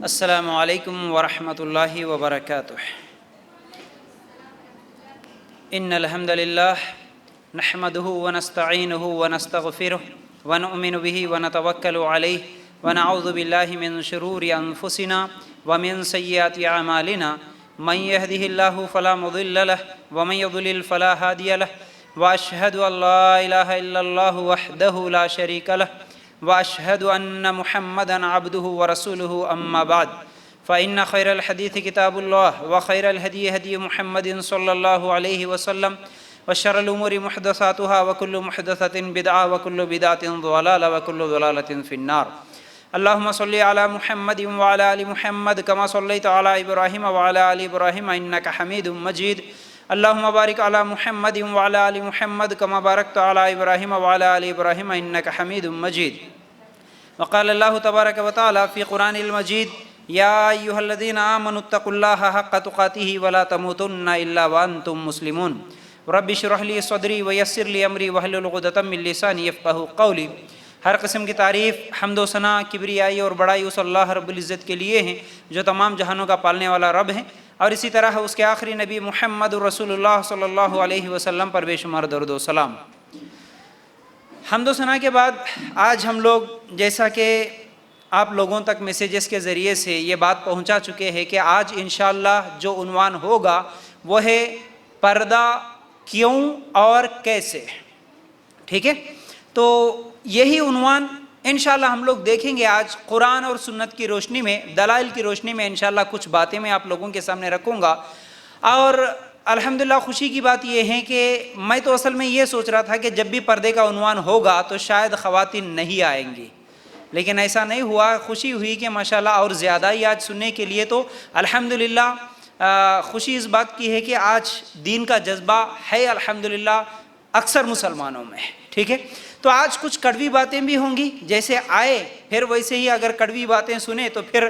السلام علیکم ورحمۃ اللہ وبرکاتہ۔ ان الحمد للہ نحمده ونستعینه ونستغفره ونؤمن به ونتوکل علیہ ونعوذ باللہ من شرور انفسنا ومن سیئات اعمالنا من يهده الله فلا مضل له ومن يضلل فلا هادي له واشهد ان لا اله الا الله وحده لا شريك له واشهد ان محمدا عبده ورسوله اما بعد فان خير الحديث كتاب الله وخير الهدي هدي محمد صلى الله عليه وسلم وشر الامور محدثاتها وكل محدثة بدعة وكل بدعة ضلالة وكل ضلالة في النار۔ اللهم صل على محمد وعلى ال محمد كما صليت على ابراهيم وعلى ال ابراهيم انك حميد مجيد۔ اللهم بارك على محمد وعلى ال محمد كما باركت على ابراهيم وعلى ال ابراهيم انك حميد مجيد۔ وقال الله تبارك وتعالى في قرآن المجيد: يا ايها الذين آمنوا اتقوا الله حق تقاته ولا تموتن الا وانتم مسلمون۔ رب اشرح لي صدري ويسر لي امري واحلل عقدة من لساني يفقهوا قولي۔ ہر قسم کی تعریف، حمد و ثنا، کبریائی اور بڑائی اس اللہ رب العزت کے لیے ہیں جو تمام جہانوں کا پالنے والا رب ہے، اور اسی طرح اس کے آخری نبی محمد رسول اللہ صلی اللہ علیہ وسلم پر بے شمار درود و سلام۔ حمد و ثنا کے بعد آج ہم لوگ، جیسا کہ آپ لوگوں تک میسیجز کے ذریعے سے یہ بات پہنچا چکے ہیں کہ آج انشاءاللہ جو عنوان ہوگا وہ ہے پردہ کیوں اور کیسے۔ ٹھیک ہے، تو یہی عنوان انشاءاللہ ہم لوگ دیکھیں گے آج قرآن اور سنت کی روشنی میں، دلائل کی روشنی میں انشاءاللہ کچھ باتیں میں آپ لوگوں کے سامنے رکھوں گا۔ اور الحمدللہ خوشی کی بات یہ ہے کہ میں تو اصل میں یہ سوچ رہا تھا کہ جب بھی پردے کا عنوان ہوگا تو شاید خواتین نہیں آئیں گی، لیکن ایسا نہیں ہوا۔ خوشی ہوئی کہ ماشاءاللہ اور زیادہ ہی آج سننے کے لیے، تو الحمدللہ خوشی اس بات کی ہے کہ آج دین کا جذبہ ہے الحمدللہ اکثر مسلمانوں میں۔ ٹھیک ہے، تو آج کچھ کڑوی باتیں بھی ہوں گی، جیسے آئے پھر ویسے ہی اگر کڑوی باتیں سنیں تو پھر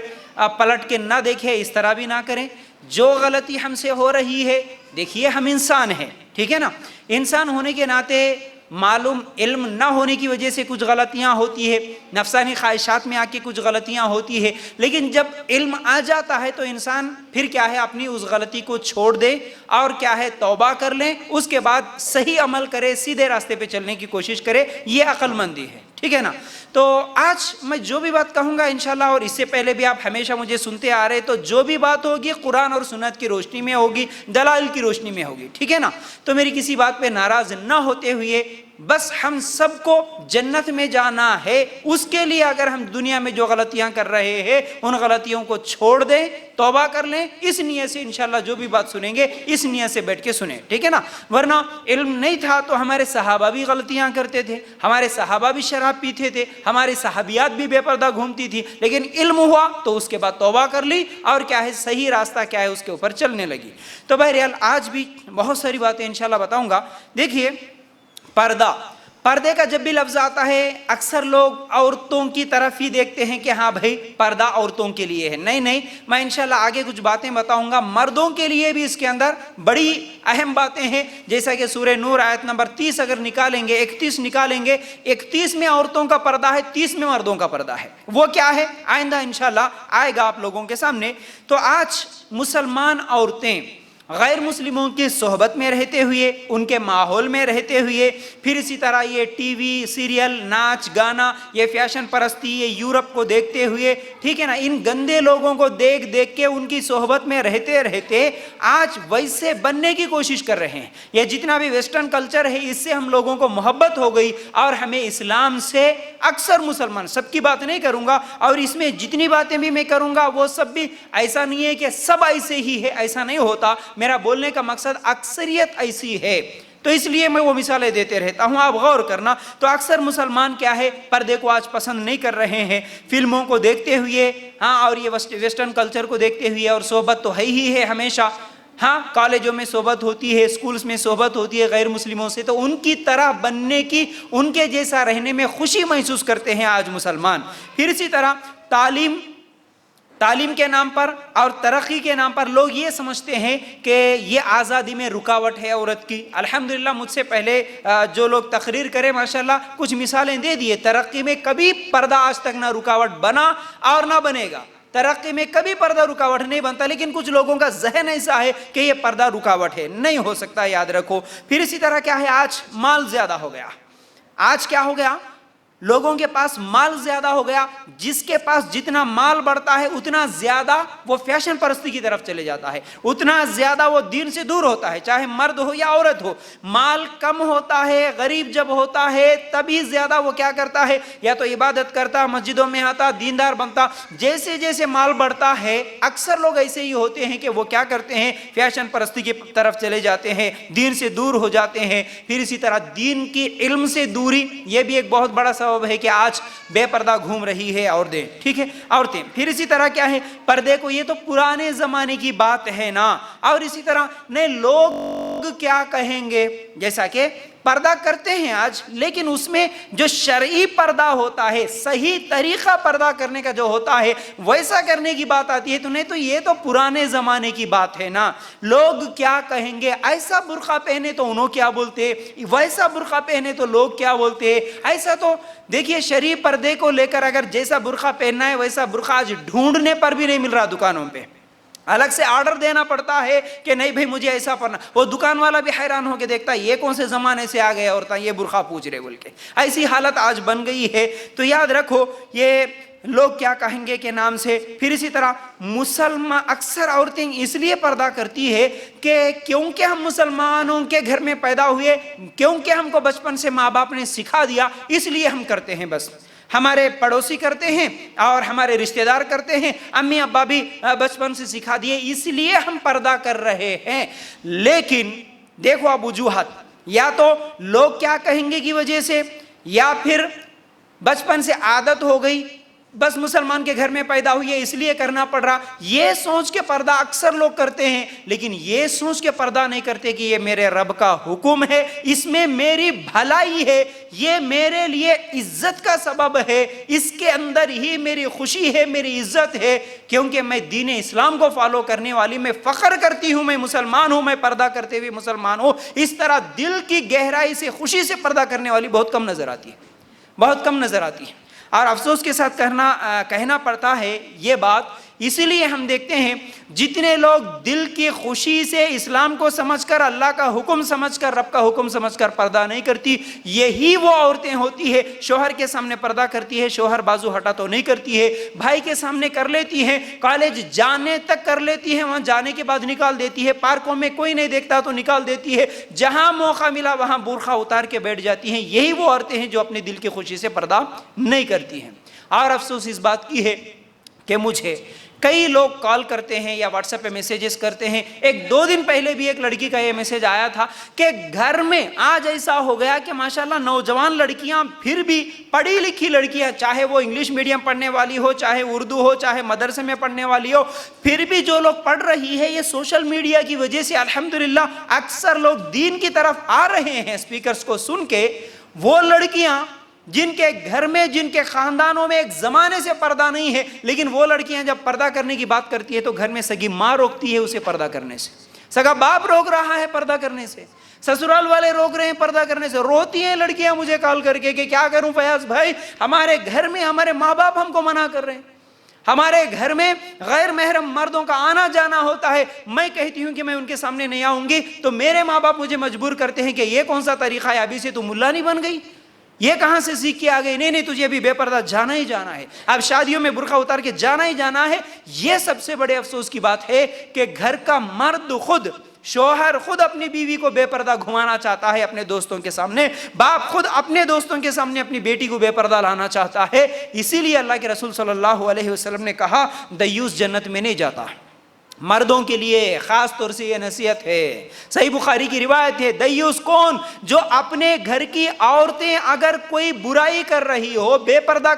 پلٹ کے نہ دیکھیں، اس طرح بھی نہ کریں۔ جو غلطی ہم سے ہو رہی ہے، دیکھیے ہم انسان ہیں، ٹھیک ہے نا، انسان ہونے کے ناطے معلوم علم نہ ہونے کی وجہ سے کچھ غلطیاں ہوتی ہے، نفسانی خواہشات میں آ کے کچھ غلطیاں ہوتی ہے، لیکن جب علم آ جاتا ہے تو انسان پھر کیا ہے، اپنی اس غلطی کو چھوڑ دے اور کیا ہے، توبہ کر لیں، اس کے بعد صحیح عمل کرے، سیدھے راستے پہ چلنے کی کوشش کرے، یہ عقل مندی ہے۔ ٹھیک ہے نا، تو آج میں جو بھی بات کہوں گا انشاءاللہ، اور اس سے پہلے بھی آپ ہمیشہ مجھے سنتے آ رہے، تو جو بھی بات ہوگی قرآن اور سنت کی روشنی میں ہوگی، دلائل کی روشنی میں ہوگی۔ ٹھیک ہے نا، تو میری کسی بات پہ ناراض نہ ہوتے ہوئے، بس ہم سب کو جنت میں جانا ہے، اس کے لیے اگر ہم دنیا میں جو غلطیاں کر رہے ہیں ان غلطیوں کو چھوڑ دیں، توبہ کر لیں، اس نیت سے انشاءاللہ جو بھی بات سنیں گے اس نیت سے بیٹھ کے سنیں۔ ٹھیک ہے نا، ورنہ علم نہیں تھا تو ہمارے صحابہ بھی غلطیاں کرتے تھے، ہمارے صحابہ بھی شراب پیتے تھے، ہماری صحابیات بھی بے پردہ گھومتی تھی، لیکن علم ہوا تو اس کے بعد توبہ کر لی اور کیا ہے، صحیح راستہ کیا ہے اس کے اوپر چلنے لگی۔ تو بہرحال آج بھی بہت ساری باتیں انشاءاللہ بتاؤں گا۔ دیکھیے، پردے کا جب بھی لفظ آتا ہے اکثر لوگ عورتوں کی طرف ہی دیکھتے ہیں کہ ہاں بھائی پردہ عورتوں کے لیے ہے۔ نہیں، میں انشاءاللہ آگے کچھ باتیں بتاؤں گا، مردوں کے لیے بھی اس کے اندر بڑی اہم باتیں ہیں، جیسا کہ سورہ نور آیت نمبر 30 اگر نکالیں گے، 31 نکالیں گے، 31 میں عورتوں کا پردہ ہے، 30 میں مردوں کا پردہ ہے۔ وہ کیا ہے آئندہ انشاءاللہ آئے گا آپ لوگوں کے سامنے۔ تو آج مسلمان عورتیں غیر مسلموں کی صحبت میں رہتے ہوئے، ان کے ماحول میں رہتے ہوئے، پھر اسی طرح یہ ٹی وی سیریل، ناچ گانا، یہ فیشن پرستی، یہ یورپ کو دیکھتے ہوئے، ٹھیک ہے نا، ان گندے لوگوں کو دیکھ کے ان کی صحبت میں رہتے آج ویسے بننے کی کوشش کر رہے ہیں۔ یہ جتنا بھی ویسٹرن کلچر ہے اس سے ہم لوگوں کو محبت ہو گئی، اور ہمیں اسلام سے اکثر مسلمان، سب کی بات نہیں کروں گا، اور اس میں جتنی باتیں بھی میں کروں گا وہ سب بھی ایسا نہیں ہے کہ سب ایسے ہی ہے، ایسا نہیں ہوتا۔ میرا بولنے کا مقصد اکثریت ایسی ہے، تو اس لیے میں وہ مثالیں دیتے رہتا ہوں، آپ غور کرنا۔ تو اکثر مسلمان کیا ہے، پردے کو آج پسند نہیں کر رہے ہیں، فلموں کو دیکھتے ہوئے، ہاں، اور یہ ویسٹرن کلچر کو دیکھتے ہوئے، اور صحبت تو ہے ہی ہے ہمیشہ، ہاں، کالجوں میں صحبت ہوتی ہے، سکولز میں صحبت ہوتی ہے غیر مسلموں سے، تو ان کی طرح بننے کی، ان کے جیسا رہنے میں خوشی محسوس کرتے ہیں آج مسلمان۔ پھر اسی طرح تعلیم تعلیم کے نام پر اور ترقی کے نام پر لوگ یہ سمجھتے ہیں کہ یہ آزادی میں رکاوٹ ہے عورت کی. الحمدللہ مجھ سے پہلے جو لوگ تقریر کرے ماشاءاللہ کچھ مثالیں دے دیے. ترقی میں کبھی پردہ آج تک نہ رکاوٹ بنا اور نہ بنے گا. ترقی میں کبھی پردہ رکاوٹ نہیں بنتا، لیکن کچھ لوگوں کا ذہن ایسا ہے کہ یہ پردہ رکاوٹ ہے. نہیں ہو سکتا، یاد رکھو. پھر اسی طرح کیا ہے، آج مال زیادہ ہو گیا. آج کیا ہو گیا، لوگوں کے پاس مال زیادہ ہو گیا. جس کے پاس جتنا مال بڑھتا ہے اتنا زیادہ وہ فیشن پرستی کی طرف چلے جاتا ہے، اتنا زیادہ وہ دین سے دور ہوتا ہے، چاہے مرد ہو یا عورت ہو. مال کم ہوتا ہے، غریب جب ہوتا ہے تبھی زیادہ وہ کیا کرتا ہے، یا تو عبادت کرتا، مسجدوں میں آتا، دیندار بنتا. جیسے جیسے مال بڑھتا ہے اکثر لوگ ایسے ہی ہوتے ہیں کہ وہ کیا کرتے ہیں، فیشن پرستی کی طرف چلے جاتے ہیں، دین سے دور ہو جاتے ہیں. پھر اسی طرح دین کی علم سے دوری، یہ بھی ایک بہت بڑا سبب ہے کہ آج بے پردہ گھوم رہی ہے عورتیں. ٹھیک ہے، عورتیں. پھر اسی طرح کیا ہے، پردے کو، یہ تو پرانے زمانے کی بات ہے نا. اور اسی طرح نئے لوگ کیا کہیں گے، جیسا کہ پردہ کرتے ہیں آج، لیکن اس میں جو شرعی پردہ ہوتا ہے، صحیح طریقہ پردہ کرنے کا جو ہوتا ہے ویسا کرنے کی بات آتی ہے تو نہیں، تو یہ تو پرانے زمانے کی بات ہے نا. لوگ کیا کہیں گے، ایسا برقع پہنے تو انہوں کیا بولتے، ویسا برقع پہنے تو لوگ کیا بولتے. ایسا تو دیکھیے شرعی پردے کو لے کر اگر جیسا برقع پہننا ہے ویسا برقع آج ڈھونڈنے پر بھی نہیں مل رہا دکانوں پہ. الگ سے آرڈر دینا پڑتا ہے کہ نہیں بھائی مجھے ایسا پڑھنا. وہ دکان والا بھی حیران ہو کے دیکھتا ہے یہ کون سے زمانے سے آ گئے عورتیں یہ برقع پوچھ رہے بول کے. ایسی حالت آج بن گئی ہے. تو یاد رکھو یہ لوگ کیا کہیں گے کے نام سے. پھر اسی طرح مسلمان اکثر عورتیں اس لیے پردہ کرتی ہے کہ کیونکہ ہم مسلمانوں کے گھر میں پیدا ہوئے، کیونکہ ہم کو بچپن سے ماں باپ نے سکھا دیا، اس لیے ہم کرتے ہیں. بس ہمارے پڑوسی کرتے ہیں اور ہمارے رشتہ دار کرتے ہیں، امی ابا بھی بچپن سے سکھا دیے، اس لیے ہم پردہ کر رہے ہیں. لیکن دیکھو اب وجوہات، یا تو لوگ کیا کہیں گے کی وجہ سے، یا پھر بچپن سے عادت ہو گئی، بس مسلمان کے گھر میں پیدا ہوئی ہے اس لیے کرنا پڑ رہا. یہ سوچ کے پردہ اکثر لوگ کرتے ہیں، لیکن یہ سوچ کے پردہ نہیں کرتے کہ یہ میرے رب کا حکم ہے، اس میں میری بھلائی ہے، یہ میرے لیے عزت کا سبب ہے، اس کے اندر ہی میری خوشی ہے، میری عزت ہے، کیونکہ میں دین اسلام کو فالو کرنے والی، میں فخر کرتی ہوں میں مسلمان ہوں، میں پردہ کرتے ہوئے مسلمان ہوں. اس طرح دل کی گہرائی سے خوشی سے پردہ کرنے والی بہت کم نظر آتی ہے، بہت کم نظر آتی ہے. اور افسوس کے ساتھ کہنا پڑتا ہے یہ بات، اسی لیے ہم دیکھتے ہیں جتنے لوگ دل کی خوشی سے اسلام کو سمجھ کر، اللہ کا حکم سمجھ کر، رب کا حکم سمجھ کر پردہ نہیں کرتی، یہی وہ عورتیں ہوتی ہے شوہر کے سامنے پردہ کرتی ہے، شوہر بازو ہٹا تو نہیں کرتی ہے، بھائی کے سامنے کر لیتی ہیں، کالج جانے تک کر لیتی ہے، وہاں جانے کے بعد نکال دیتی ہے، پارکوں میں کوئی نہیں دیکھتا تو نکال دیتی ہے، جہاں موقع ملا وہاں برقع اتار کے بیٹھ جاتی ہیں. یہی وہ عورتیں ہیں جو اپنے دل کی خوشی سے پردہ نہیں کرتی ہیں. اور افسوس اس بات کی ہے کہ مجھے کئی لوگ کال کرتے ہیں یا واٹس ایپ پہ میسیجز کرتے ہیں. ایک دو دن پہلے بھی ایک لڑکی کا یہ میسیج آیا تھا کہ گھر میں آج ایسا ہو گیا کہ ماشاءاللہ نوجوان لڑکیاں، پھر بھی پڑھی لکھی لڑکیاں، چاہے وہ انگلش میڈیم پڑھنے والی ہو، چاہے اردو ہو، چاہے مدرسے میں پڑھنے والی ہو، پھر بھی جو لوگ پڑھ رہی ہے یہ سوشل میڈیا کی وجہ سے الحمدللہ اکثر لوگ دین کی طرف آ رہے ہیں اسپیکرز کو سن کے. وہ لڑکیاں جن کے گھر میں، جن کے خاندانوں میں ایک زمانے سے پردہ نہیں ہے، لیکن وہ لڑکیاں جب پردہ کرنے کی بات کرتی ہے تو گھر میں سگی ماں روکتی ہے اسے پردہ کرنے سے، سگا باپ روک رہا ہے پردہ کرنے سے، سسرال والے روک رہے ہیں پردہ کرنے سے. روتی ہیں لڑکیاں مجھے کال کر کے کہ کیا کروں فیاض بھائی، ہمارے گھر میں ہمارے ماں باپ ہم کو منع کر رہے ہیں، ہمارے گھر میں غیر محرم مردوں کا آنا جانا ہوتا ہے، میں کہتی ہوں کہ میں ان کے سامنے نہیں آؤں گی تو میرے ماں باپ مجھے مجبور کرتے ہیں کہ یہ کون سا طریقہ ہے، ابھی سے تو ملا نہیں بن گئی، یہ کہاں سے سیکھ کے آ گئی، نہیں تجھے ابھی بے پردہ جانا ہی جانا ہے، اب شادیوں میں برقع اتار کے جانا ہی جانا ہے. یہ سب سے بڑے افسوس کی بات ہے کہ گھر کا مرد خود، شوہر خود اپنی بیوی کو بے پردہ گھمانا چاہتا ہے اپنے دوستوں کے سامنے، باپ خود اپنے دوستوں کے سامنے اپنی بیٹی کو بے پردہ لانا چاہتا ہے. اسی لیے اللہ کے رسول صلی اللہ علیہ وسلم نے کہا دیوس جنت میں نہیں جاتا. مردوں کے لیے خاص طور سے یہ نصیحت ہے، صحیح بخاری کی روایت ہے، دیوس کون؟ جو اپنے گھر کی عورتیں اگر کوئی برائی کر رہی ہو، بے پردہ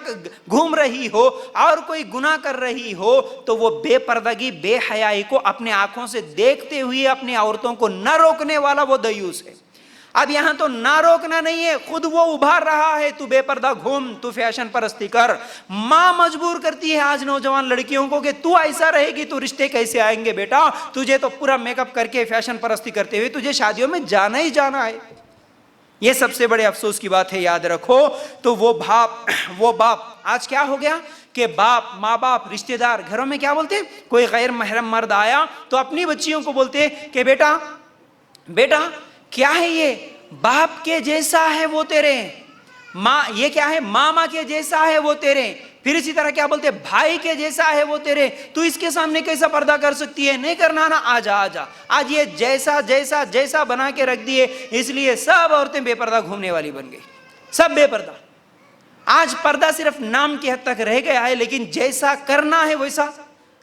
گھوم رہی ہو اور کوئی گناہ کر رہی ہو تو وہ بے پردگی، بے حیائی کو اپنے آنکھوں سے دیکھتے ہوئے اپنی عورتوں کو نہ روکنے والا وہ دیوس ہے. اب یہاں تو نہ روکنا نہیں ہے، خود وہ ابھار رہا ہے، تو بے پردہ گھوم، تو فیشن پرستی کر۔ ماں مجبور کرتی ہے آج نوجوان لڑکیوں کو کہ تو ایسا رہے گی تو رشتے کیسے آئیں گے بیٹا، تجھے تو پورا میک اپ کر کے فیشن پرستی کرتے ہوئے تجھے شادیوں میں جانا ہی جانا ہے۔ یہ سب سے بڑے افسوس کی بات ہے، یاد رکھو۔ تو وہ باپ آج کیا ہو گیا کہ ماں باپ رشتہ دار گھروں میں کیا بولتے ہیں، کوئی غیر محرم مرد آیا تو اپنی بچیوں کو بولتے کہ بیٹا کیا ہے یہ، باپ کے جیسا ہے وہ تیرے، ماں یہ کیا ہے، ماما کے جیسا ہے وہ تیرے، پھر اسی طرح کیا بولتے، بھائی کے جیسا ہے وہ تیرے، تو اس کے سامنے کیسا پردہ کر سکتی ہے، نہیں کرنا نا، آجا آج یہ جیسا بنا کے رکھ دیے، اس لیے سب عورتیں بے پردہ گھومنے والی بن گئی، سب بے پردہ۔ آج پردہ صرف نام کی حد تک رہ گیا ہے، لیکن جیسا کرنا ہے ویسا،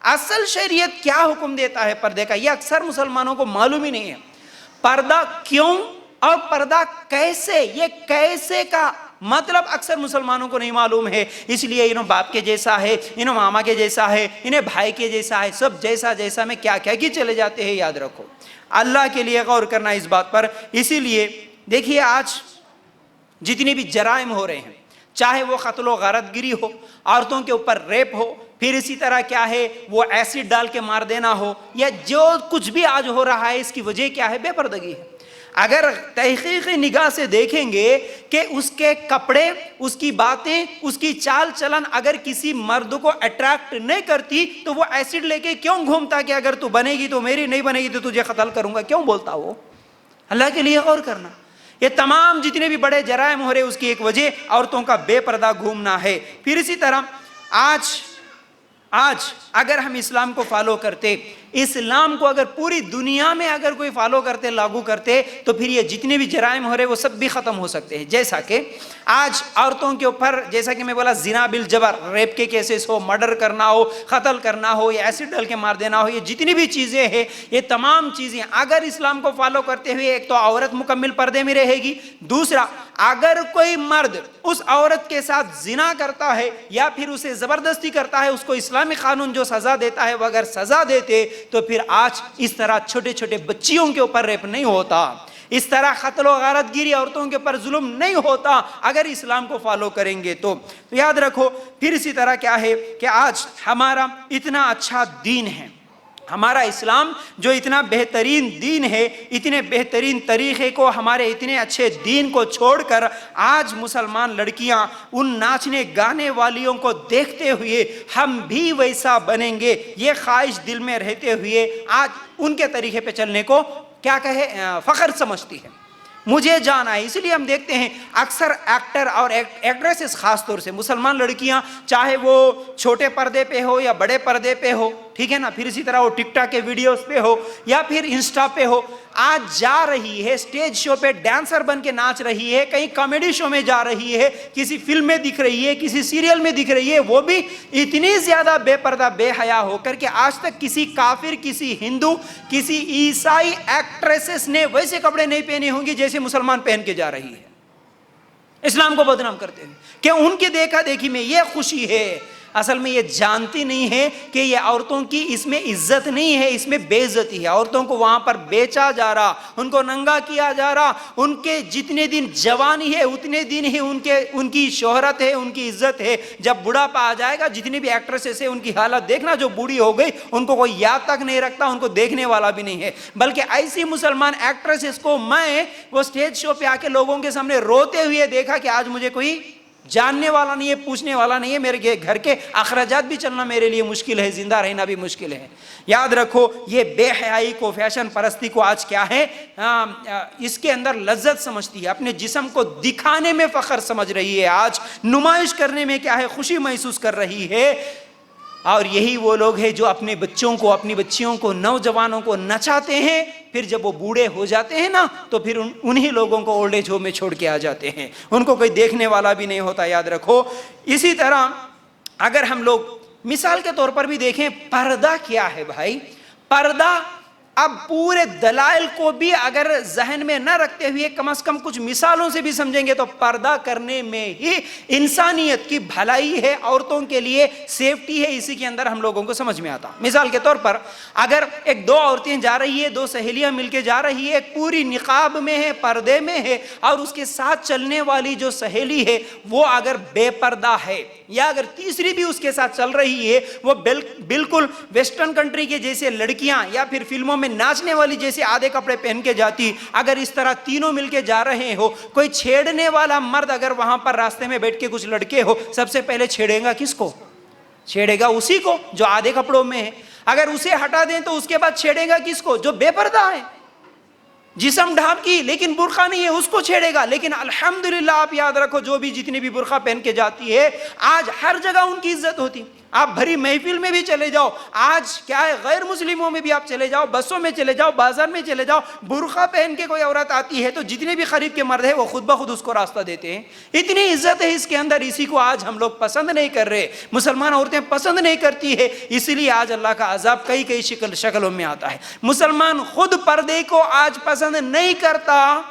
اصل شریعت کیا حکم دیتا ہے پردے کا، یہ اکثر مسلمانوں کو معلوم ہی نہیں ہے۔ پردہ کیوں اور پردہ کیسے، یہ کیسے کا مطلب اکثر مسلمانوں کو نہیں معلوم ہے، اس لیے انہوں باپ کے جیسا ہے، انہوں ماما کے جیسا ہے، انہیں بھائی کے جیسا ہے، سب جیسا میں کیا کی چلے جاتے ہیں۔ یاد رکھو، اللہ کے لیے غور کرنا اس بات پر۔ اسی لیے دیکھیے آج جتنی بھی جرائم ہو رہے ہیں، چاہے وہ قتل و غارت گری ہو، عورتوں کے اوپر ریپ ہو، پھر اسی طرح کیا ہے وہ ایسڈ ڈال کے مار دینا ہو، یا جو کچھ بھی آج ہو رہا ہے، اس کی وجہ کیا ہے، بے پردگی ہے۔ اگر تحقیقی نگاہ سے دیکھیں گے کہ اس کے کپڑے، اس کی باتیں، اس کی چال چلن اگر کسی مرد کو اٹریکٹ نہیں کرتی تو وہ ایسڈ لے کے کیوں گھومتا کہ اگر تو بنے گی تو میری، نہیں بنے گی تو تجھے قتل کروں گا، کیوں بولتا وہ؟ اللہ کے لیے غور کرنا۔ یہ تمام جتنے بھی بڑے جرائم ہو رہے اس کی ایک وجہ عورتوں کا بے پردہ گھومنا ہے۔ پھر اسی طرح آج اگر ہم اسلام کو فالو کرتے، اسلام کو اگر پوری دنیا میں اگر کوئی فالو کرتے، لاگو کرتے، تو پھر یہ جتنے بھی جرائم ہو رہے وہ سب بھی ختم ہو سکتے ہیں۔ جیسا کہ آج عورتوں کے اوپر، جیسا کہ میں بولا، زنا بالجبر، ریپ کے کیسز ہو، مرڈر کرنا ہو، قتل کرنا ہو، یا ایسڈ ڈال کے مار دینا ہو، یہ جتنی بھی چیزیں ہیں، یہ تمام چیزیں اگر اسلام کو فالو کرتے ہوئے، ایک تو عورت مکمل پردے میں رہے گی، دوسرا اگر کوئی مرد اس عورت کے ساتھ زنا کرتا ہے یا پھر اسے زبردستی کرتا ہے، اس کو اسلامی قانون جو سزا دیتا ہے وہ اگر سزا دیتے تو پھر آج اس طرح چھوٹے چھوٹے بچیوں کے اوپر ریپ نہیں ہوتا، اس طرح قتل و غارت گیری عورتوں کے اوپر ظلم نہیں ہوتا اگر اسلام کو فالو کریں گے تو یاد رکھو۔ پھر اسی طرح کیا ہے کہ آج ہمارا اتنا اچھا دین ہے، ہمارا اسلام جو اتنا بہترین دین ہے، اتنے بہترین طریقے کو، ہمارے اتنے اچھے دین کو چھوڑ کر آج مسلمان لڑکیاں ان ناچنے گانے والیوں کو دیکھتے ہوئے ہم بھی ویسا بنیں گے، یہ خواہش دل میں رہتے ہوئے آج ان کے طریقے پہ چلنے کو کیا کہے فخر سمجھتی ہے۔ مجھے جانا ہے، اس لیے ہم دیکھتے ہیں اکثر ایکٹر اور ایکٹریسز، خاص طور سے مسلمان لڑکیاں، چاہے وہ چھوٹے پردے پہ ہو یا بڑے پردے پہ ہو، ٹھیک ہے نا، پھر اسی طرح وہ ٹک ٹاک کے ویڈیوز پہ ہو یا پھر انسٹا پہ ہو، آج جا رہی ہے اسٹیج شو پہ ڈانسر بن کے ناچ رہی ہے، کہیں کامیڈی شو میں جا رہی ہے، کسی فلم میں دکھ رہی ہے، کسی سیریل میں دکھ رہی ہے، وہ بھی اتنی زیادہ بے پردہ بے حیا ہو کر کہ آج تک کسی کافر، کسی ہندو، کسی عیسائی ایکٹریسز نے ویسے کپڑے نہیں پہنے ہوں گے جیسے مسلمان پہن کے جا رہی ہے، اسلام کو بدنام کرتے ہیں کہ ان کی دیکھا دیکھی میں یہ خوشی ہے۔ اصل میں یہ جانتی نہیں ہے کہ یہ عورتوں کی اس میں عزت نہیں ہے، اس میں بے عزتی ہے، عورتوں کو وہاں پر بیچا جا رہا، ان کو ننگا کیا جا رہا، ان کے جتنے دن جوانی ہے اتنے دن ہی ان کی شہرت ہے، ان کی عزت ہے، جب بڑھاپا آ جائے گا جتنی بھی ایکٹریسز ہیں ان کی حالت دیکھنا، جو بوڑھی ہو گئی ان کو کوئی یاد تک نہیں رکھتا، ان کو دیکھنے والا بھی نہیں ہے۔ بلکہ ایسی مسلمان ایکٹریسز کو میں وہ اسٹیج شو پہ آ کے لوگوں کے سامنے روتے ہوئے دیکھا کہ آج مجھے کوئی جاننے والا نہیں ہے، پوچھنے والا نہیں ہے، میرے گھر کے اخراجات بھی چلنا میرے لیے مشکل ہے، زندہ رہنا بھی مشکل ہے۔ یاد رکھو، یہ بے حیائی کو، فیشن پرستی کو آج کیا ہے، اس کے اندر لذت سمجھتی ہے، اپنے جسم کو دکھانے میں فخر سمجھ رہی ہے، آج نمائش کرنے میں کیا ہے، خوشی محسوس کر رہی ہے۔ اور یہی وہ لوگ ہیں جو اپنے بچوں کو، اپنی بچیوں کو، نوجوانوں کو نچاتے ہیں، پھر جب وہ بوڑھے ہو جاتے ہیں نا تو پھر انہی لوگوں کو اولڈ ایج ہوم میں چھوڑ کے آ جاتے ہیں، ان کو کوئی دیکھنے والا بھی نہیں ہوتا، یاد رکھو۔ اسی طرح اگر ہم لوگ مثال کے طور پر بھی دیکھیں، پردہ کیا ہے بھائی؟ پردہ اب پورے دلائل کو بھی اگر ذہن میں نہ رکھتے ہوئے کم از کم کچھ مثالوں سے بھی سمجھیں گے تو پردہ کرنے میں ہی انسانیت کی بھلائی ہے، عورتوں کے لیے سیفٹی ہے، اسی کے اندر ہم لوگوں کو سمجھ میں آتا۔ مثال کے طور پر اگر ایک دو عورتیں جا رہی ہے، دو سہیلیاں مل کے جا رہی ہے، ایک پوری نقاب میں ہے، پردے میں ہے، اور اس کے ساتھ چلنے والی جو سہیلی ہے وہ اگر بے پردہ ہے، یا اگر تیسری بھی اس کے ساتھ چل رہی ہے، وہ بالکل ویسٹرن کنٹری کے جیسے لڑکیاں یا پھر فلموں میں ناچنے والی جیسے آدھے کپڑے پہن کے جاتی، اگر اس طرح تینوں مل کے جا رہے ہو، کوئی چھیڑنے والا مرد اگر وہاں پر راستے میں بیٹھ کے کچھ لڑکے ہو، سب سے پہلے چھیڑے گا کس کو؟ چھیڑے گا اسی کو جو آدھے کپڑوں میں ہے۔ اگر اسے ہٹا دیں تو اس کے بعد چھیڑے گا کس کو؟ جو بے پردہ ہے، جسم ڈھانپ کی لیکن برقع نہیں ہے، اس کو چھیڑے گا۔ لیکن الحمدللہ آپ یاد رکھو، جو بھی جتنی بھی برقع پہن کے جاتی ہے، آج ہر جگہ ان کی عزت ہوتی۔ آپ بھری محفل میں بھی چلے جاؤ، آج کیا ہے، غیر مسلموں میں بھی آپ چلے جاؤ، بسوں میں چلے جاؤ، بازار میں چلے جاؤ، برقع پہن کے کوئی عورت آتی ہے تو جتنے بھی قریب کے مرد ہیں وہ خود بخود اس کو راستہ دیتے ہیں۔ اتنی عزت ہے اس کے اندر، اسی کو آج ہم لوگ پسند نہیں کر رہے، مسلمان عورتیں پسند نہیں کرتی ہے، اس لیے آج اللہ کا عذاب کئی شکلوں میں آتا ہے۔ مسلمان خود پردے کو آج پسند نہیں کرتا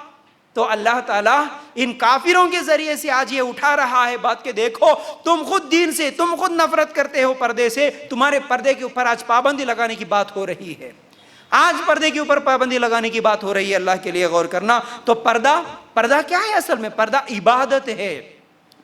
تو اللہ تعالیٰ ان کافروں کے ذریعے سے آج یہ اٹھا رہا ہے بات کہ دیکھو، تم خود دین سے، تم خود نفرت کرتے ہو پردے سے، تمہارے پردے کے اوپر آج پابندی لگانے کی بات ہو رہی ہے۔ آج پردے کے اوپر پابندی لگانے کی بات ہو رہی ہے، اللہ کے لیے غور کرنا۔ تو پردہ کیا ہے؟ اصل میں پردہ عبادت ہے،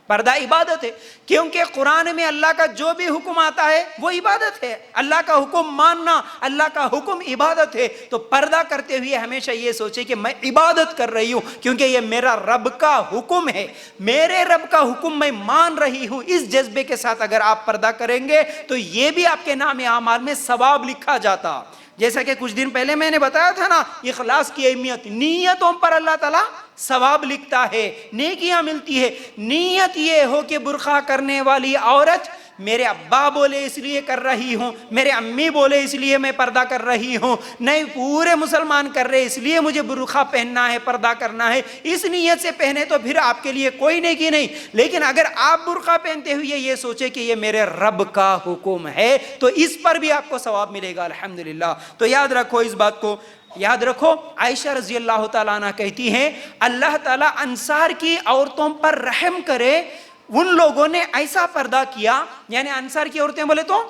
پردہ عبادت ہے، کیونکہ قرآن میں اللہ کا جو بھی حکم آتا ہے وہ عبادت ہے۔ اللہ کا حکم ماننا، اللہ کا حکم عبادت ہے۔ تو پردہ کرتے ہوئے ہمیشہ یہ سوچے کہ میں عبادت کر رہی ہوں کیونکہ یہ میرا رب کا حکم ہے، میرے رب کا حکم میں مان رہی ہوں۔ اس جذبے کے ساتھ اگر آپ پردہ کریں گے تو یہ بھی آپ کے نام اعمال میں ثواب لکھا جاتا۔ جیسا کہ کچھ دن پہلے میں نے بتایا تھا نا، اخلاص کی اہمیت، نیتوں پر اللہ تعالیٰ ثواب لکھتا ہے، نیکیاں ملتی ہے۔ نیت یہ ہو کہ برقع کرنے والی عورت میرے ابا بولے اس لیے کر رہی ہوں، میرے امی بولے اس لیے میں پردہ کر رہی ہوں، نہیں پورے مسلمان کر رہے اس لیے مجھے برقع پہننا ہے، پردہ کرنا ہے، اس نیت سے پہنے تو پھر آپ کے لیے کوئی نیکی نہیں۔ لیکن اگر آپ برقع پہنتے ہوئے یہ سوچے کہ یہ میرے رب کا حکم ہے تو اس پر بھی آپ کو ثواب ملے گا الحمدللہ۔ تو یاد رکھو اس بات کو، یاد رکھو۔ عائشہ رضی اللہ تعالیٰ عنہ کہتی ہیں اللہ تعالیٰ انصار کی عورتوں پر رحم کرے، ان لوگوں نے ایسا پردہ کیا، یعنی انصار کی عورتیں بولے تو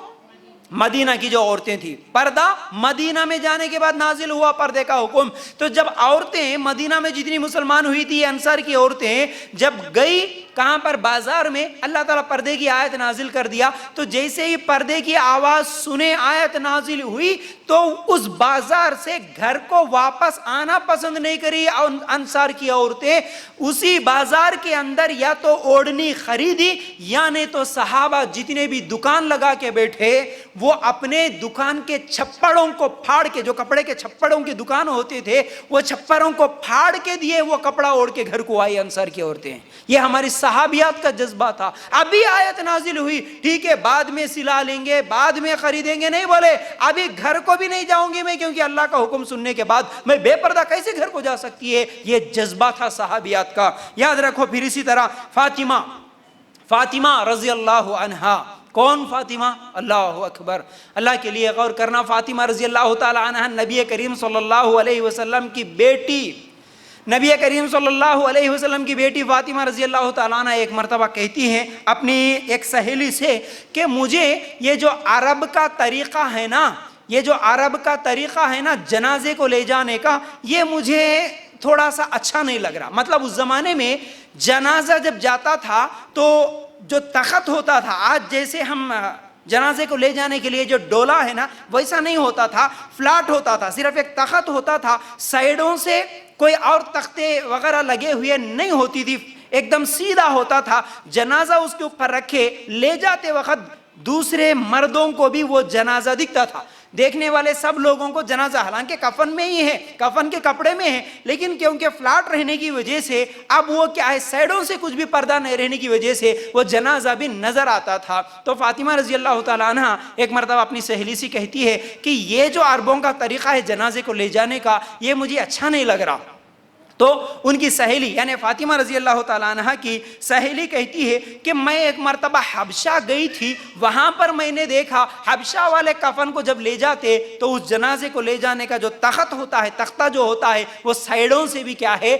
مدینہ کی جو عورتیں تھیں، پردہ مدینہ میں جانے کے بعد نازل ہوا پردے کا حکم۔ تو جب عورتیں مدینہ میں جتنی مسلمان ہوئی تھی، انصار کی عورتیں جب گئی کہاں پر، بازار میں، اللہ تعالیٰ پردے کی آیت نازل کر دیا۔ تو جیسے ہی پردے کی آواز سنے، آیت نازل ہوئی تو اس بازار سے گھر کو واپس آنا پسند نہیں کری انصار کی عورتیں، اسی بازار کے اندر یا تو اوڑھنی خریدی یا نہیں تو صحابہ جتنے بھی دکان لگا کے بیٹھے وہ اپنے دکان کے چھپڑوں کو پھاڑ کے، جو کپڑے کے چھپڑوں کی دکان ہوتے تھے وہ چھپڑوں کو پھاڑ کے دیے، وہ کپڑا اوڑھ کے گھر کو آئی انصار کی عورتیں۔ یہ ہماری صحابیات کا جذبہ تھا۔ ابھی آیت نازل ہوئی، ٹھیک ہے بعد میں سلا لیں گے، بعد میں خریدیں گے، نہیں بولے ابھی گھر کو بھی نہیں جاؤں گی میں، کیونکہ اللہ کا حکم سننے کے بعد میں بے پردہ کیسے گھر کو جا سکتی ہے۔ یہ جذبہ تھا صحابیات کا، یاد رکھو۔ پھر اسی طرح فاطمہ رضی اللہ عنہا، کون فاطمہ؟ اللہ اکبر، اللہ کے لیے غور کرنا۔ فاطمہ رضی اللہ تعالی عنہ نبی کریم صلی اللہ علیہ وسلم کی بیٹی، نبی کریم صلی اللہ علیہ وسلم کی بیٹی فاطمہ رضی اللہ تعالیٰ عنہ ایک مرتبہ کہتی ہیں اپنی ایک سہیلی سے کہ مجھے یہ جو عرب کا طریقہ ہے نا، یہ جو عرب کا طریقہ ہے نا جنازے کو لے جانے کا، یہ مجھے تھوڑا سا اچھا نہیں لگ رہا۔ مطلب اس زمانے میں جنازہ جب جاتا تھا تو جو تخت ہوتا تھا، آج جیسے ہم جنازے کو لے جانے کے لیے جو ڈولا ہے نا ویسا نہیں ہوتا تھا، فلیٹ ہوتا تھا، صرف ایک تخت ہوتا تھا، سائیڈوں سے کوئی اور تختے وغیرہ لگے ہوئے نہیں ہوتی تھی، ایک دم سیدھا ہوتا تھا۔ جنازہ اس کے اوپر رکھے لے جاتے وقت دوسرے مردوں کو بھی وہ جنازہ دکھتا تھا، دیکھنے والے سب لوگوں کو جنازہ، حالانکہ کفن میں ہی ہے، کفن کے کپڑے میں ہے، لیکن کیونکہ فلیٹ رہنے کی وجہ سے اب وہ کیا ہے، سائیڈوں سے کچھ بھی پردہ نہیں رہنے کی وجہ سے وہ جنازہ بھی نظر آتا تھا۔ تو فاطمہ رضی اللہ تعالیٰ عنہ ایک مرتبہ اپنی سہیلی سے کہتی ہے کہ یہ جو عربوں کا طریقہ ہے جنازے کو لے جانے کا، یہ مجھے اچھا نہیں لگ رہا۔ تو ان کی سہیلی یعنی فاطمہ رضی اللہ تعالیٰ عنہ کی سہیلی کہتی ہے کہ میں ایک مرتبہ حبشہ گئی تھی، وہاں پر میں نے دیکھا حبشہ والے کفن کو جب لے جاتے تو اس جنازے کو لے جانے کا جو تخت ہوتا ہے، تختہ جو ہوتا ہے، وہ سائیڈوں سے بھی کیا ہے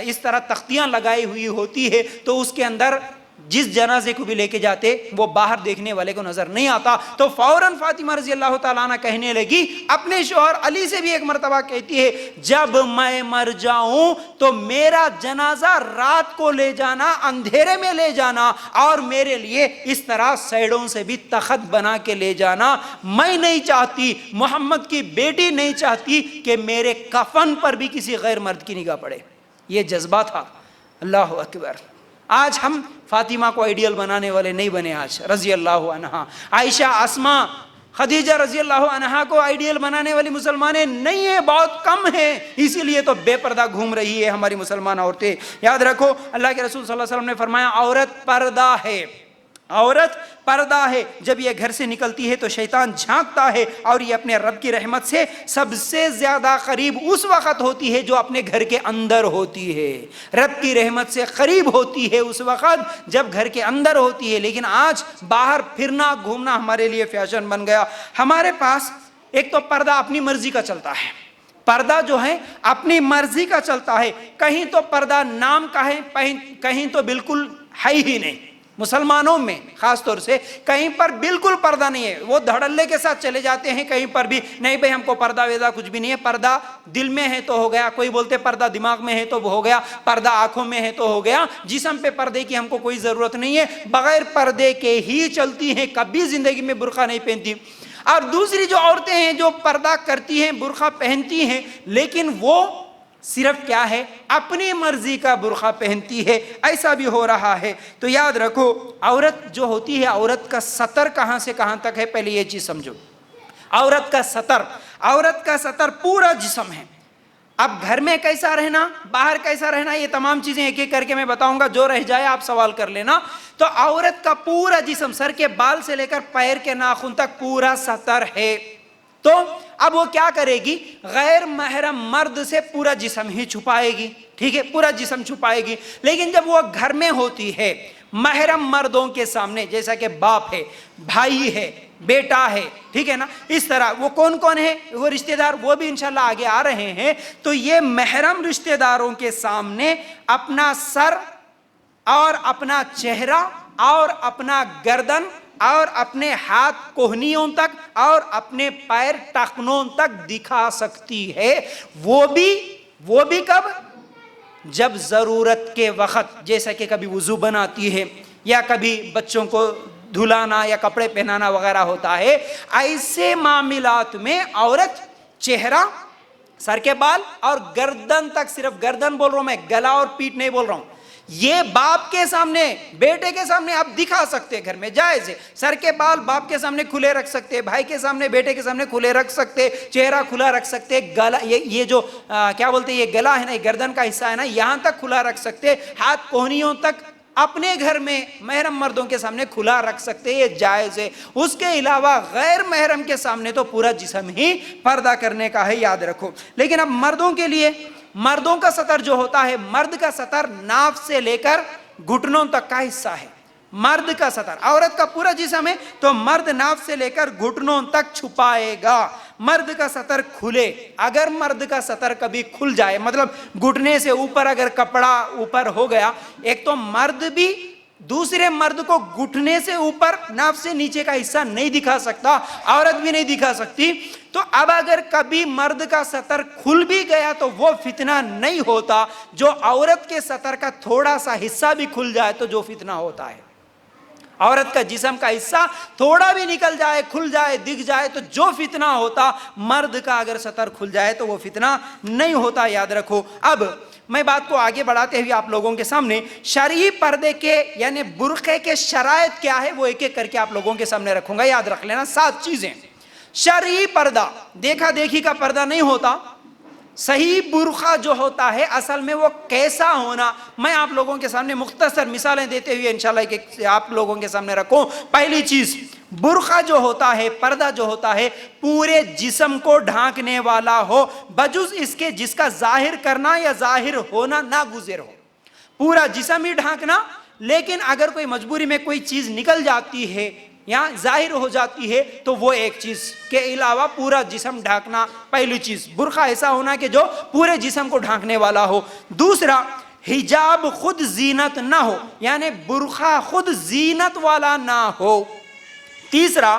اس طرح تختیاں لگائی ہوئی ہوتی ہے، تو اس کے اندر جس جنازے کو بھی لے کے جاتے وہ باہر دیکھنے والے کو نظر نہیں آتا۔ تو فوراً فاطمہ رضی اللہ تعالیٰ عنہ کہنے لگی، اپنے شوہر علی سے بھی ایک مرتبہ کہتی ہے جب میں مر جاؤں تو میرا جنازہ رات کو لے جانا، اندھیرے میں لے جانا، اور میرے لیے اس طرح سائیڈوں سے بھی تخت بنا کے لے جانا۔ میں نہیں چاہتی، محمد کی بیٹی نہیں چاہتی کہ میرے کفن پر بھی کسی غیر مرد کی نگاہ پڑے۔ یہ جذبہ تھا۔ اللہ اکبر۔ آج ہم فاطمہ کو آئیڈیل بنانے والے نہیں بنے، آج رضی اللہ عنہا، عائشہ، اسماء، خدیجہ رضی اللہ عنہا کو آئیڈیل بنانے والی مسلمانیں نہیں ہیں، بہت کم ہیں، اسی لیے تو بے پردہ گھوم رہی ہے ہماری مسلمان عورتیں۔ یاد رکھو اللہ کے رسول صلی اللہ علیہ وسلم نے فرمایا عورت پردہ ہے، عورت پردہ ہے، جب یہ گھر سے نکلتی ہے تو شیطان جھانکتا ہے، اور یہ اپنے رب کی رحمت سے سب سے زیادہ قریب اس وقت ہوتی ہے جو اپنے گھر کے اندر ہوتی ہے۔ رب کی رحمت سے قریب ہوتی ہے اس وقت جب گھر کے اندر ہوتی ہے، لیکن آج باہر پھرنا گھومنا ہمارے لیے فیشن بن گیا۔ ہمارے پاس ایک تو پردہ اپنی مرضی کا چلتا ہے، پردہ جو ہے اپنی مرضی کا چلتا ہے، کہیں تو پردہ نام کا ہے، کہیں تو بالکل ہے ہی نہیں۔ مسلمانوں میں خاص طور سے کہیں پر بالکل پردہ نہیں ہے، وہ دھڑلے کے ساتھ چلے جاتے ہیں، کہیں پر بھی نہیں بھائی ہم کو پردہ ویدہ کچھ بھی نہیں ہے، پردہ دل میں ہے تو ہو گیا، کوئی بولتے پردہ دماغ میں ہے تو وہ ہو گیا، پردہ آنکھوں میں ہے تو ہو گیا، جسم پہ پردے کی ہم کو کوئی ضرورت نہیں ہے، بغیر پردے کے ہی چلتی ہیں، کبھی زندگی میں برقع نہیں پہنتی۔ اور دوسری جو عورتیں ہیں جو پردہ کرتی ہیں، برقع پہنتی ہیں، لیکن وہ صرف کیا ہے اپنی مرضی کا برقع پہنتی ہے، ایسا بھی ہو رہا ہے۔ تو یاد رکھو عورت جو ہوتی ہے، عورت کا سطر کہاں سے کہاں تک ہے، پہلے یہ چیز سمجھو۔ عورت کا سطر پورا جسم ہے۔ اب گھر میں کیسا رہنا، باہر کیسا رہنا، یہ تمام چیزیں ایک ایک کر کے میں بتاؤں گا، جو رہ جائے آپ سوال کر لینا۔ تو عورت کا پورا جسم، سر کے بال سے لے کر پیر کے ناخن تک پورا سطر ہے۔ تو اب وہ کیا کرے گی، غیر محرم مرد سے پورا جسم ہی چھپائے گی، ٹھیک ہے، پورا جسم چھپائے گی۔ لیکن جب وہ گھر میں ہوتی ہے محرم مردوں کے سامنے، جیسا کہ باپ ہے، بھائی ہے، بیٹا ہے، ٹھیک ہے نا، اس طرح وہ کون کون ہے، وہ رشتہ دار، وہ بھی انشاءاللہ آگے آ رہے ہیں۔ تو یہ محرم رشتہ داروں کے سامنے اپنا سر اور اپنا چہرہ اور اپنا گردن اور اپنے ہاتھ کوہنیوں تک اور اپنے پیر ٹخنوں تک دکھا سکتی ہے۔ وہ بھی کب، جب ضرورت کے وقت، جیسا کہ کبھی وضو بناتی ہے یا کبھی بچوں کو دھلانا یا کپڑے پہنانا وغیرہ ہوتا ہے، ایسے معاملات میں عورت چہرہ، سر کے بال اور گردن تک، صرف گردن بول رہا ہوں میں، گلا اور پیٹھ نہیں بول رہا ہوں، یہ باپ کے سامنے، بیٹے کے سامنے آپ دکھا سکتے، گھر میں جائز ہے، سر کے بال باپ کے سامنے کھلے رکھ سکتے، بھائی کے سامنے، بیٹے کے سامنے کھلے رکھ سکتے، چہرہ کھلا رکھ سکتے، گلا، یہ جو کیا بولتے ہیں، یہ گلا ہے نا، یہ گردن کا حصہ ہے نا، یہاں تک کھلا رکھ سکتے، ہاتھ کوہنیوں تک اپنے گھر میں محرم مردوں کے سامنے کھلا رکھ سکتے، یہ جائز ہے۔ اس کے علاوہ غیر محرم کے سامنے تو پورا جسم ہی پردہ کرنے کا ہے، یاد رکھو۔ لیکن اب مردوں کے لیے، مردوں کا سطر جو ہوتا ہے، مرد کا سطر ناف سے لے کر گھٹنوں تک کا حصہ ہے، مرد کا سطر۔ عورت کا پورا جسم ہے تو مرد ناف سے لے کر گھٹنوں تک چھپائے گا، مرد کا سطر کھلے۔ اگر مرد کا سطر کبھی کھل جائے، مطلب گھٹنے سے اوپر اگر کپڑا اوپر ہو گیا، ایک تو مرد بھی دوسرے مرد کو گھٹنے سے اوپر ناف سے نیچے کا حصہ نہیں دکھا سکتا، عورت بھی نہیں دکھا سکتی۔ تو اب اگر کبھی مرد کا سطر کھل بھی گیا تو وہ فتنہ نہیں ہوتا جو عورت کے سطر کا تھوڑا سا حصہ بھی کھل جائے تو جو فتنہ ہوتا ہے۔ عورت کا جسم کا حصہ تھوڑا بھی نکل جائے، کھل جائے، دکھ جائے تو جو فتنہ ہوتا، مرد کا اگر سطر کھل جائے تو وہ فتنہ نہیں ہوتا، یاد رکھو۔ اب میں بات کو آگے بڑھاتے ہوئے آپ لوگوں کے سامنے شرعی پردے کے یعنی برقعے کے شرائط کیا ہے وہ ایک ایک کر کے آپ لوگوں کے سامنے رکھوں گا، یاد رکھ لینا 7 چیزیں۔ شرعی پردہ دیکھا دیکھی کا پردہ نہیں ہوتا، صحیح برقع جو ہوتا ہے اصل میں وہ کیسا ہونا، میں آپ لوگوں کے سامنے مختصر مثالیں دیتے ہوئے انشاءاللہ آپ لوگوں کے سامنے رکھوں۔ پہلی چیز، برقع جو ہوتا ہے، پردہ جو ہوتا ہے، پورے جسم کو ڈھانکنے والا ہو، بجز اس کے جس کا ظاہر کرنا یا ظاہر ہونا ناگزیر ہو. پورا جسم ہی ڈھانکنا، لیکن اگر کوئی مجبوری میں کوئی چیز نکل جاتی ہے یا ظاہر ہو جاتی ہے تو وہ ایک چیز کے علاوہ پورا جسم ڈھانکنا پہلی چیز. برقع ایسا ہونا کہ جو پورے جسم کو ڈھانکنے والا ہو. دوسرا، حجاب خود زینت نہ ہو، یعنی برقع خود زینت والا نہ ہو. تیسرا،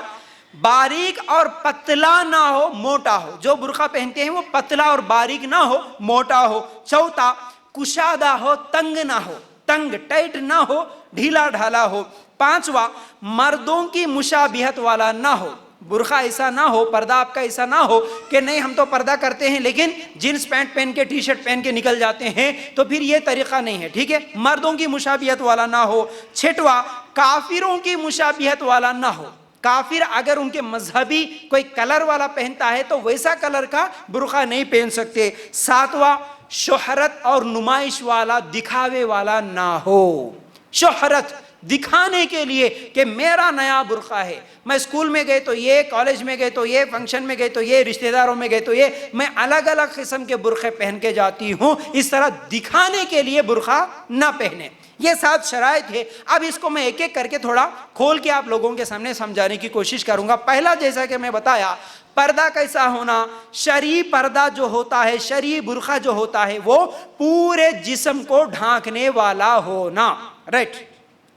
باریک اور پتلا نہ ہو، موٹا ہو. جو برقع پہنتے ہیں وہ پتلا اور باریک نہ ہو، موٹا ہو. چوتھا، کشادہ ہو، تنگ نہ ہو، تنگ ٹائٹ نہ ہو، ڈھیلا ڈھالا ہو. پانچواں، مردوں کی مشابہت والا نہ ہو. برقع ایسا نہ ہو، پردہ آپ کا ایسا نہ ہو کہ نہیں ہم تو پردہ کرتے ہیں لیکن جینس پینٹ پہن کے، ٹی شرٹ پہن کے نکل جاتے ہیں، تو پھر یہ طریقہ نہیں ہے. ٹھیک ہے، مردوں کی مشابہت والا نہ ہو. چھٹواں، کافروں کی مشابہت والا نہ ہو. کافر اگر ان کے مذہبی کوئی کلر والا پہنتا ہے تو ویسا کلر کا برقع نہیں پہن سکتے. ساتواں، شہرت اور نمائش والا، دکھاوے والا نہ ہو. شہرت، دکھانے کے لیے کہ میرا نیا برقع ہے، میں اسکول میں گئے تو یہ، کالج میں گئے تو یہ، فنکشن میں گئے تو یہ، رشتہ داروں میں گئے تو یہ، میں الگ الگ قسم کے برقعے پہن کے جاتی ہوں. اس طرح دکھانے کے لیے برقع نہ پہنے. یہ 7 شرائط ہے. اب اس کو میں ایک ایک کر کے تھوڑا کھول کے آپ لوگوں کے سامنے سمجھانے کی کوشش کروں گا. پہلا، جیسا کہ میں بتایا، پردہ کیسا ہونا؟ شرعی پردہ جو ہوتا ہے، شرعی برقع جو ہوتا ہے، وہ پورے جسم کو ڈھانکنے والا ہونا. رائٹ.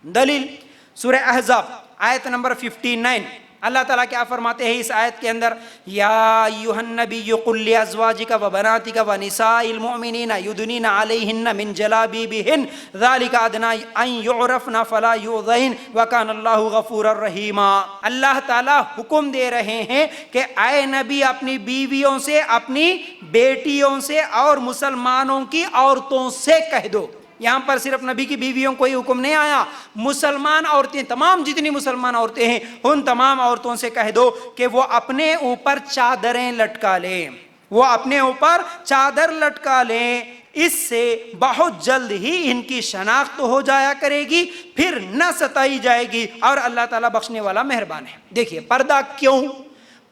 دلیل سورہ احزاب آیت نمبر 59. اللہ تعالیٰ کیا فرماتے ہیں اس آیت کے اندر؟ یا ایھا النبی قل لازواجک وبناتک ونساء المؤمنین یدنین علیہن من جلابیبہن ذلک ادنی ان یعرفن فلا یؤذین وکان اللہ غفورا رحیما. اللہ تعالیٰ حکم دے رہے ہیں کہ اے نبی اپنی بیویوں سے، اپنی بیٹیوں سے اور مسلمانوں کی عورتوں سے کہہ دو. یہاں پر صرف نبی کی بیویوں کو ہی حکم نہیں آیا، مسلمان عورتیں، تمام جتنی مسلمان عورتیں ہیں ان تمام عورتوں سے کہہ دو کہ وہ اپنے اوپر چادریں لٹکا لیں. وہ اپنے اوپر چادر لٹکا لیں. اس سے بہت جلد ہی ان کی شناخت ہو جایا کرے گی، پھر نہ ستائی جائے گی، اور اللہ تعالیٰ بخشنے والا مہربان ہے. دیکھیے پردہ کیوں؟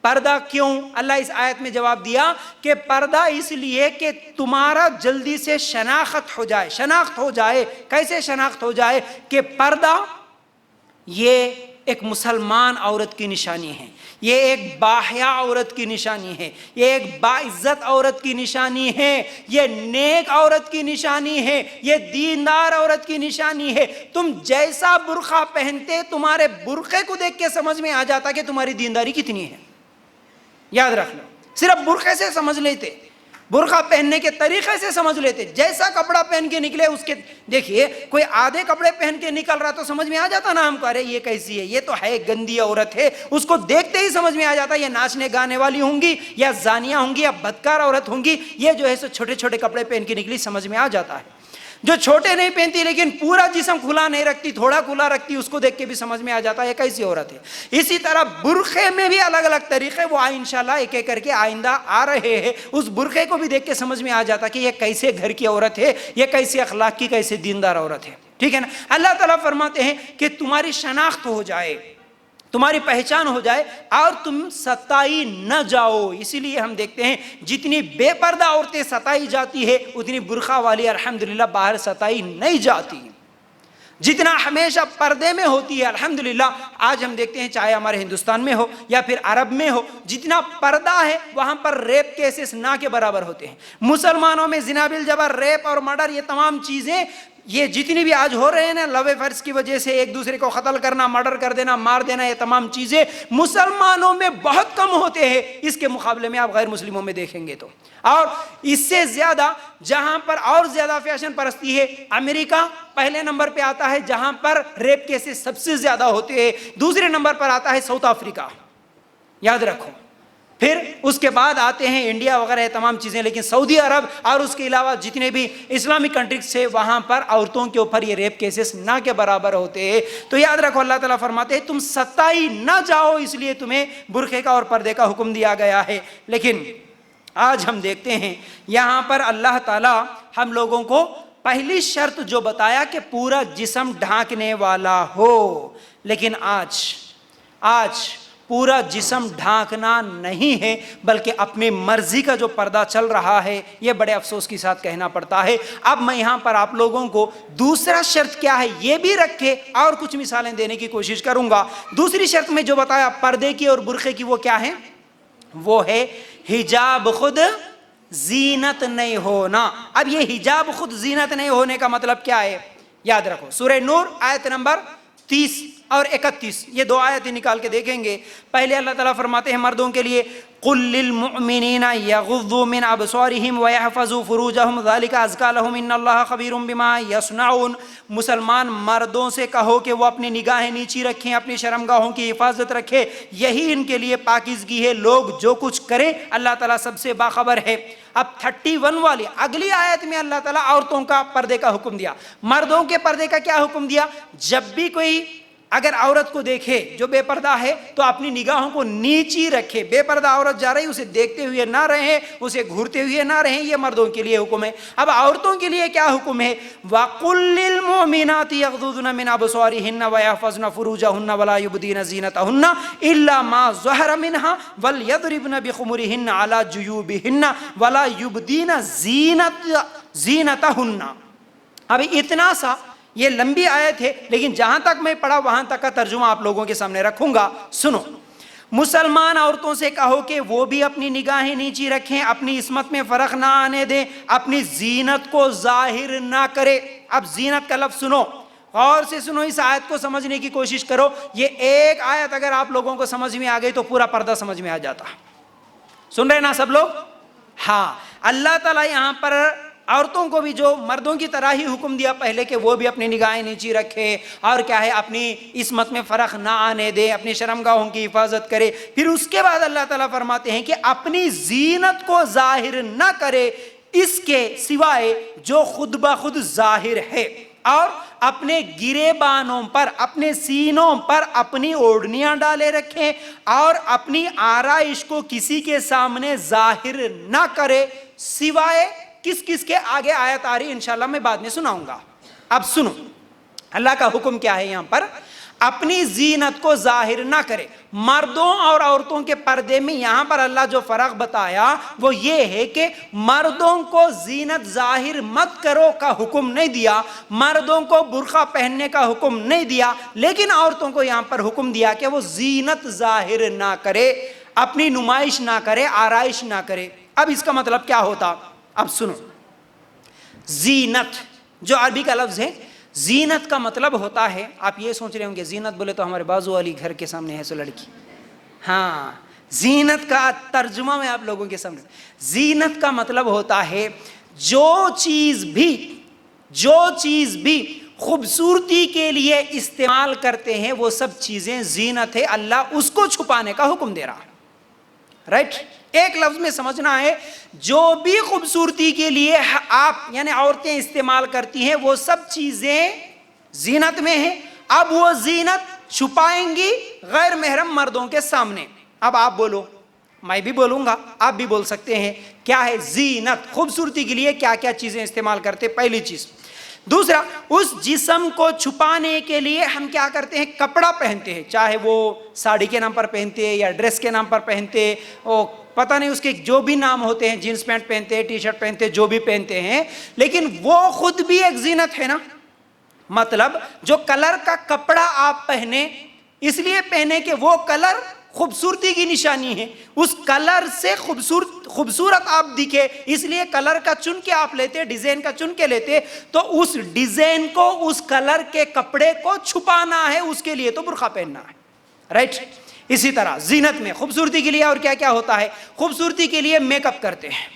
پردہ کیوں؟ اللہ اس آیت میں جواب دیا کہ پردہ اس لیے کہ تمہارا جلدی سے شناخت ہو جائے. شناخت ہو جائے. کیسے شناخت ہو جائے؟ کہ پردہ یہ ایک مسلمان عورت کی نشانی ہے، یہ ایک باحیا عورت کی نشانی ہے، یہ ایک باعزت عورت کی نشانی ہے، یہ نیک عورت کی نشانی ہے، یہ دیندار عورت کی نشانی ہے. تم جیسا برقع پہنتے، تمہارے برقعے کو دیکھ کے سمجھ میں آ جاتا کہ تمہاری دینداری کتنی ہے. یاد رکھ لو، صرف برقعے سے سمجھ لیتے، برقع پہننے کے طریقے سے سمجھ لیتے. جیسا کپڑا پہن کے نکلے اس کے، دیکھیے کوئی آدھے کپڑے پہن کے نکل رہا تو سمجھ میں آ جاتا نا ہم کو، ارے یہ کیسی ہے، یہ تو ہے گندی عورت ہے. اس کو دیکھتے ہی سمجھ میں آ جاتا یہ ناچنے گانے والی ہوں گی، یا زانیہ ہوں گی، یا بدکار عورت ہوں گی. یہ جو ہے سو چھوٹے چھوٹے کپڑے پہن کے نکلی، سمجھ میں آ جاتا ہے. جو چھوٹے نہیں پہنتی لیکن پورا جسم کھلا نہیں رکھتی، تھوڑا کھلا رکھتی، اس کو دیکھ کے بھی سمجھ میں آ جاتا ہے یہ کیسی عورت ہے. اسی طرح برقعے میں بھی الگ الگ طریقے، وہ انشاءاللہ ایک ایک کر کے آئندہ آ رہے ہیں. اس برقعے کو بھی دیکھ کے سمجھ میں آ جاتا کہ یہ کیسے گھر کی عورت ہے، یہ کیسے اخلاق کی، کیسے دیندار عورت ہے. ٹھیک ہے نا. اللہ تعالیٰ فرماتے ہیں کہ تمہاری شناخت ہو جائے، تمہاری پہچان ہو جائے، اور تم ستائی نہ جاؤ. اسی لیے ہم دیکھتے ہیں جتنی بے پردہ عورتیں ستائی جاتی ہے، اتنی برقع والی الحمدللہ باہر ستائی نہیں جاتی. جتنا ہمیشہ پردے میں ہوتی ہے الحمدللہ. آج ہم دیکھتے ہیں چاہے ہمارے ہندوستان میں ہو یا پھر عرب میں ہو، جتنا پردہ ہے وہاں پر ریپ کیسز نہ کے برابر ہوتے ہیں. مسلمانوں میں زنا بالجبر، ریپ اور مرڈر، یہ تمام چیزیں، یہ جتنی بھی آج ہو رہے ہیں نا، لو افیئرس کی وجہ سے ایک دوسرے کو قتل کرنا، مرڈر کر دینا، مار دینا، یہ تمام چیزیں مسلمانوں میں بہت کم ہوتے ہیں. اس کے مقابلے میں آپ غیر مسلموں میں دیکھیں گے تو، اور اس سے زیادہ جہاں پر اور زیادہ فیشن پرستی ہے، امریکہ پہلے نمبر پہ آتا ہے جہاں پر ریپ کیسز سب سے زیادہ ہوتے ہیں. دوسرے نمبر پر آتا ہے ساؤتھ افریقہ، یاد رکھو. پھر اس کے بعد آتے ہیں انڈیا وغیرہ تمام چیزیں. لیکن سعودی عرب اور اس کے علاوہ جتنے بھی اسلامک کنٹریز سے، وہاں پر عورتوں کے اوپر یہ ریپ کیسز نہ کے برابر ہوتے ہیں. تو یاد رکھو اللہ تعالیٰ فرماتے ہیں تم ستائی نہ جاؤ، اس لیے تمہیں برقعے کا اور پردے کا حکم دیا گیا ہے. لیکن آج ہم دیکھتے ہیں یہاں پر اللہ تعالیٰ ہم لوگوں کو پہلی شرط جو بتایا کہ پورا جسم ڈھانکنے والا ہو، لیکن آج پورا جسم ڈھانکنا نہیں ہے بلکہ اپنی مرضی کا جو پردہ چل رہا ہے، یہ بڑے افسوس کے ساتھ کہنا پڑتا ہے۔ اب میں یہاں پر آپ لوگوں کو دوسرا شرط کیا ہے یہ بھی رکھ کے اور کچھ مثالیں دینے کی کوشش کروں گا۔ دوسری شرط میں جو بتایا پردے کی اور برقعے کی، وہ کیا ہے؟ وہ ہے حجاب خود زینت نہیں ہونا۔ اب یہ حجاب خود زینت نہیں ہونے کا مطلب کیا ہے؟ یاد رکھو سورہ نور آیت نمبر 30 اور 31، یہ دو آیتیں نکال کے دیکھیں گے۔ پہلے اللہ تعالیٰ فرماتے ہیں مردوں کے لیے قُل لِّلْمُؤْمِنِينَ يَغُضُّوا مِنْ أَبْصَارِهِمْ وَيَحْفَظُوا فُرُوجَهُمْ ذَلِكَ أَزْكَىٰ لَهُمْ إِنَّ اللَّهَ خَبِيرٌ بِمَا يَصْنَعُونَ۔ مسلمان مردوں سے کہو کہ وہ اپنی نگاہیں نیچی رکھیں، اپنی شرمگاہوں کی حفاظت رکھیں، یہی ان کے لیے پاکیزگی ہے۔ لوگ جو کچھ کریں اللہ تعالیٰ سب سے باخبر ہے۔ اب 31 والی اگلی آیت میں اللہ تعالیٰ عورتوں کا پردے کا حکم دیا۔ مردوں کے پردے کا کیا حکم دیا؟ جب بھی کوئی اگر عورت کو دیکھے جو بے پردہ ہے تو اپنی نگاہوں کو نیچی رکھے۔ بے پردہ عورت جا رہی اسے دیکھتے ہوئے نہ رہیں، اسے گھورتے ہوئے نہ رہیں، یہ مردوں کے لیے حکم ہے۔ اب عورتوں کے لیے کیا حکم ہے؟ وَقُلْ لِلْمُؤْمِنَاتِ يَغْضُضْنَ مِنْ أَبْصَارِهِنَّ وَيَحْفَظْنَ فُرُوجَهُنَّ وَلَا يُبْدِينَ زِينَتَهُنَّ إِلَّا مَا ظَهَرَ مِنْهَا وَلْيَضْرِبْنَ بِخُمُرِهِنَّ عَلَى جُيُوبِهِنَّ وَلَا يُبْدِينَ زِينَتَهُنَّ۔ اب اتنا سا یہ لمبی آیت ہے، لیکن جہاں تک میں پڑھا وہاں تک کا ترجمہ آپ لوگوں کے سامنے رکھوں گا۔ سنو، مسلمان عورتوں سے کہو کہ وہ بھی اپنی نگاہیں نیچی رکھیں، اپنی عصمت میں فرق نہ آنے دیں، اپنی زینت کو ظاہر نہ کرے۔ اب زینت کا لفظ سنو، غور سے سنو، اس آیت کو سمجھنے کی کوشش کرو۔ یہ ایک آیت اگر آپ لوگوں کو سمجھ میں آ گئی تو پورا پردہ سمجھ میں آ جاتا۔ سن رہے نا سب لوگ؟ ہاں، اللہ تعالیٰ یہاں پر عورتوں کو بھی جو مردوں کی طرح ہی حکم دیا پہلے کہ وہ بھی اپنی نگاہیں نیچی رکھے اور کیا ہے اپنی عصمت میں فرق نہ آنے دے، اپنی شرمگاہوں کی حفاظت کرے۔ پھر اس کے بعد اللہ تعالیٰ فرماتے ہیں کہ اپنی زینت کو ظاہر نہ کرے اس کے سوائے جو خود بخود ظاہر ہے، اور اپنے گریبانوں پر، اپنے سینوں پر اپنی اوڑھنیاں ڈالے رکھیں، اور اپنی آرائش کو کسی کے سامنے ظاہر نہ کرے سوائے کس کس کے؟ آگے آیت آ رہی انشاءاللہ میں بعد میں سناؤں گا۔ اب سنو اللہ کا حکم کیا ہے یہاں پر؟ اپنی زینت کو ظاہر نہ کرے۔ مردوں اور عورتوں کے پردے میں یہاں پر اللہ جو فرق بتایا وہ یہ ہے کہ مردوں کو زینت ظاہر مت کرو کا حکم نہیں دیا، مردوں کو برقع پہننے کا حکم نہیں دیا، لیکن عورتوں کو یہاں پر حکم دیا کہ وہ زینت ظاہر نہ کرے، اپنی نمائش نہ کرے، آرائش نہ کرے۔ اب اس کا مطلب کیا ہوتا؟ اب سنو، زینت جو عربی کا لفظ ہے، زینت کا مطلب ہوتا ہے، آپ یہ سوچ رہے ہوں گے زینت بولے تو ہمارے بازو والی گھر کے سامنے ہے سو لڑکی۔ ہاں، زینت کا ترجمہ میں آپ لوگوں کے سامنے، زینت کا مطلب ہوتا ہے جو چیز بھی خوبصورتی کے لیے استعمال کرتے ہیں وہ سب چیزیں زینت ہے، اللہ اس کو چھپانے کا حکم دے رہا ہے۔ رائٹ؟ ایک لفظ میں سمجھنا ہے، جو بھی خوبصورتی کے لیے آپ یعنی عورتیں استعمال کرتی ہیں وہ سب چیزیں زینت میں ہیں۔ اب وہ زینت چھپائیں گی غیر محرم مردوں کے سامنے۔ اب آپ بولو، میں بھی بولوں گا، آپ بھی بول سکتے ہیں، کیا ہے زینت؟ خوبصورتی کے لیے کیا کیا چیزیں استعمال کرتے؟ پہلی چیز۔ دوسرا، اس جسم کو چھپانے کے لیے ہم کیا کرتے ہیں؟ کپڑا پہنتے ہیں، چاہے وہ ساڑی کے نام پر پہنتے یا ڈریس کے نام پر پہنتے، وہ پتہ نہیں اس کے جو بھی نام ہوتے ہیں، جینس پینٹ پہنتے، ٹی شرٹ پہنتے، جو بھی پہنتے ہیں، لیکن وہ خود بھی ایک زینت ہے نا۔ مطلب جو کلر کا کپڑا آپ پہنے اس لیے پہنے کہ وہ کلر خوبصورتی کی نشانی ہے، اس کلر سے خوبصورت آپ دکھے، اس لیے کلر کا چن کے آپ لیتے، ڈیزائن کا چن کے لیتے، تو اس ڈیزائن کو، اس کلر کے کپڑے کو چھپانا ہے، اس کے لیے تو برقع پہننا ہے۔ رائٹ؟ اسی طرح زینت میں خوبصورتی کے لیے اور کیا کیا ہوتا ہے؟ خوبصورتی کے لیے میک اپ کرتے ہیں۔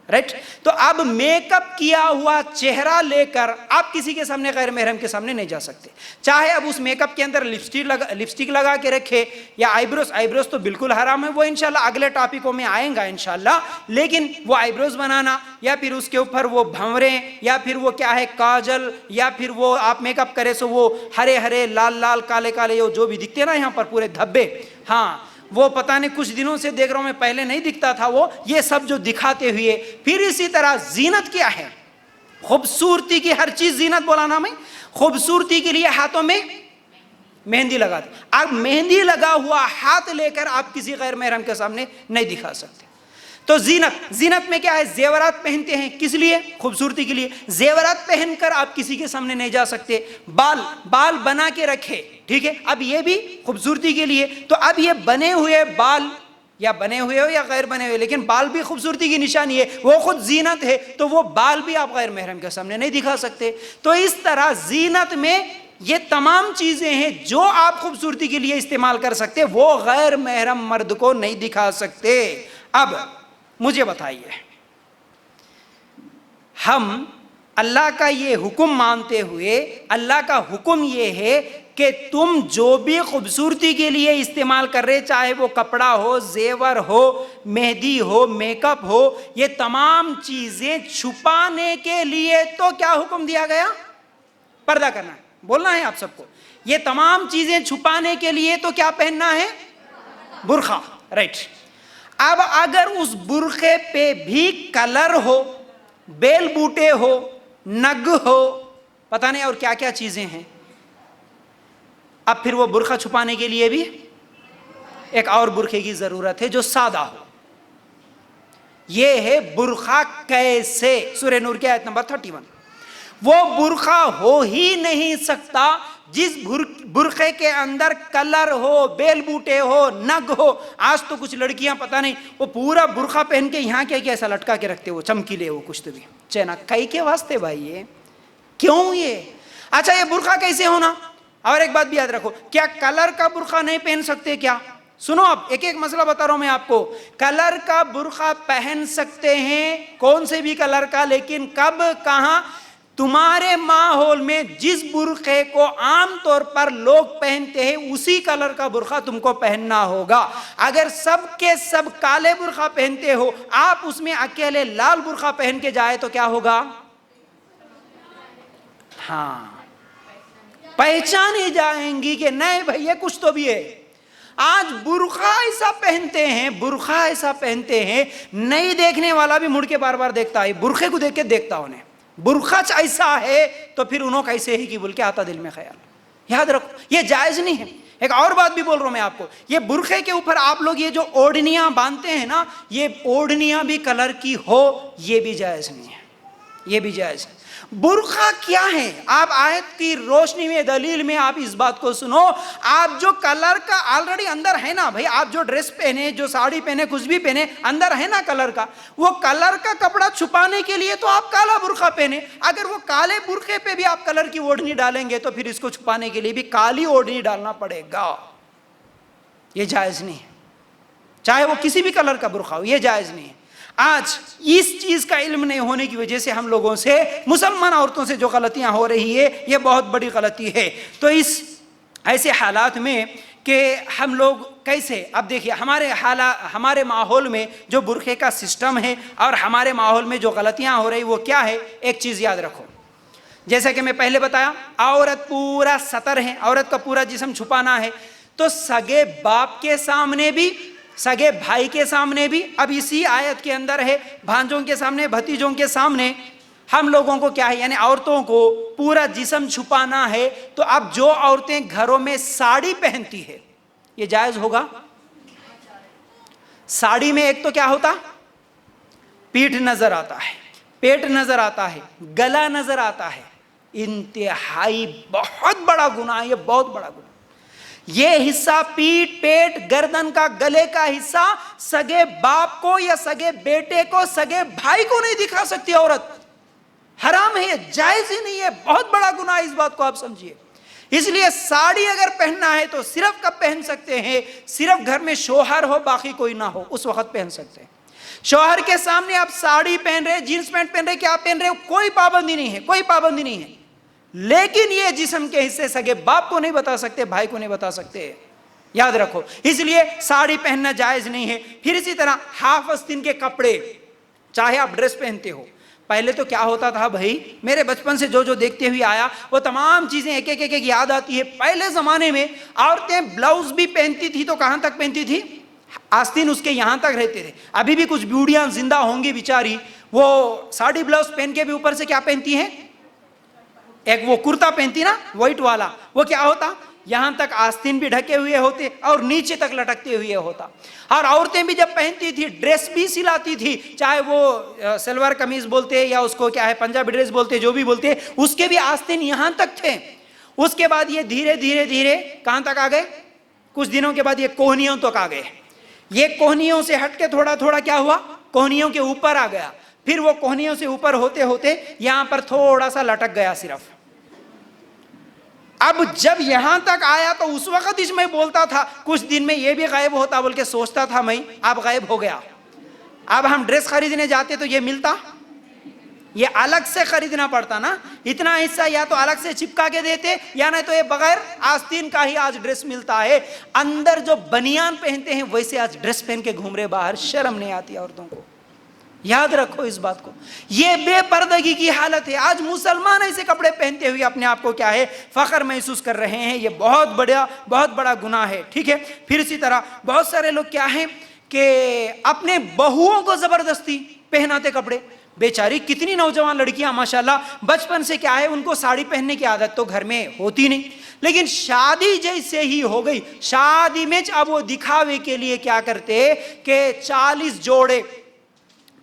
رائٹ؟ تو اب میک اپ کیا ہوا چہرہ لے کر آپ کسی کے سامنے غیر محرم کے سامنے نہیں جا سکتے، چاہے اب اس میک اپ کے اندر لپسٹک لگا کے رکھے یا آئیبروز تو بالکل حرام ہے، وہ انشاءاللہ اگلے ٹاپکوں میں آئیں گا انشاءاللہ، لیکن وہ آئیبروز بنانا یا پھر اس کے اوپر وہ بھنوریں یا پھر وہ کیا ہے کاجل یا پھر وہ آپ میک اپ کرے سو وہ ہرے ہرے لال لال کالے کالے جو بھی دکھتے نا یہاں پر پورے دھبے، ہاں وہ پتہ نہیں کچھ دنوں سے دیکھ رہا ہوں میں، پہلے نہیں دکھتا تھا وہ، یہ سب جو دکھاتے ہوئے۔ پھر اسی طرح زینت کیا ہے؟ خوبصورتی کی ہر چیز زینت بولا نا میں، خوبصورتی کے لیے ہاتھوں میں مہندی لگاتے. اب مہندی لگا ہوا ہاتھ لے کر آپ کسی غیر محرم کے سامنے نہیں دکھا سکتے. تو زینت میں کیا ہے؟ زیورات پہنتے ہیں. کس لیے؟ خوبصورتی کے لیے. زیورات پہن کر آپ کسی کے سامنے نہیں جا سکتے. بال بنا کے رکھے، ٹھیک ہے، اب یہ بھی خوبصورتی کے لیے. تو اب یہ بنے ہوئے بال، یا بنے ہوئے ہو یا غیر بنے ہوئے، لیکن بال بھی خوبصورتی کی نشانی ہے، وہ خود زینت ہے. تو وہ بال بھی آپ غیر محرم کے سامنے نہیں دکھا سکتے. تو اس طرح زینت میں یہ تمام چیزیں ہیں جو آپ خوبصورتی کے لیے استعمال کر سکتے، وہ غیر محرم مرد کو نہیں دکھا سکتے. اب مجھے بتائیے، ہم اللہ کا یہ حکم مانتے ہوئے، اللہ کا حکم یہ ہے کہ تم جو بھی خوبصورتی کے لیے استعمال کر رہے، چاہے وہ کپڑا ہو، زیور ہو، مہندی ہو، میک اپ ہو، یہ تمام چیزیں چھپانے کے لیے تو کیا حکم دیا گیا؟ پردہ کرنا ہے. بولنا ہے آپ سب کو، یہ تمام چیزیں چھپانے کے لیے تو کیا پہننا ہے؟ برقع. رائٹ. اب اگر اس برقعے پہ بھی کلر ہو، بیل بوٹے ہو، نگ ہو، پتہ نہیں اور کیا کیا چیزیں ہیں، اب پھر وہ برقع چھپانے کے لیے بھی ایک اور برقعے کی ضرورت ہے جو سادہ ہو. یہ ہے برقع کیسے؟ سورہ نور کی آیت نمبر 31. وہ برقع ہو ہی نہیں سکتا جس برقعے کے اندر کلر ہو، بیل بوٹے ہو، نگ ہو. آج تو کچھ لڑکیاں پتہ نہیں وہ پورا برقع پہن کے یہاں کیا ایسا لٹکا کے رکھتے، وہ چمکیلے وہ کچھ تو بھی چینا کئی کے واسطے بھائی. یہ کیوں؟ یہ اچھا یہ برقع کیسے ہونا؟ اور ایک بات بھی یاد رکھو، کیا کلر کا برقع نہیں پہن سکتے کیا؟ سنو اب ایک ایک مسئلہ بتا رہا ہوں میں آپ کو. کلر کا برقع پہن سکتے ہیں، کون سے بھی کلر کا، لیکن کب، کہاں؟ تمہارے ماحول میں جس برقعے کو عام طور پر لوگ پہنتے ہیں اسی کلر کا برقع تم کو پہننا ہوگا. اگر سب کے سب کالے برقع پہنتے ہو، آپ اس میں اکیلے لال برقع پہن کے جائے تو کیا ہوگا؟ ہاں، پہچانے جائیں گی کہ نہیں بھائی یہ کچھ تو بھی ہے. آج برقع ایسا پہنتے ہیں، برقع ایسا پہنتے ہیں، نہیں دیکھنے والا بھی مڑ کے بار بار دیکھتا ہے، برقعے کو دیکھ کے دیکھتا انہیں. برقع ایسا ہے تو پھر انہوں کیسے ہی کی بول کے آتا دل میں خیال. یاد رکھو یہ جائز نہیں ہے. ایک اور بات بھی بول رہا ہوں میں آپ کو، یہ برقعے کے اوپر آپ لوگ یہ جو اوڑھنیاں باندھتے ہیں نا، یہ اوڑھنیاں بھی کلر کی ہو، یہ بھی جائز نہیں ہے، یہ بھی جائز ہے. برقع کیا ہے؟ آپ آیت کی روشنی میں، دلیل میں آپ اس بات کو سنو. آپ جو کلر کا آلریڈی اندر ہے نا بھائی، آپ جو ڈریس پہنے، جو ساڑی پہنے، کچھ بھی پہنے، اندر ہے نا کلر کا، وہ کلر کا کپڑا چھپانے کے لیے تو آپ کالا برقع پہنے. اگر وہ کالے برقعے پہ بھی آپ کلر کی اوڑھنی ڈالیں گے تو پھر اس کو چھپانے کے لیے بھی کالی اوڑھنی ڈالنا پڑے گا. یہ جائز نہیں ہے، چاہے وہ کسی بھی کلر کا برقع ہو، یہ جائز نہیں ہے. آج اس چیز کا علم نہیں ہونے کی وجہ سے ہم لوگوں سے، مسلمان عورتوں سے جو غلطیاں ہو رہی ہے، یہ بہت بڑی غلطی ہے. تو اس ایسے حالات میں کہ ہم لوگ کیسے، اب دیکھیے ہمارے ماحول میں جو برقعے کا سسٹم ہے اور ہمارے ماحول میں جو غلطیاں ہو رہی وہ کیا ہے؟ ایک چیز یاد رکھو، جیسا کہ میں پہلے بتایا، عورت پورا ستر ہے، عورت کا پورا جسم چھپانا ہے. تو سگے باپ کے سامنے بھی، سگے بھائی کے سامنے بھی، اب اسی آیت کے اندر ہے، بھانجوں کے سامنے، بھتیجوں کے سامنے ہم لوگوں کو کیا ہے، یعنی عورتوں کو پورا جسم چھپانا ہے. تو اب جو عورتیں گھروں میں ساڑی پہنتی ہے، یہ جائز ہوگا؟ ساڑی میں ایک تو کیا ہوتا؟ پیٹھ نظر آتا ہے، پیٹ نظر آتا ہے، گلا نظر آتا ہے. انتہائی بہت بڑا گناہ، یہ بہت بڑا گناہ. یہ حصہ پیٹ، پیٹ، گردن کا، گلے کا حصہ سگے باپ کو یا سگے بیٹے کو، سگے بھائی کو نہیں دکھا سکتی عورت. حرام ہے، یہ جائز ہی نہیں ہے، بہت بڑا گناہ. اس بات کو آپ سمجھیے. اس لیے ساڑی اگر پہننا ہے تو صرف کب پہن سکتے ہیں؟ صرف گھر میں شوہر ہو، باقی کوئی نہ ہو، اس وقت پہن سکتے ہیں. شوہر کے سامنے آپ ساڑی پہن رہے، جینس پینٹ پہن رہے، کیا پہن رہے، کوئی پابندی نہیں ہے، کوئی پابندی نہیں ہے. لیکن یہ جسم کے حصے سگے باپ کو نہیں بتا سکتے، بھائی کو نہیں بتا سکتے. یاد رکھو، اس لیے ساڑی پہننا جائز نہیں ہے. پھر اسی طرح ہاف آستین کے کپڑے، چاہے آپ ڈریس پہنتے ہو. پہلے تو کیا ہوتا تھا بھائی، میرے بچپن سے جو دیکھتے ہوئے آیا وہ تمام چیزیں ایک ایک یاد آتی ہے. پہلے زمانے میں عورتیں بلاؤز بھی پہنتی تھی تو کہاں تک پہنتی تھی؟ آستین اس کے یہاں تک رہتے تھے. ابھی بھی کچھ بیوڑیاں زندہ ہوں گی بیچاری، وہ ساڑی بلاؤز پہن کے بھی اوپر سے کیا پہنتی ہیں؟ ایک وہ کرتا پہنتی نا وائٹ والا، وہ کیا ہوتا؟ یہاں تک آستین بھی ڈھکے ہوئے ہوتے اور نیچے تک لٹکتے ہوئے ہوتا. اور عورتیں بھی جب پہنتی تھی ڈریس بھی سلاتی تھی, چاہے وہ سلوار قمیض بولتے یا اس کو کیا ہے پنجابی ڈریس بولتے, جو بھی بولتے, اس کے بھی آستین یہاں تک تھے. اس کے بعد یہ دھیرے دھیرے دھیرے کہاں تک آ گئے؟ کچھ دنوں کے بعد یہ کوہنیوں تک آ گئے. یہ کوہنیوں سے ہٹ کے تھوڑا تھوڑا کیا ہوا؟ کوہنیوں کے اوپر آ گیا. پھر وہ کوہنیوں سے اوپر ہوتے ہوتے یہاں پر تھوڑا سا لٹک گیا صرف. اب جب یہاں تک آیا تو اس وقت اس میں بولتا تھا کچھ دن میں یہ بھی غائب ہوتا بول کے سوچتا تھا میں, اب غائب ہو گیا. اب ہم ڈریس خریدنے جاتے تو یہ ملتا, یہ الگ سے خریدنا پڑتا نا. اتنا حصہ یا تو الگ سے چپکا کے دیتے یا نہیں تو یہ بغیر آستین کا ہی آج ڈریس ملتا ہے. اندر جو بنیان پہنتے ہیں ویسے آج ڈریس پہن کے گھوم رہے باہر, شرم نہیں آتی عورتوں کو. یاد رکھو اس بات کو, یہ بے پردگی کی حالت ہے. آج مسلمان ایسے کپڑے پہنتے ہوئے اپنے آپ کو کیا ہے فخر محسوس کر رہے ہیں. یہ بہت بڑا گناہ ہے. ٹھیک ہے. پھر اسی طرح بہت سارے لوگ کیا ہیں کہ اپنے بہوؤں کو زبردستی پہناتے کپڑے. بیچاری کتنی نوجوان لڑکیاں ماشاءاللہ بچپن سے کیا ہے ان کو ساڑی پہننے کی عادت تو گھر میں ہوتی نہیں, لیکن شادی جیسے ہی ہو گئی, شادی میں اب وہ دکھاوے کے لیے کیا کرتے کہ 40 جوڑے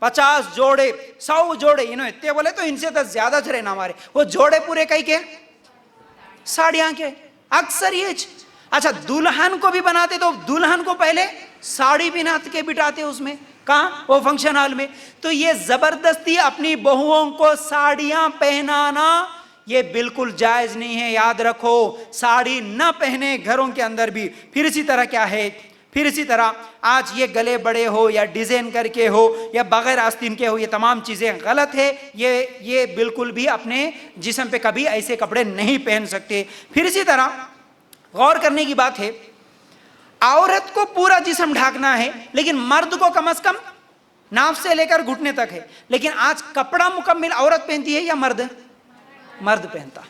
50 جوڑے 100 جوڑے, انہوں اتنے بولے تو ان سے تو زیادہ چرے نا ہمارے, وہ جوڑے پورے کئی کے ساڑیاں کے اکثر یہ. اچھا دلہن کو بھی بناتے تو دلہن کو پہلے ساڑی پہنا کے بٹھاتے اس میں, کہاں؟ وہ فنکشن ہال میں. تو یہ زبردستی اپنی بہوؤں کو ساڑیاں پہنانا یہ بالکل جائز نہیں ہے. یاد رکھو ساڑی نہ پہنے گھروں کے اندر بھی. پھر اسی طرح کیا ہے, پھر اسی طرح آج یہ گلے بڑے ہو یا ڈیزائن کر کے ہو یا بغیر آستین کے ہو, یہ تمام چیزیں غلط ہے. یہ بالکل بھی اپنے جسم پہ کبھی ایسے کپڑے نہیں پہن سکتے. پھر اسی طرح غور کرنے کی بات ہے, عورت کو پورا جسم ڈھانکنا ہے لیکن مرد کو کم از کم ناف سے لے کر گھٹنے تک ہے. لیکن آج کپڑا مکمل عورت پہنتی ہے یا مرد؟ مرد پہنتا.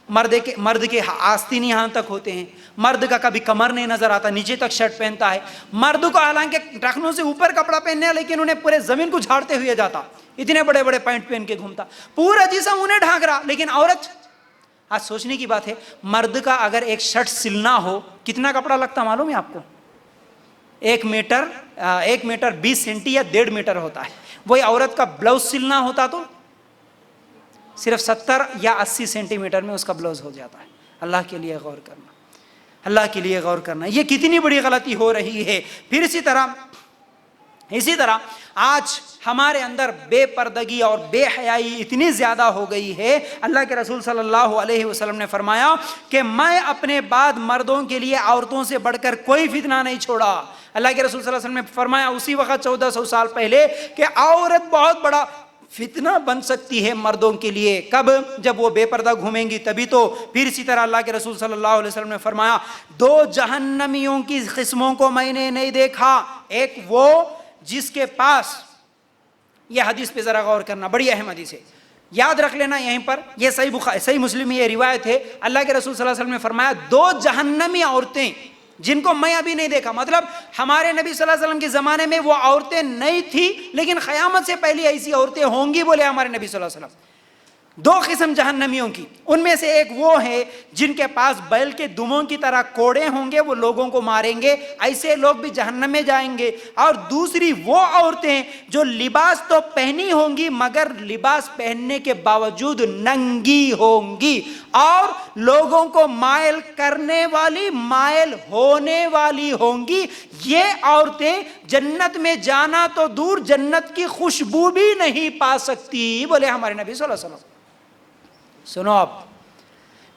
مرد کے آستین یہاں تک ہوتے ہیں. مرد کا کبھی کمر نہیں نظر آتا, نیچے تک شرٹ پہنتا ہے. مرد کو حالانکہ ٹخنوں سے اوپر کپڑا پہننے ہے لیکن انہیں پورے زمین کو جھاڑتے ہوئے جاتا, اتنے بڑے بڑے پینٹ پہن کے گھومتا, پورا جسم انہیں ڈھانک رہا. لیکن عورت, آج سوچنے کی بات ہے, مرد کا اگر ایک شرٹ سلنا ہو کتنا کپڑا لگتا معلوم ہے آپ کو؟ 1 میٹر 20 سینٹی یا 1.5 میٹر ہوتا ہے. وہی عورت کا بلاؤز سلنا ہوتا تو صرف 70 یا 80 سینٹی میٹر میں اس کا بلاؤز ہو جاتا ہے. اللہ کے لیے غور کرنا, اللہ کے لیے غور کرنا, یہ کتنی بڑی غلطی ہو رہی ہے. پھر اسی طرح آج ہمارے اندر بے پردگی اور بے حیائی اتنی زیادہ ہو گئی ہے. اللہ کے رسول صلی اللہ علیہ وسلم نے فرمایا کہ میں اپنے بعد مردوں کے لیے عورتوں سے بڑھ کر کوئی فتنہ نہیں چھوڑا. اللہ کے رسول صلی اللہ علیہ وسلم نے فرمایا اسی وقت 1400 سال پہلے کہ عورت بہت بڑا فتنہ بن سکتی ہے مردوں کے لیے. کب؟ جب وہ بے پردہ گھومیں گی تبھی تو. پھر اسی طرح اللہ کے رسول صلی اللہ علیہ وسلم نے فرمایا 2 جہنمیوں کی قسموں کو میں نے نہیں دیکھا. ایک وہ جس کے پاس, یہ حدیث پہ ذرا غور کرنا, بڑی اہم حدیث ہے, یاد رکھ لینا یہیں پر, یہ صحیح مسلم میں یہ روایت ہے. اللہ کے رسول صلی اللہ علیہ وسلم نے فرمایا 2 جہنمی عورتیں جن کو میں ابھی نہیں دیکھا, مطلب ہمارے نبی صلی اللہ علیہ وسلم کے زمانے میں وہ عورتیں نہیں تھی لیکن قیامت سے پہلے ایسی عورتیں ہوں گی بولے ہمارے نبی صلی اللہ علیہ وسلم. 2 قسم جہنمیوں کی, ان میں سے ایک وہ ہے جن کے پاس بیل کے دموں کی طرح کوڑے ہوں گے, وہ لوگوں کو ماریں گے, ایسے لوگ بھی جہنم میں جائیں گے. اور دوسری وہ عورتیں جو لباس تو پہنی ہوں گی مگر لباس پہننے کے باوجود ننگی ہوں گی اور لوگوں کو مائل کرنے والی, مائل ہونے والی ہوں گی. یہ عورتیں جنت میں جانا تو دور جنت کی خوشبو بھی نہیں پا سکتی بولے ہمارے نبی صلی اللہ علیہ وسلم. سنو اب,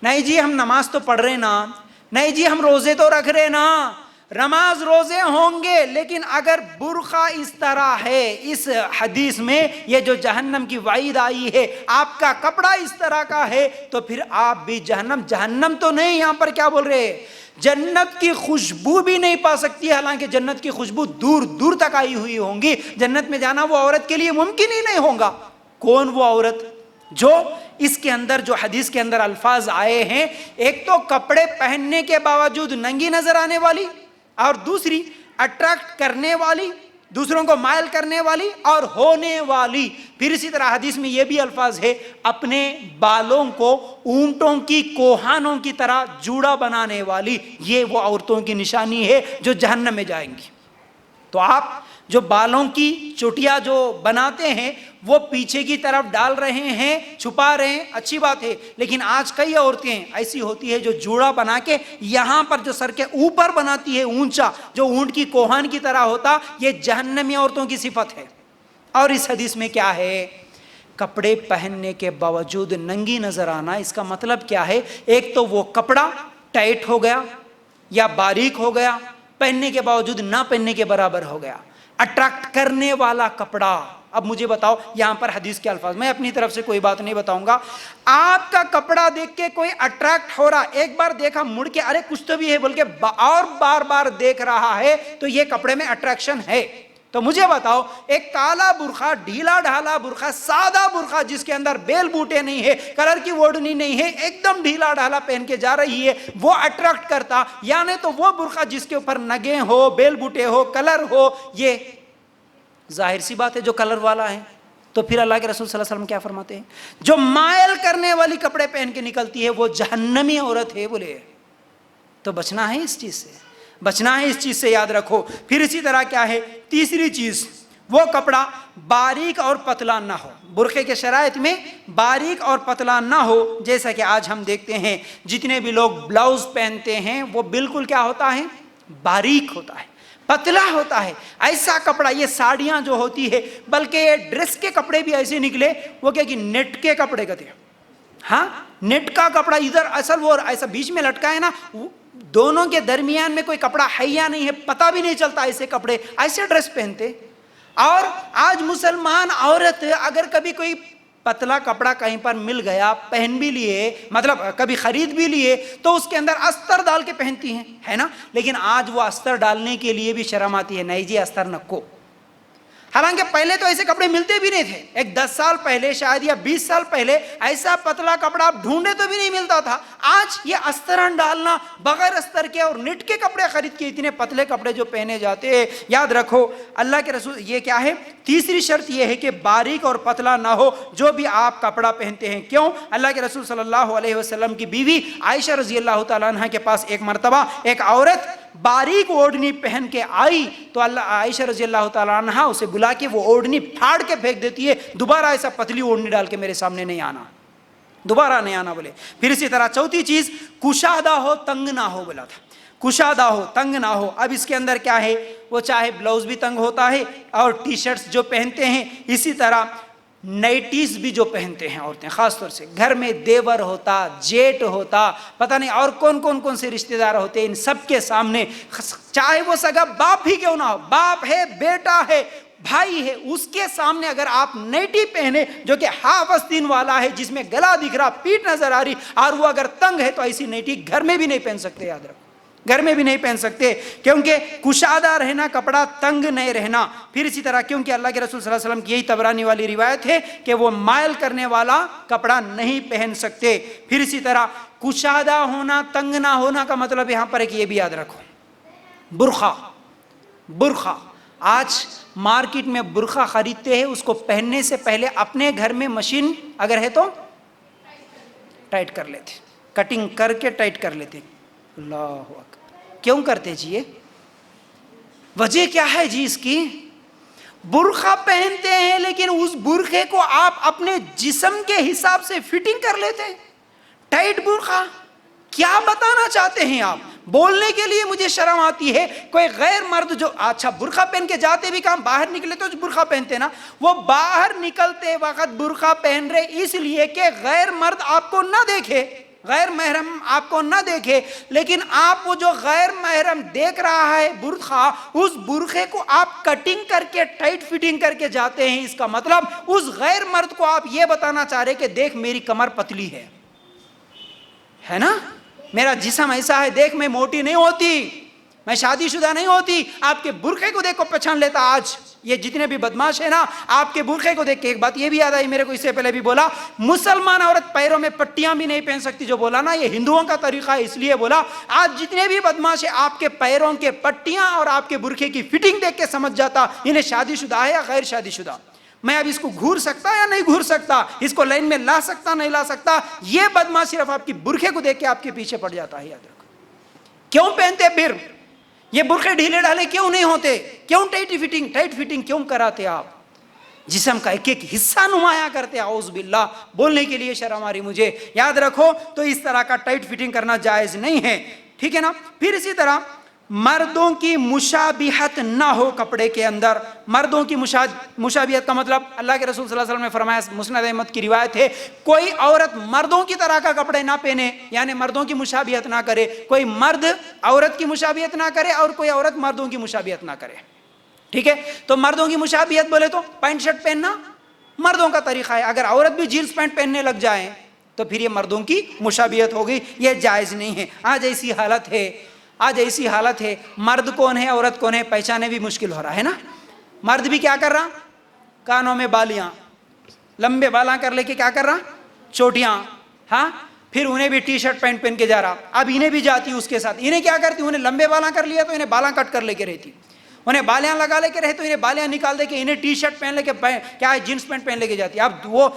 نہیں جی ہم نماز تو پڑھ رہے نا, نہیں جی ہم روزے تو رکھ رہے نا, نماز روزے ہوں گے لیکن اگر برقع اس طرح ہے, اس حدیث میں یہ جو جہنم کی وعید آئی ہے, آپ کا کپڑا اس طرح کا ہے تو پھر آپ بھی جہنم تو نہیں, یہاں پر کیا بول رہے, جنت کی خوشبو بھی نہیں پا سکتی. حالانکہ جنت کی خوشبو دور دور تک آئی ہوئی ہوں گی. جنت میں جانا وہ عورت کے لیے ممکن ہی نہیں ہوگا. کون وہ عورت جو اس کے اندر, جو حدیث کے اندر الفاظ آئے ہیں, ایک تو کپڑے پہننے کے باوجود ننگی نظر آنے والی, اور دوسری اٹریکٹ کرنے والی, دوسروں کو مائل کرنے والی اور ہونے والی. پھر اسی طرح حدیث میں یہ بھی الفاظ ہے اپنے بالوں کو اونٹوں کی کوہانوں کی طرح جوڑا بنانے والی، یہ وہ عورتوں کی نشانی ہے جو جہنم میں جائیں گی۔ تو آپ جو بالوں کی چوٹیاں جو بناتے ہیں وہ پیچھے کی طرف ڈال رہے ہیں، چھپا رہے ہیں، اچھی بات ہے، لیکن آج کئی عورتیں ایسی ہوتی ہے جو جوڑا بنا کے یہاں پر جو سر کے اوپر بناتی ہے اونچا، جو اونٹ کی کوہان کی طرح ہوتا، یہ جہنمی عورتوں کی صفت ہے۔ اور اس حدیث میں کیا ہے؟ کپڑے پہننے کے باوجود ننگی نظر آنا، اس کا مطلب کیا ہے؟ ایک تو وہ کپڑا ٹائٹ ہو گیا یا باریک ہو گیا، پہننے کے باوجود نہ پہننے کے برابر ہو گیا، اٹریکٹ کرنے والا کپڑا۔ اب مجھے بتاؤ، یہاں پر حدیث کے الفاظ، میں اپنی طرف سے کوئی بات نہیں بتاؤں گا، آپ کا کپڑا دیکھ کے کوئی اٹریکٹ ہو رہا، ایک بار دیکھا مڑ کے ارے کچھ تو بھی ہے بلکہ اور بار بار دیکھ رہا ہے، تو یہ کپڑے میں اٹریکشن ہے۔ تو مجھے بتاؤ، ایک کالا برقع، ڈھیلا ڈھالا برقع، سادہ برقع جس کے اندر بیل بوٹے نہیں ہے، کلر کی اوڑھنی نہیں ہے، ایک دم ڈھیلا ڈھالا پہن کے جا رہی ہے، وہ اٹریکٹ کرتا، یعنی تو وہ برقع جس کے اوپر نگیں ہو، بیل بوٹے ہو، کلر ہو، یہ ظاہر سی بات ہے جو کلر والا ہے۔ تو پھر اللہ کے رسول صلی اللہ علیہ وسلم کیا فرماتے ہیں؟ جو مائل کرنے والی کپڑے پہن کے نکلتی ہے وہ جہنمی عورت ہے بولے۔ تو بچنا ہے اس چیز سے، بچنا ہے اس چیز سے، یاد رکھو۔ پھر اسی طرح کیا ہے؟ تیسری چیز، وہ کپڑا باریک اور پتلا نہ ہو۔ برقعے کے شرائط میں باریک اور پتلا نہ ہو، جیسا کہ آج ہم دیکھتے ہیں جتنے بھی لوگ بلاؤز پہنتے ہیں وہ بالکل کیا ہوتا ہے؟ باریک ہوتا ہے، پتلا ہوتا ہے۔ ایسا کپڑا، یہ ساڑیاں جو ہوتی ہے، بلکہ یہ ڈریس کے کپڑے بھی ایسے نکلے، وہ کیا کہ نیٹ کے کپڑے کا تھے، ہاں نیٹ کا کپڑا، ادھر اصل وہ ایسا بیچ میں لٹکا ہے نا، دونوں کے درمیان میں کوئی کپڑا ہے یا نہیں ہے پتہ بھی نہیں چلتا، ایسے کپڑے، ایسے ڈریس پہنتے۔ اور آج مسلمان عورت اگر کبھی کوئی پتلا کپڑا کہیں پر مل گیا، پہن بھی لیے، مطلب کبھی خرید بھی لیے، تو اس کے اندر استر ڈال کے پہنتی ہیں، ہے نا؟ لیکن آج وہ استر ڈالنے کے لیے بھی شرم آتی ہے، نہیں جی استر نکو۔ حالانکہ پہلے تو ایسے کپڑے ملتے بھی نہیں تھے، ایک 10 سال پہلے شاید یا 20 سال پہلے ایسا پتلا کپڑا آپ ڈھونڈے تو بھی نہیں ملتا تھا۔ آج یہ استرن ڈالنا، بغیر استر کے اور نیٹ کے کپڑے خرید کے اتنے پتلے کپڑے جو پہنے جاتے ہیں، یاد رکھو اللہ کے رسول، یہ کیا ہے؟ تیسری شرط یہ ہے کہ باریک اور پتلا نہ ہو جو بھی آپ کپڑا پہنتے ہیں۔ کیوں؟ اللہ کے رسول صلی اللہ علیہ وسلم کی بیوی عائشہ رضی اللہ تعالیٰ عنہ کے پاس ایک مرتبہ ایک عورت باریک اوڑھنی پہن کے آئی، تو اللہ عائشہ رضی اللہ تعالیٰ عنہ اسے بلا کے وہ اوڑھنی پھاڑ کے پھینک دیتی ہے، دوبارہ ایسا پتلی اوڑھنی ڈال کے میرے سامنے نہیں آنا، دوبارہ نہیں آنا بولے۔ پھر اسی طرح چوتھی چیز، کشادہ ہو تنگ نہ ہو بولا تھا، کشادہ ہو تنگ نہ ہو۔ اب اس کے اندر کیا ہے؟ وہ چاہے بلاؤز بھی تنگ ہوتا ہے اور ٹی شرٹس جو پہنتے ہیں، اسی طرح نائٹیز بھی جو پہنتے ہیں عورتیں، خاص طور سے گھر میں دیور ہوتا، جیٹ ہوتا، پتہ نہیں اور کون سے رشتہ دار ہوتے، ان سب کے سامنے، چاہے وہ سگا باپ ہی کیوں نہ ہو، باپ ہے، بیٹا ہے، بھائی ہے، اس کے سامنے اگر آپ نائٹی پہنے جو کہ ہاف آستین والا ہے، جس میں گلا دکھ رہا، پیٹ نظر آ رہی، اور وہ اگر تنگ ہے، تو ایسی نائٹی گھر میں بھی نہیں پہن سکتے، یاد رکھو، گھر میں بھی نہیں پہن سکتے، کیونکہ کشادہ رہنا، کپڑا تنگ نہیں رہنا۔ پھر اسی طرح کیونکہ اللہ کے رسول صلی اللہ علیہ وسلم کی یہی طبرانی والی روایت ہے کہ وہ مائل کرنے والا کپڑا نہیں پہن سکتے۔ پھر اسی طرح کشادہ ہونا، تنگ نہ ہونا کا مطلب یہاں پر ہے کہ یہ بھی یاد رکھو، برقع، آج مارکیٹ میں برقع خریدتے ہیں، اس کو پہننے سے پہلے اپنے گھر میں مشین اگر ہے تو ٹائٹ کر لیتے، کٹنگ کر کے ٹائٹ کر لیتے۔ اللہ اکبر، کیوں کرتے جی؟ یہ وجہ کیا ہے جی اس کی؟ برقع پہنتے ہیں لیکن اس برقعے کو آپ اپنے جسم کے حساب سے فٹنگ کر لیتے ہیں، ٹائٹ برقع۔ کیا بتانا چاہتے ہیں آپ؟ بولنے کے لیے مجھے شرم آتی ہے، کوئی غیر مرد جو اچھا برقع پہن کے جاتے بھی کام، باہر نکلے تو برقع پہنتے نا، وہ باہر نکلتے وقت برقع پہن رہے اس لیے کہ غیر مرد آپ کو نہ دیکھے، غیر محرم آپ کو نہ دیکھے، لیکن آپ وہ جو غیر محرم دیکھ رہا ہے برقع، اس برقعے کو آپ کٹنگ کر کے ٹائٹ فٹنگ کر کے جاتے ہیں، اس کا مطلب اس غیر مرد کو آپ یہ بتانا چاہ رہے کہ دیکھ میری کمر پتلی ہے نا، میرا جسم ایسا ہے، دیکھ میں موٹی نہیں ہوتی، میں شادی شدہ نہیں ہوتی، آپ کے برقعے کو دیکھ کو پہچان لیتا۔ آج یہ جتنے بھی بدماش ہیں نا، آپ کے برقعے کو دیکھ کے، ایک بات یہ بھی یاد آئی میرے کو، اس سے پہلے بھی بولا، مسلمان عورت پیروں میں پٹیاں بھی نہیں پہن سکتی، جو بولا نا یہ ہندوؤں کا طریقہ ہے، اس لیے بولا آج جتنے بھی بدماش ہیں آپ کے پیروں کے پٹیاں اور آپ کے برقعے کی فٹنگ دیکھ کے سمجھ جاتا انہیں شادی شدہ ہے یا غیر شادی شدہ۔ میں اب اس کو گھور سکتا یا نہیں گھور سکتا, اس کو لائن میں لا سکتا نہیں لا سکتا. یہ بدماش صرف آپ کی برقعے کو دیکھ کے آپ کے پیچھے پڑ جاتا ہے. یاد رکھو, کیوں پہنتے پھر یہ برقعے ڈھیلے ڈھالے کیوں نہیں ہوتے؟ کیوں ٹائٹ فٹنگ کیوں کراتے آپ؟ جسم کا ایک ایک حصہ نمایاں کرتے. اعوذ باللہ, بولنے کے لیے شرم آ رہی مجھے. یاد رکھو, تو اس طرح کا ٹائٹ فٹنگ کرنا جائز نہیں ہے, ٹھیک ہے نا. پھر اسی طرح مردوں کی مشابہت نہ ہو کپڑے کے اندر. مردوں کی مشابہت کا مطلب اللہ کے رسول صلی اللہ علیہ وسلم نے فرمایا, مسند احمد کی روایت ہے, کوئی عورت مردوں کی طرح کا کپڑے نہ پہنے, یعنی مردوں کی مشابہت نہ کرے. کوئی مرد عورت کی مشابہت نہ کرے اور کوئی عورت مردوں کی مشابہت نہ کرے, ٹھیک ہے. تو مردوں کی مشابہت بولے تو پینٹ شرٹ پہننا مردوں کا طریقہ ہے. اگر عورت بھی جینس پینٹ پہننے لگ جائے تو پھر یہ مردوں کی مشابہت ہوگی, یہ جائز نہیں ہے. آج ایسی حالت ہے, مرد کون ہے عورت کون ہے پہچانے بھی مشکل ہو رہا ہے نا. مرد بھی کیا کر رہا, کانوں میں بالیاں, لمبے بالاں کر لے کے کیا کر رہا, چوٹیاں, ہاں. پھر انہیں بھی ٹی شرٹ پینٹ پہن کے جا رہا. اب انہیں بھی جاتی اس کے ساتھ, انہیں کیا کرتی, انہیں لمبے بالاں کر لیا تو انہیں بالاں کٹ کر لے کے رہتی, انہیں بالیاں لگا لے کے رہے تو انہیں بالیاں نکال دے کے انہیں ٹی شرٹ پہن لے کے کیا ہے جینس پینٹ پہن لے کے جاتی. اب وہ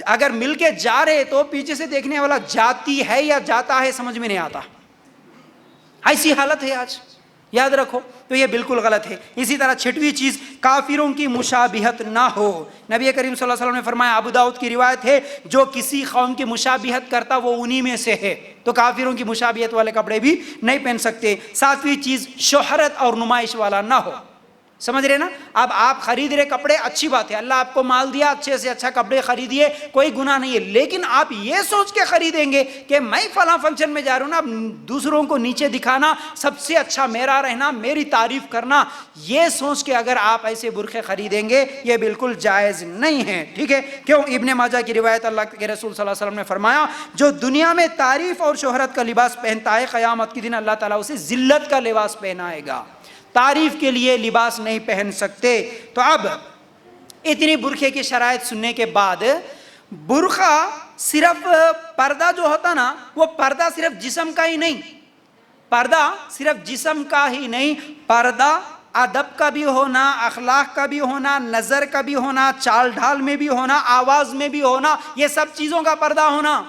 اگر مل کے جا رہے تو پیچھے سے دیکھنے والا جاتی ہے یا جاتا ہے سمجھ میں نہیں آتا. ایسی حالت ہے آج, یاد رکھو. تو یہ بالکل غلط ہے. اسی طرح چھٹویں چیز, کافروں کی مشابہت نہ ہو. نبی کریم صلی اللہ علیہ وسلم نے فرمایا, ابو داؤد کی روایت ہے, جو کسی قوم کی مشابہت کرتا وہ انہی میں سے ہے. تو کافروں کی مشابہت والے کپڑے بھی نہیں پہن سکتے. ساتویں چیز, شہرت اور نمائش والا نہ ہو. سمجھ رہے نا. اب آپ خرید رہے کپڑے, اچھی بات ہے, اللہ آپ کو مال دیا, اچھے سے اچھا کپڑے خریدیے, کوئی گناہ نہیں ہے. لیکن آپ یہ سوچ کے خریدیں گے کہ میں فلاں فنکشن میں جا رہا ہوں نا, اب دوسروں کو نیچے دکھانا, سب سے اچھا میرا رہنا, میری تعریف کرنا, یہ سوچ کے اگر آپ ایسے برقعے خریدیں گے یہ بالکل جائز نہیں ہے, ٹھیک ہے. کیوں؟ ابن ماجہ کی روایت, اللہ کے رسول صلی اللہ علیہ وسلم نے فرمایا, جو دنیا میں تعریف اور شہرت کا لباس پہنتا ہے, قیامت کے دن اللہ تعالیٰ اسے ذلت کا لباس پہنائے گا. تعریف کے لیے لباس نہیں پہن سکتے. تو اب اتنی برقعے کی شرائط سننے کے بعد, برقع صرف پردہ جو ہوتا نا, وہ پردہ صرف جسم کا ہی نہیں, پردہ صرف جسم کا ہی نہیں, پردہ ادب کا بھی ہونا, اخلاق کا بھی ہونا, نظر کا بھی ہونا, چال ڈھال میں بھی ہونا, آواز میں بھی ہونا, یہ سب چیزوں کا پردہ ہونا.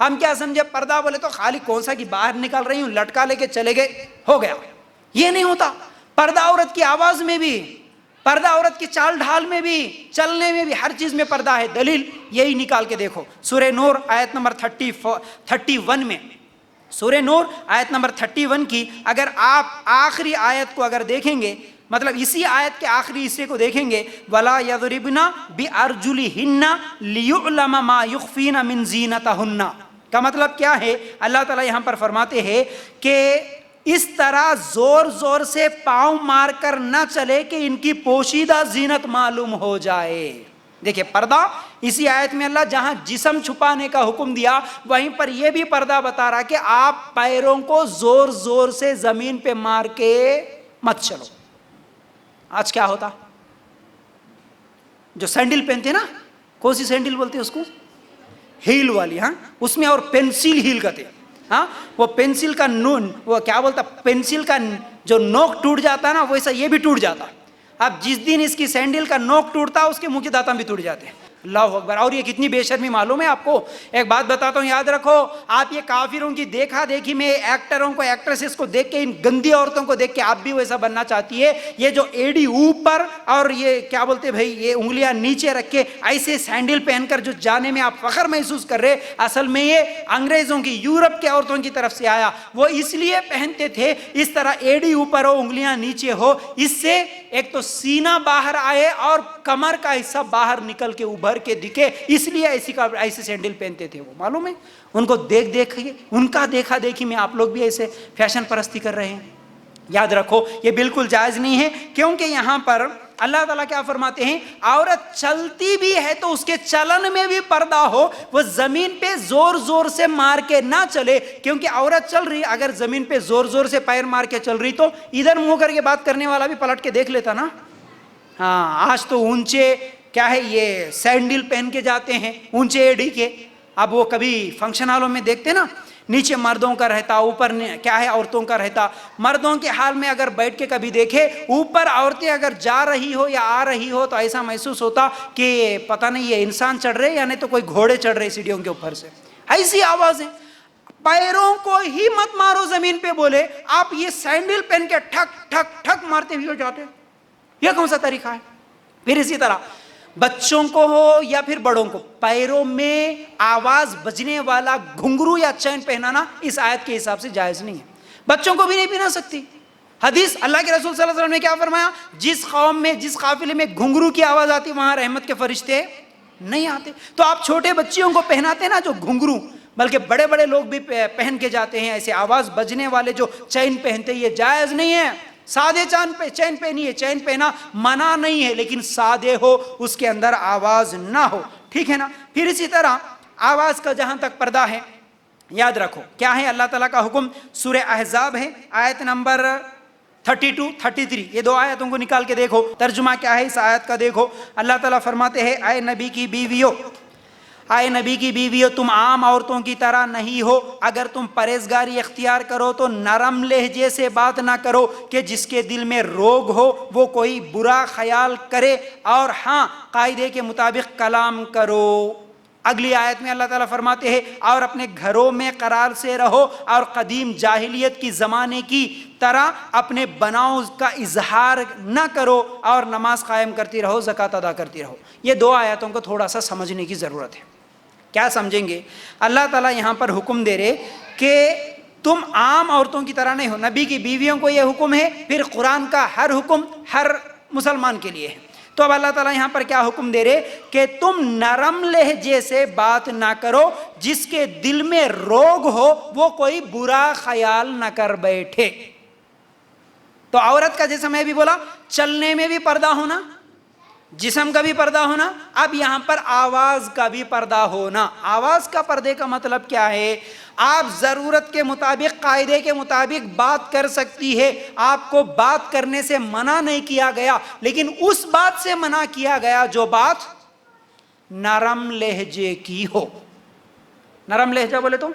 ہم کیا سمجھے پردہ بولے تو خالی کون سا کہ باہر نکل رہی ہوں لٹکا لے کے چلے گئے ہو گیا, یہ نہیں ہوتا. پردہ عورت کی آواز میں بھی, پردہ عورت کی چال ڈھال میں بھی, چلنے میں بھی, ہر چیز میں پردہ ہے. دلیل یہی نکال کے دیکھو, سورہ نور آیت نمبر 31 میں, سورہ نور آیت نمبر 31 کی اگر آپ آخری آیت کو اگر دیکھیں گے, مطلب اسی آیت کے آخری حصے کو دیکھیں گے, وَلَا يَضْرِبْنَ بِأَرْجُلِهِنَّ لِيُعْلَمَ مَا يُخْفِينَ مِنْ زِينَتَهُنَّ کا مطلب کیا ہے؟ اللہ تعالیٰ یہاں پر فرماتے ہیں کہ اس طرح زور زور سے پاؤں مار کر نہ چلے کہ ان کی پوشیدہ زینت معلوم ہو جائے. دیکھیں پردہ اسی آیت میں اللہ جہاں جسم چھپانے کا حکم دیا, وہیں پر یہ بھی پردہ بتا رہا کہ آپ پیروں کو زور زور سے زمین پہ مار کے مت چلو. آج کیا ہوتا, جو سینڈل پہنتے نا, کون سی سینڈل بولتے ہیں اس کو, ہیل والی, ہاں, اس میں اور پینسل ہیل کہتے ہیں, ہاں, وہ پینسل کا نون, وہ کیا بولتا, پینسل کا جو نوک ٹوٹ جاتا ہے نا, ویسا یہ بھی ٹوٹ جاتا. اب جس دن اس کی سینڈل کا نوک ٹوٹتا, اس کے منہ کے دانتوں بھی ٹوٹ جاتے ہیں. اللہ اکبر. اور یہ کتنی بے شرمی معلوم ہے آپ کو. ایک بات بتاتا ہوں, یاد رکھو, آپ یہ کافروں کی دیکھا دیکھی میں ایکٹروں کو, ایکٹریسز کو دیکھ کے, ان گندی عورتوں کو دیکھ کے آپ بھی ویسا بننا چاہتی ہے. یہ جو ایڑی اوپر اور یہ کیا بولتے بھائی, یہ انگلیاں نیچے رکھ کے ایسے سینڈل پہن کر جو جانے میں آپ فخر محسوس کر رہے, اصل میں یہ انگریزوں کی, یورپ کے عورتوں کی طرف سے آیا. وہ اس لیے پہنتے تھے اس طرح, ایڑی اوپر ہو, انگلیاں نیچے ہو, اس سے ایک تو سینہ باہر آئے اور کمر کا حصہ باہر نکل کے ابھر کے دکھے, اس لیے ایسے سینڈل پہنتے تھے وہ. معلوم ہے, ان کو دیکھ کے, ان کا دیکھا دیکھی میں آپ لوگ بھی ایسے فیشن پرستی کر رہے ہیں. یاد رکھو یہ بالکل جائز نہیں ہے, کیونکہ یہاں پر اللہ تعالیٰ کیا فرماتے ہیں, عورت چلتی بھی ہے تو اس کے چلن میں بھی پردہ ہو, وہ زمین پہ زور زور سے مار کے نہ چلے. کیونکہ عورت چل رہی, اگر زمین پہ زور زور سے پیر مار کے چل رہی تو ادھر منہ کر کے بات کرنے والا بھی پلٹ کے دیکھ لیتا نا. ہاں, آج تو اونچے کیا ہے یہ سینڈل پہن کے جاتے ہیں, اونچے ایڑی کے. اب وہ کبھی فنکشن ہالوں میں دیکھتے نا, نیچے مردوں کا رہتا، اوپر کیا ہے عورتوں کا رہتا. مردوں کے حال میں اگر بیٹھ کے کبھی دیکھے، اوپر عورتیں اگر جا رہی ہو یا آ رہی ہو تو ایسا محسوس ہوتا کہ پتہ نہیں یہ انسان چڑھ رہے یا نہیں تو کوئی گھوڑے چڑھ رہے سیڑھیوں کے اوپر سے. ایسی آوازیں. پیروں کو ہی مت مارو زمین پہ بولے، آپ یہ سینڈل پہن کے ٹھک ٹھک ٹھک مارتے ہوئے جاتے، یہ کون سا طریقہ ہے؟ پھر اسی طرح بچوں کو ہو یا پھر بڑوں کو پیروں میں آواز بجنے والا گھنگرو یا چین پہنانا اس آیت کے حساب سے جائز نہیں ہے. بچوں کو بھی نہیں پہنا سکتی. حدیث اللہ کے رسول صلی اللہ علیہ وسلم نے کیا فرمایا؟ جس قوم میں جس قافلے میں گھنگرو کی آواز آتی وہاں رحمت کے فرشتے نہیں آتے. تو آپ چھوٹے بچیوں کو پہناتے نا جو گھنگرو، بلکہ بڑے بڑے لوگ بھی پہن کے جاتے ہیں ایسے آواز بجنے والے جو چین پہنتے، یہ جائز نہیں ہے. سادے چین پہنی ہے، چین پہنا منع نہیں ہے، لیکن سادے ہو، اس کے اندر آواز نہ ہو. ٹھیک ہے نا؟ پھر اسی طرح آواز کا جہاں تک پردہ ہے، یاد رکھو کیا ہے اللہ تعالیٰ کا حکم. سورہ احزاب ہے، آیت نمبر 32 33، یہ دو آیتوں کو نکال کے دیکھو ترجمہ کیا ہے اس آیت کا. دیکھو اللہ تعالیٰ فرماتے ہیں اے نبی کی بیویوں تم عام عورتوں کی طرح نہیں ہو. اگر تم پرہیزگاری اختیار کرو تو نرم لہجے سے بات نہ کرو کہ جس کے دل میں روگ ہو وہ کوئی برا خیال کرے، اور ہاں قاعدے کے مطابق کلام کرو. اگلی آیت میں اللہ تعالیٰ فرماتے ہیں اور اپنے گھروں میں قرار سے رہو اور قدیم جاہلیت کی زمانے کی طرح اپنے بناؤ کا اظہار نہ کرو اور نماز قائم کرتی رہو، زکوٰۃ ادا کرتی رہو. یہ دو آیتوں کو تھوڑا سا سمجھنے کی ضرورت ہے. کیا سمجھیں گے؟ اللہ تعالیٰ یہاں پر حکم دے رہے کہ تم عام عورتوں کی طرح نہیں ہو. نبی کی بیویوں کو یہ حکم ہے، پھر قرآن کا ہر حکم ہر مسلمان کے لیے ہے. تو اب اللہ تعالیٰ یہاں پر کیا حکم دے رہے کہ تم نرم لہجے سے بات نہ کرو، جس کے دل میں روگ ہو وہ کوئی برا خیال نہ کر بیٹھے. تو عورت کا جیسا میں بھی بولا، چلنے میں بھی پردہ ہونا، جسم کا بھی پردہ ہونا، اب یہاں پر آواز کا بھی پردہ ہونا. آواز کا پردے کا مطلب کیا ہے؟ آپ ضرورت کے مطابق قاعدے کے مطابق بات کر سکتی ہے. آپ کو بات کرنے سے منع نہیں کیا گیا، لیکن اس بات سے منع کیا گیا جو بات نرم لہجے کی ہو. نرم لہجہ بولے تو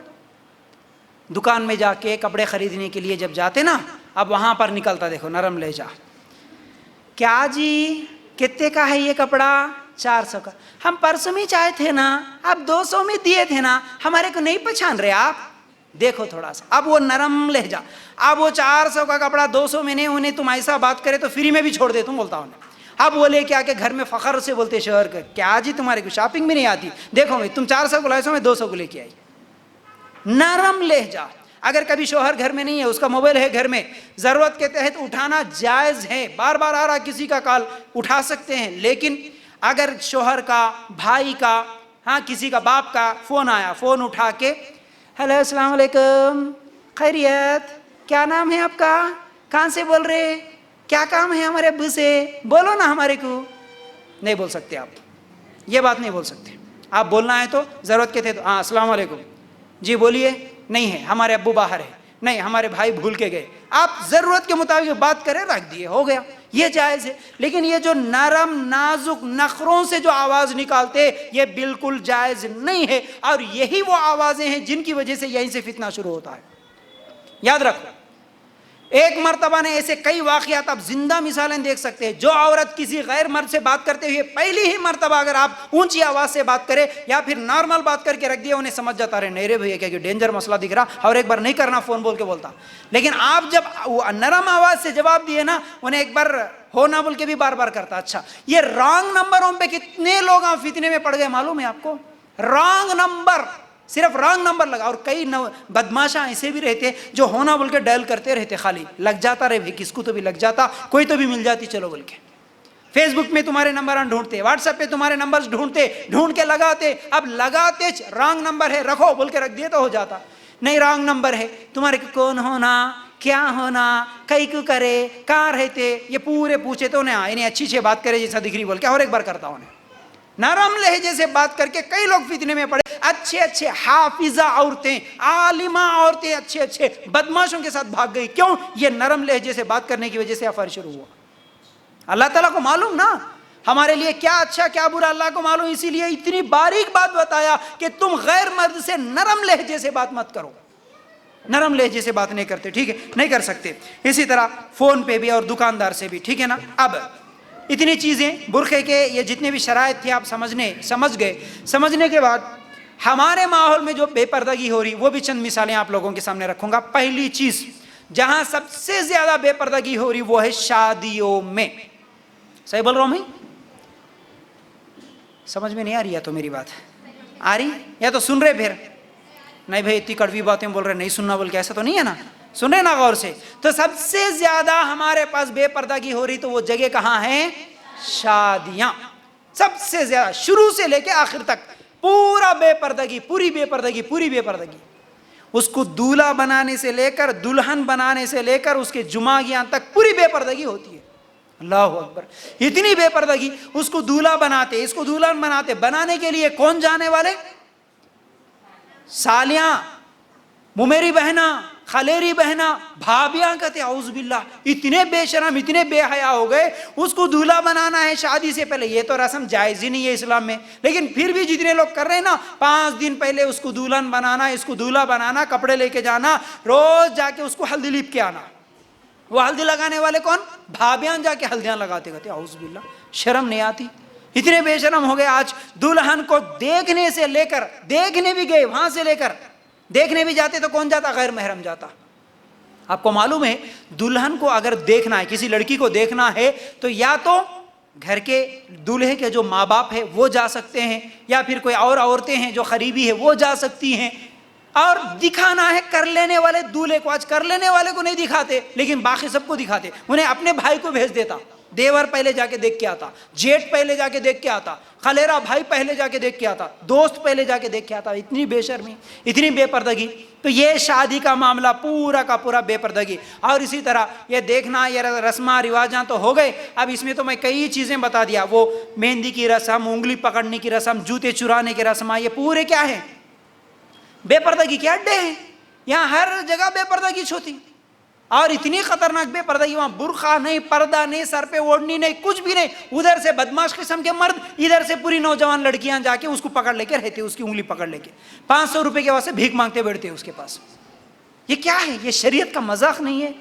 دکان میں جا کے کپڑے خریدنے کے لیے جب جاتے نا، اب وہاں پر نکلتا دیکھو نرم لہجہ. کیا جی کتنے کا ہے یہ کپڑا؟ 400 کا. ہم پرسوں میں چاہے تھے نا، آپ 200 میں دیے تھے نا، ہمارے کو نہیں پہچان رہے آپ. دیکھو تھوڑا سا اب وہ نرم لہجہ. اب وہ 400 کا کپڑا 200 میں نہیں، انہیں تم ایسا بات کرے تو فری میں بھی چھوڑ دے تم بولتا ہوں. اب وہ لے کے آ کے گھر میں فخر سے بولتے شوہر کا، کیا جی تمہارے کو شاپنگ بھی نہیں آتی، دیکھو میں تم 400 کو لائے سو میں 200 کو لے کے آئی. نرم لہجہ. اگر کبھی شوہر گھر میں نہیں ہے، اس کا موبائل ہے گھر میں، ضرورت کے تحت اٹھانا جائز ہے. بار بار آ رہا کسی کا کال اٹھا سکتے ہیں، لیکن اگر شوہر کا، بھائی کا، ہاں کسی کا باپ کا فون آیا، فون اٹھا کے ہیلو السلام علیکم، خیریت، کیا نام ہے آپ کا، کہاں سے بول رہے، کیا کام ہے ہمارے ابو سے، بولو نا ہمارے کو. نہیں بول سکتے آپ، یہ بات نہیں بول سکتے. آپ بولنا ہے تو ضرورت کے تحت ہاں السلام علیکم، جی بولیے، نہیں ہے ہمارے ابو باہر ہے، نہیں ہمارے بھائی بھول کے گئے. آپ ضرورت کے مطابق بات کریں، رکھ دیے، ہو گیا، یہ جائز ہے. لیکن یہ جو نرم نازک نخروں سے جو آواز نکالتے یہ بالکل جائز نہیں ہے. اور یہی وہ آوازیں ہیں جن کی وجہ سے یہیں سے فتنہ شروع ہوتا ہے. یاد رکھو ایک مرتبہ نے ایسے کئی واقعات آپ زندہ مثالیں دیکھ سکتے ہیں. جو عورت کسی غیر مرد سے بات کرتے ہوئے پہلی ہی مرتبہ اگر آپ اونچی آواز سے بات کرے یا پھر نارمل بات کر کے رکھ دیا، انہیں سمجھ جاتا رہے نہیں رے بھیا کیا ڈینجر مسئلہ دکھ رہا، اور ایک بار نہیں کرنا فون بول کے بولتا. لیکن آپ جب نرم آواز سے جواب دیے نا، انہیں ایک بار ہونا بول کے بھی بار بار کرتا. اچھا یہ رانگ نمبروں پہ کتنے لوگ فتنے میں پڑ گئے معلوم ہے آپ کو؟ رانگ نمبر، صرف رانگ نمبر لگا. اور کئی بدماشاں ایسے بھی رہتے جو ہونا بول کے ڈائل کرتے رہتے، خالی لگ جاتا رہے کس کو تو بھی لگ جاتا، کوئی تو بھی مل جاتی چلو بول کے. فیس بک میں تمہارے نمبر ڈھونڈتے، واٹس ایپ پہ تمہارے نمبر ڈھونڈتے، ڈھونڈ کے لگاتے. اب لگاتے رانگ نمبر ہے رکھو بول کے رکھ دیے تو ہو جاتا. نہیں رانگ نمبر ہے، تمہارے کون ہونا، کیا ہونا، کئی کو کرے، کہاں رہتے، یہ پورے پوچھے تو انہیں اچھی سے بات کرے جیسا دکھ رہی بول کے اور ایک بار کرتا ہوں. نرم لہجے سے بات کر کے کئی لوگ فتنے میں پڑے. اچھے اچھے حافظہ عورتیں، عالمہ عورتیں اچھے اچھے بدماشوں کے ساتھ بھاگ گئی. کیوں؟ یہ نرم لہجے سے بات کرنے کی وجہ سے افر شروع ہوا. اللہ تعالیٰ کو معلوم نا ہمارے لیے کیا اچھا کیا برا، اللہ کو معلوم، اسی لیے اتنی باریک بات بتایا کہ تم غیر مرد سے نرم لہجے سے بات مت کرو. نرم لہجے سے بات نہیں کرتے، ٹھیک ہے، نہیں کر سکتے. اسی طرح فون پہ بھی اور دکاندار سے بھی، ٹھیک ہے نا. اب اتنی چیزیں برقعے کے یہ جتنے بھی شرائط تھے آپ سمجھ گئے. سمجھنے کے بعد ہمارے ماحول میں جو بے پردگی ہو رہی وہ بھی چند مثالیں آپ لوگوں کے سامنے رکھوں گا. پہلی چیز جہاں سب سے زیادہ بے پردگی ہو رہی وہ ہے شادیوں میں. صحیح بول رہا ہوں میں؟ سمجھ میں نہیں آ رہی ہے تو میری بات آ رہی یا تو سن رہے پھر نہیں بھائی اتنی کڑوی باتیں بول رہے نہیں سننا بول کے، ایسا تو نہیں ہے نا؟ سن رہے نا غور سے؟ تو سب سے زیادہ ہمارے پاس بے پردگی ہو رہی تو وہ جگہ کہاں ہے؟ شادیاں. سب سے زیادہ شروع سے لے کے آخر تک پورا بے پردگی، پوری بے پردگی. اس کو دولہا بنانے سے لے کر دلہن بنانے سے لے کر اس کے جمعگیاں تک پوری بے پردگی ہوتی ہے. اللہ اکبر، اتنی بے پردگی. اس کو دولہا بناتے، اس کو دلہن بناتے، بنانے کے لیے کون جانے والے؟ سالیاں، ممیری بہنا، خلیری بہنا، بھابیاں کہتے اعوذ باللہ. اتنے بے شرم، اتنے بے حیا ہو گئے. اس کو دولہا بنانا ہے شادی سے پہلے، یہ تو رسم جائز ہی نہیں ہے اسلام میں، لیکن پھر بھی جتنے لوگ کر رہے ہیں نا 5 دن پہلے اس کو دلہن بنانا، اس کو دولہا بنانا، کپڑے لے کے جانا، روز جا کے اس کو ہلدی لیپ کے آنا. وہ ہلدی لگانے والے کون؟ بھابیاں جا کے ہلدیاں لگاتے کہتے اعوذ باللہ. شرم نہیں آتی؟ اتنے بے شرم ہو گئے. آج دلہن کو دیکھنے سے لے کر، دیکھنے بھی گئے وہاں سے لے کر، دیکھنے بھی جاتے تو کون جاتا؟ غیر محرم جاتا. آپ کو معلوم ہے دلہن کو اگر دیکھنا ہے، کسی لڑکی کو دیکھنا ہے تو یا تو گھر کے دولہے کے جو ماں باپ ہے وہ جا سکتے ہیں، یا پھر کوئی اور عورتیں ہیں جو قریبی ہے وہ جا سکتی ہیں. اور دکھانا ہے کر لینے والے دولہے کو. آج کر لینے والے کو نہیں دکھاتے لیکن باقی سب کو دکھاتے. انہیں اپنے بھائی کو بھیج دیتا، دیور پہلے جا کے دیکھ کے آتا، جیٹ پہلے جا کے دیکھ کے آتا، خلیرا بھائی پہلے جا کے دیکھ کے آتا، دوست پہلے جا کے دیکھ کے آتا. اتنی بے شرمی، اتنی بے پردگی. تو یہ شادی کا معاملہ پورا کا پورا بے پردگی. اور اسی طرح یہ دیکھنا، یہ رسماں رواجاں تو ہو گئے. اب اس میں تو میں کئی چیزیں بتا دیا. وہ مہندی کی رسم، انگلی پکڑنے کی رسم، جوتے چرانے کی رسم، یہ پورے کیا ہیں؟ بے پردگی کے اڈے ہیں. یہاں ہر جگہ بے پردگی چھوتی. اور اتنی خطرناک بے پردگی، وہاں برقع نہیں، پردہ نہیں، سر پہ اوڑھنی نہیں، کچھ بھی نہیں. ادھر سے بدماش قسم کے مرد، ادھر سے پوری نوجوان لڑکیاں جا کے اس کو پکڑ لے کے رہتے، اس کی انگلی پکڑ لے کے 500 روپے کے واسطے بھیک مانگتے بیٹھتے اس کے پاس. یہ کیا ہے؟ یہ شریعت کا مذاق نہیں ہے؟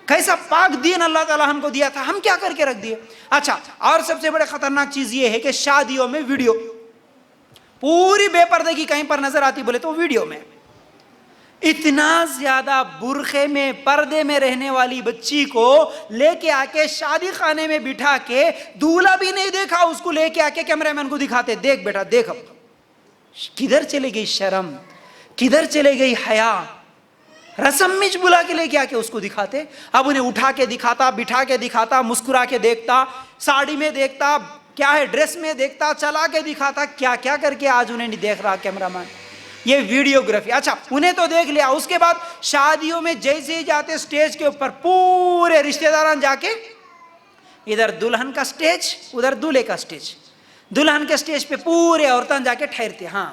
کیسا پاک دین اللہ تعالیٰ ہم کو دیا تھا، ہم کیا کر کے رکھ دیے. اچھا، اور سب سے بڑے خطرناک چیز یہ ہے کہ شادیوں میں ویڈیو. پوری بے پردگی کہیں پر نظر آتی بولے تو ویڈیو میں. اتنا زیادہ برقعے میں، پردے میں رہنے والی بچی کو لے کے آ کے شادی خانے میں بٹھا کے، دولہا بھی نہیں دیکھا، اس کو لے کے آ کے کیمرہ مین کو دکھاتے، دیکھ بیٹا دیکھ. اب کدھر چلے گئی شرم، کدھر چلے گئی حیا؟ رسم مچ بلا کے لے کے آ کے اس کو دکھاتے. اب انہیں اٹھا کے دکھاتا، بٹھا کے دکھاتا، مسکرا کے دیکھتا، ساڑی میں دیکھتا، کیا ہے ڈریس میں دیکھتا، چلا کے دکھاتا، کیا کیا کر کے آج انہیں نہیں دیکھ رہا کیمرہ مین. یہ ویڈیوگرافی. اچھا، انہیں تو دیکھ لیا. اس کے بعد شادیوں میں جیسے ہی جاتے سٹیج کے اوپر پورے رشتہ داران جا کے، ادھر دلہن کا سٹیج، ادھر دولہے کا سٹیج. دلہن کے سٹیج پہ پورے عورتیں جا کے ٹھہرتے. ہاں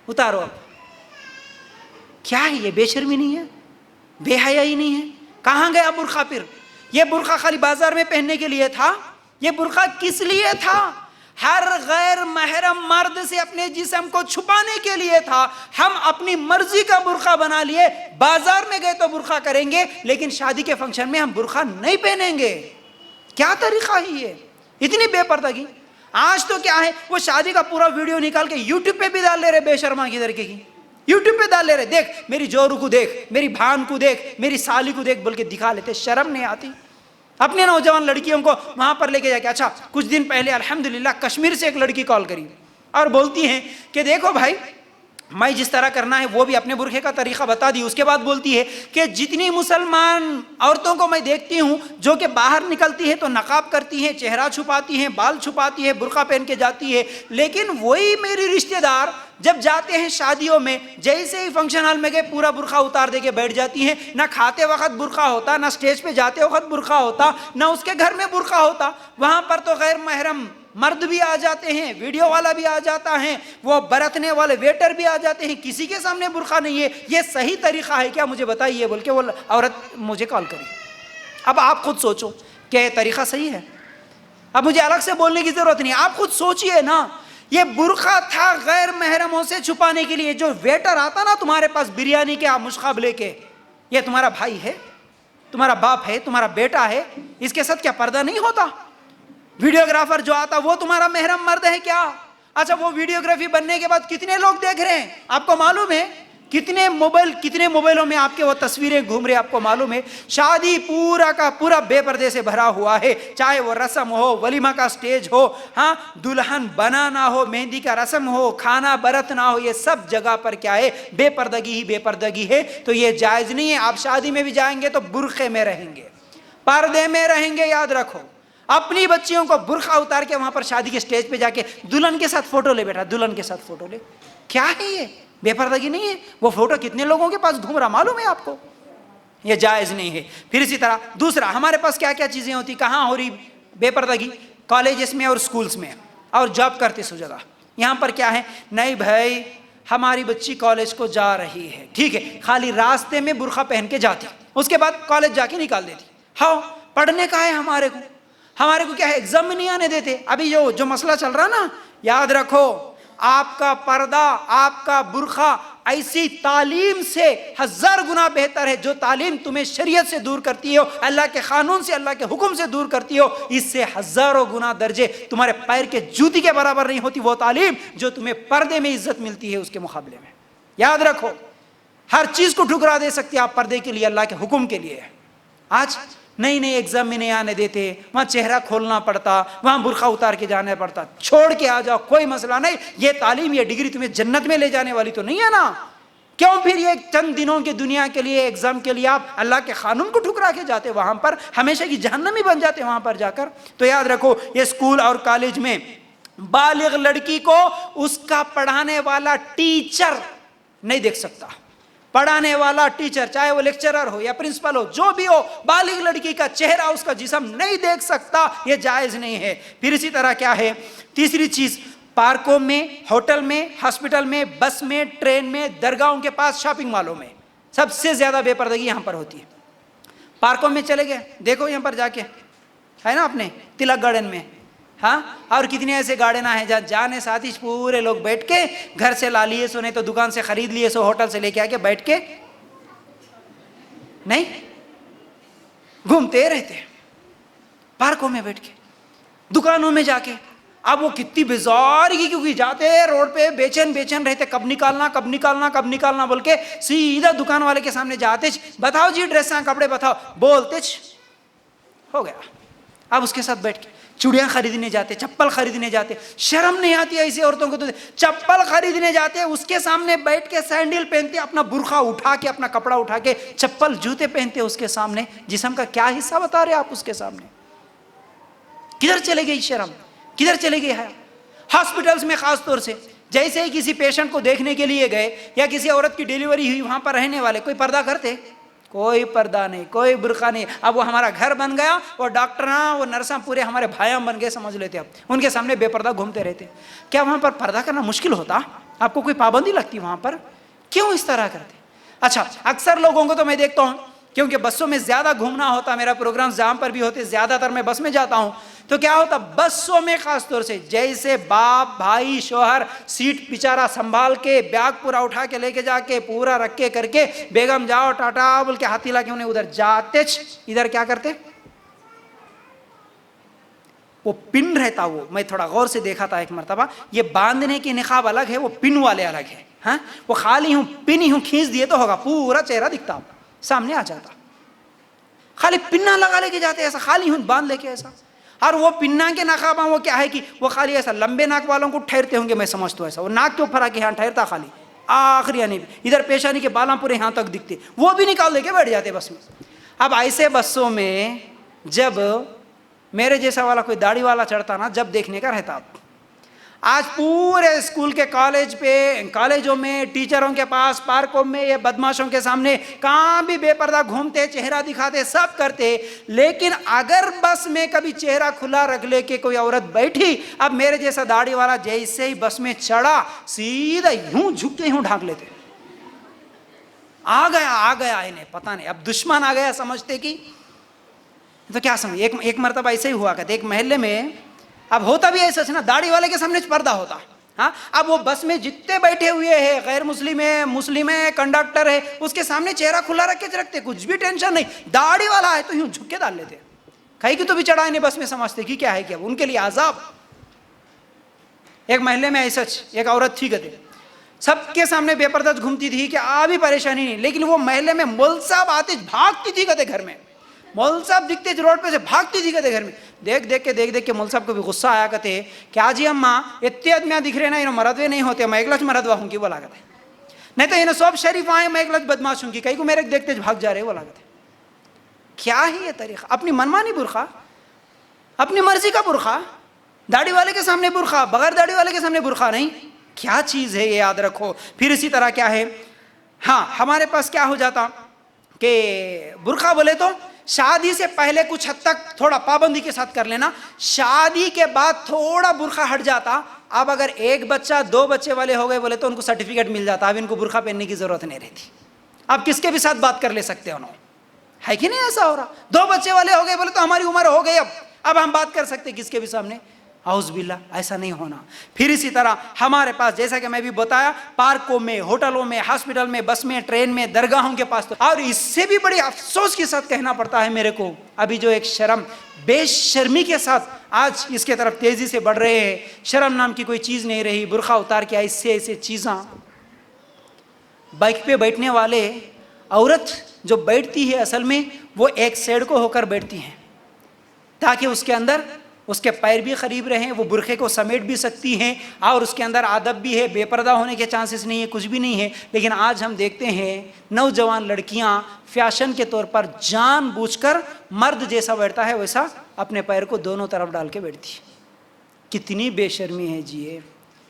اتارو. اب کیا ہے یہ؟ بے شرمی نہیں ہے؟ بے حیائی نہیں ہے؟ کہاں گیا برقع پھر؟ یہ برقع خالی بازار میں پہننے کے لیے تھا؟ یہ برقع کس لیے تھا؟ ہر غیر محرم مرد سے اپنے جسم کو چھپانے کے لیے تھا. ہم اپنی مرضی کا برقع بنا لیے. بازار میں گئے تو برقع کریں گے لیکن شادی کے فنکشن میں ہم برقع نہیں پہنیں گے. کیا طریقہ ہے یہ؟ اتنی بے پردگی. آج تو کیا ہے، وہ شادی کا پورا ویڈیو نکال کے یوٹیوب پہ بھی ڈال لے رہے. بے شرما کی طریقے کی یوٹیوب پہ ڈال لے رہے. دیکھ میری جورو کو دیکھ، میری بھان کو دیکھ، میری سالی کو دیکھ بول کے دکھا لیتے. شرم نہیں آتی؟ اپنے نوجوان لڑکیوں کو وہاں پر لے کے جا کے. اچھا، کچھ دن پہلے الحمدللہ کشمیر سے ایک لڑکی کال کری اور بولتی ہیں کہ دیکھو بھائی، میں جس طرح کرنا ہے وہ بھی اپنے برقعے کا طریقہ بتا دی. اس کے بعد بولتی ہے کہ جتنی مسلمان عورتوں کو میں دیکھتی ہوں جو کہ باہر نکلتی ہے تو نقاب کرتی ہیں، چہرہ چھپاتی ہیں، بال چھپاتی ہے، برقع پہن کے جاتی ہے، لیکن وہی میری رشتہ دار جب جاتے ہیں شادیوں میں، جیسے ہی فنکشن ہال میں گئے پورا برقع اتار دے کے بیٹھ جاتی ہیں. نہ کھاتے وقت برقع ہوتا، نہ سٹیج پہ جاتے وقت برقع ہوتا، نہ اس کے گھر میں برقع ہوتا. وہاں پر تو غیر محرم مرد بھی آ جاتے ہیں، ویڈیو والا بھی آ جاتا ہے، وہ برتنے والے ویٹر بھی آ جاتے ہیں، کسی کے سامنے برقع نہیں ہے. یہ صحیح طریقہ ہے کیا؟ مجھے بتائیے بول کے وہ عورت مجھے کال کری. اب آپ خود سوچو کیا یہ طریقہ صحیح ہے؟ اب مجھے الگ سے بولنے کی ضرورت نہیں، آپ خود سوچئے نا. یہ برقع تھا غیر محرموں سے چھپانے کے لیے. جو ویٹر آتا نا تمہارے پاس بریانی کے مشقاب لے کے، یہ تمہارا بھائی ہے، تمہارا باپ ہے، تمہارا بیٹا ہے، اس کے ساتھ کیا پردہ نہیں ہوتا؟ ویڈیوگرافر جو آتا وہ تمہارا محرم مرد ہے کیا؟ اچھا، وہ ویڈیوگرافی بننے کے بعد کتنے لوگ دیکھ رہے ہیں آپ کو معلوم ہے؟ کتنے موبائلوں میں آپ کے وہ تصویریں گھوم رہے آپ کو معلوم ہے؟ شادی پورا کا پورا بے پردے سے بھرا ہوا ہے، چاہے وہ رسم ہو، ولیمہ کا سٹیج ہو، ہاں دلہن بنانا ہو، مہندی کا رسم ہو، کھانا برت نہ ہو، یہ سب جگہ پر کیا ہے؟ بے پردگی ہی بے پردگی ہے. تو یہ جائز نہیں ہے. آپ شادی میں بھی جائیں گے تو برقعے میں رہیں گے، پردے میں رہیں گے. یاد رکھو، اپنی بچیوں کو برقعہ اتار کے وہاں پر شادی کے سٹیج پہ جا کے دلہن کے ساتھ فوٹو لے، بیٹا دلہن کے ساتھ فوٹو لے. کیا ہے یہ؟ بے پردگی نہیں ہے؟ وہ فوٹو کتنے لوگوں کے پاس گھوم رہا معلوم ہے آپ کو؟ یہ جائز نہیں ہے. پھر اسی طرح دوسرا، ہمارے پاس کیا کیا چیزیں ہوتی، کہاں ہو رہی بے پردگی؟ کالجز میں اور سکولز میں اور جاب کرتے سو جگہ. یہاں پر کیا ہے؟ نہیں بھائی، ہماری بچی کالج کو جا رہی ہے، ٹھیک ہے، خالی راستے میں برقعہ پہن کے جاتی، اس کے بعد کالج جا کے نکال دیتی. ہاں، پڑھنے کا ہے ہمارے کو کیا ہے؟ ایگزام میں نہیں آنے دیتے. ابھی جو مسئلہ چل رہا نا، یاد رکھو، آپ کا پردہ، آپ کا برقعہ ایسی تعلیم سے 1000 گنا بہتر ہے. جو تعلیم تمہیں شریعت سے دور کرتی ہو، اللہ کے قانون سے، اللہ کے حکم سے دور کرتی ہو، اس سے 1000 گنا درجے تمہارے پیر کے جوتی کے برابر نہیں ہوتی وہ تعلیم جو تمہیں پردے میں عزت ملتی ہے اس کے مقابلے میں. یاد رکھو، ہر چیز کو ٹھکرا دے سکتے آپ پردے کے لیے، اللہ کے حکم کے لیے. آج نہیں ایگزام میں نہیں آنے دیتے، وہاں چہرہ کھولنا پڑتا، وہاں برقعہ اتار کے جانا پڑتا. چھوڑ کے آ جاؤ، کوئی مسئلہ نہیں. یہ تعلیم، یہ ڈگری تمہیں جنت میں لے جانے والی تو نہیں ہے نا. کیوں پھر یہ چند دنوں کے دنیا کے لیے، ایگزام کے لیے آپ اللہ کے قانون کو ٹھکرا کے جاتے، وہاں پر ہمیشہ کی جہنمی بن جاتے وہاں پر جا کر. تو یاد رکھو، یہ اسکول اور کالج میں بالغ لڑکی کو اس کا پڑھانے والا ٹیچر نہیں دیکھ سکتا. پڑھانے والا ٹیچر، چاہے وہ لیکچرر ہو یا پرنسپل ہو، جو بھی ہو، بالغ لڑکی کا چہرہ، اس کا جسم نہیں دیکھ سکتا. یہ جائز نہیں ہے. پھر اسی طرح کیا ہے؟ تیسری چیز، پارکوں میں، ہوٹل میں، ہاسپٹل میں، بس میں، ٹرین میں، درگاہوں کے پاس، شاپنگ مالوں میں سب سے زیادہ بے پردگی یہاں پر ہوتی ہے. پارکوں میں چلے گئے، دیکھو یہاں پر جا کے ہے نا، اپنے تلک گارڈن میں، ہاں، اور کتنے ایسے گارڈن ہیں جہاں جانے ساتھی پورے لوگ بیٹھ کے گھر سے لا لیے سو، نہیں تو دکان سے خرید لیے سو، ہوٹل سے لے کے آ کے بیٹھ کے نہیں گھومتے رہتے پارکوں میں بیٹھ کے، دکانوں میں جا کے. اب وہ کتنی بیزارگی کیونکہ جاتے روڈ پہ بے چین رہتے، کب نکالنا بول کے سیدھا دکان والے کے سامنے جاتے، بتاؤ جی ڈریساں، کپڑے بتاؤ، بولتے ہو گیا. اب اس کے ساتھ بیٹھ کے چوڑیاں خریدنے جاتے، چپل خریدنے جاتے. شرم نہیں آتی ایسی عورتوں کو؟ تو چپل خریدنے جاتے، اس کے سامنے بیٹھ کے سینڈل پہنتے، اپنا برقعہ اٹھا کے، اپنا کپڑا اٹھا کے، چپل جوتے پہنتے اس کے سامنے. جسم کا کیا حصہ بتا رہے آپ اس کے سامنے؟ کدھر چلے گئی شرم؟ کدھر چلے گئی حیا؟ ہاسپٹلز میں خاص طور سے جیسے ہی کسی پیشنٹ کو دیکھنے کے لیے گئے یا کسی عورت کی ڈیلیوری ہوئی، وہاں پر رہنے والے کوئی پردہ کرتے؟ کوئی پردہ نہیں، کوئی برقعہ نہیں. اب وہ ہمارا گھر بن گیا، وہ ڈاکٹراں، وہ نرساں پورے ہمارے بھائیاں بن گئے سمجھ لیتے. اب ان کے سامنے بے پردہ گھومتے رہتے. کیا وہاں پر پردہ کرنا مشکل ہوتا؟ آپ کو کوئی پابندی لگتی وہاں پر؟ کیوں اس طرح کرتے؟ اچھا، اکثر لوگوں کو تو میں دیکھتا ہوں، کیونکہ بسوں میں زیادہ گھومنا ہوتا، میرا پروگرام جہاں پر بھی ہوتے زیادہ تر میں بس میں جاتا ہوں، تو کیا ہوتا بسوں میں خاص طور سے جیسے باپ، بھائی، شوہر سیٹ بیچارہ سنبھال کے، بیگ پورا اٹھا کے لے کے جا کے پورا رکھ کے کر کے، بیگم جاؤ ٹاٹا بول کے ہاتھ ہلا کے انہیں ادھر جاتے، ادھر کیا کرتے؟ وہ پن رہتا، وہ میں تھوڑا غور سے دیکھا تھا ایک مرتبہ، یہ باندھنے کے نقاب الگ ہے، وہ پن والے الگ ہے. ہاں، وہ خالی ہوں پن ہوں کھینچ دیے تو ہوگا، پورا چہرہ دکھتا سامنے آ جاتا. خالی پنہ لگا لے کے جاتے ایسا، خالی ہوں باندھ لے کے ایسا. اور وہ پنہ کے نقاب وہ کیا ہے کہ وہ خالی ایسا لمبے ناک والوں کو ٹھہرتے ہوں گے، میں سمجھتا ہوں ایسا، وہ ناک کے اوپر آ کے یہاں ٹھہرتا خالی آخری، یعنی ادھر پیشانی کے بالاں پورے یہاں تک دکھتے، وہ بھی نکال لے کے بیٹھ جاتے بس میں. اب ایسے بسوں میں جب میرے جیسا والا کوئی داڑھی والا چڑھتا نا، جب دیکھنے کا رہتا. آج پورے اسکول کے کالجوں میں، ٹیچروں کے پاس، پارکوں میں، یہ بدماشوں کے سامنے کہاں بھی بے پردہ گھومتے، چہرہ دکھاتے، سب کرتے. لیکن اگر بس میں کبھی چہرہ کھلا رکھ لے کے کوئی عورت بیٹھی، اب میرے جیسا داڑھی والا جیسے ہی بس میں چڑھا، سیدھا یوں جھک کے یوں ڈھانک لیتے. آ گیا انہیں پتہ نہیں، اب دشمن آ گیا سمجھتے کہ تو کیا سمجھ. ایک مرتبہ ایسے ہی ہوا کرتے ایک محلے میں. اب ہوتا بھی ایسا نا، داڑھی والے کے سامنے پردہ ہوتا، ہاں اب وہ بس میں جتنے بیٹھے ہوئے ہیں غیر مسلم ہے کنڈکٹر ہے اس کے سامنے چہرہ کھلا رکھ کے رکھتے, کچھ بھی ٹینشن نہیں. داڑھی والا ہے تو یوں جھک کے ڈال لیتے, کہیں کہ تو بھی چڑھائے نہیں بس میں, سمجھتے کہ کیا ہے کیا ان کے لیے عذاب. ایک محلے میں ایسا ایک عورت تھی کہتے سب کے سامنے بے پردہ گھومتی تھی کہ بھی پریشانی نہیں, لیکن وہ محلے میں مول صاحب آتے بھاگتی تھی کہتے گھر میں, مول صاحب دکھتے روڈ پہ سے بھاگتی تھی کہتے گھر میں. دیکھ کے مول صاحب کو بھی غصہ آیا کہتے کیا جی اماں اتنے آدمی دکھ رہے نا انہوں مردوے نہیں ہوتے, میں ایک لچ مردوا ہوں گی بولا کرتے, نہیں تو انہیں سب شریف آئے میں ایک لچ بدماش ہوں گی, کہیں کو میرے دیکھتے بھاگ جا رہے بولا کرتے. کیا ہی یہ طریقہ, اپنی منمانی برقع, اپنی مرضی کا برقع, داڑھی والے کے سامنے برقع, بغیر داڑھی والے کے سامنے برقع نہیں, کیا چیز ہے یہ یاد رکھو. پھر اسی طرح کیا ہے, ہاں ہمارے پاس کیا ہو جاتا کہ برقع بولے تو شادی سے پہلے کچھ حد تک تھوڑا پابندی کے ساتھ کر لینا, شادی کے بعد تھوڑا برقع ہٹ جاتا. اب اگر ایک بچہ 2 بچے والے ہو گئے بولے تو ان کو سرٹیفکیٹ مل جاتا, اب ان کو برقع پہننے کی ضرورت نہیں رہتی. اب کس کے بھی ساتھ بات کر لے سکتے انہوں, ہے کہ نہیں ایسا ہو رہا. 2 بچے والے ہو گئے بولے تو ہماری عمر ہو گئی, اب ہم بات کر سکتے کس کے بھی سامنے. اعوذ باللہ, ایسا نہیں ہونا. پھر اسی طرح ہمارے پاس جیسا کہ میں بھی بتایا پارکوں میں, ہوٹلوں میں, ہاسپٹل میں, بس میں, ٹرین میں, درگاہوں کے پاس, اور اس سے بھی بڑی افسوس کے ساتھ کہنا پڑتا ہے میرے کو, ابھی جو ایک بے شرمی کے ساتھ آج اس کے طرف تیزی سے بڑھ رہے ہیں, شرم نام کی کوئی چیز نہیں رہی. برقع اتار کے ایسے چیزاں, بائک پہ بیٹھنے والے عورت جو بیٹھتی ہے اصل میں وہ ایک سائڈ کو ہو کر بیٹھتی ہیں تاکہ اس کے اندر اس کے پیر بھی قریب رہیں, وہ برقعے کو سمیٹ بھی سکتی ہیں, اور اس کے اندر ادب بھی ہے, بے پردہ ہونے کے چانسز نہیں ہے, کچھ بھی نہیں ہے. لیکن آج ہم دیکھتے ہیں نوجوان لڑکیاں فیشن کے طور پر جان بوجھ کر مرد جیسا بیٹھتا ہے ویسا اپنے پیر کو دونوں طرف ڈال کے بیٹھتی ہے. کتنی بے شرمی ہے جی,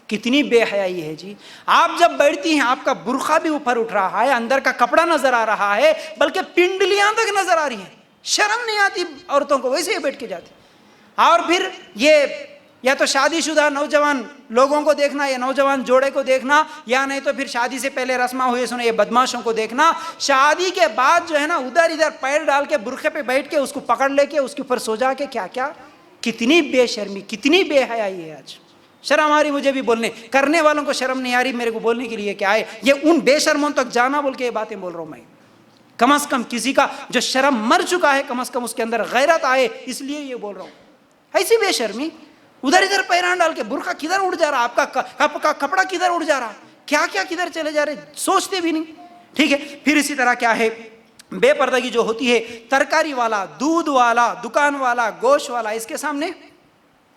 کتنی بے حیائی ہے جی. آپ جب بیٹھتی ہیں آپ کا برقع بھی اوپر اٹھ رہا ہے, اندر کا کپڑا نظر آ رہا ہے, بلکہ پنڈلیاں تک نظر آ رہی ہیں. شرم نہیں آتی عورتوں کو, ویسے ہی بیٹھ کے جاتی. اور پھر یہ یا تو شادی شدہ نوجوان لوگوں کو دیکھنا, یا نوجوان جوڑے کو دیکھنا, یا نہیں تو پھر شادی سے پہلے رسماں ہوئے سنے یہ بدماشوں کو دیکھنا. شادی کے بعد جو ہے نا ادھر ادھر پیر ڈال کے برقعے پہ بیٹھ کے اس کو پکڑ لے کے اس کے اوپر سو جا کے کیا کیا, کتنی بے شرمی, کتنی بے حیائی ہے. آج شرم آ رہی مجھے بھی بولنے, کرنے والوں کو شرم نہیں آ رہی میرے کو بولنے کے لیے کیا ہے. یہ ان بے شرموں تک جانا بول کے یہ باتیں بول رہا ہوں میں. کم از کم کسی کا جو شرم مر چکا ہے کم از کم اس کے اندر غیرت آئے, اس لیے یہ بول رہا ہوں. ایسی بے شرمی, ادھر ادھر پیران ڈال کے برقع کدھر اڑ جا رہا, آپ کا کپڑا کدھر اڑ جا رہا, کیا کیا کدھر چلے جا رہے, سوچتے بھی نہیں. ٹھیک ہے. پھر اسی طرح کیا ہے بے پردگی جو ہوتی ہے, ترکاری والا, دودھ والا, دکان والا, گوشت والا, اس کے سامنے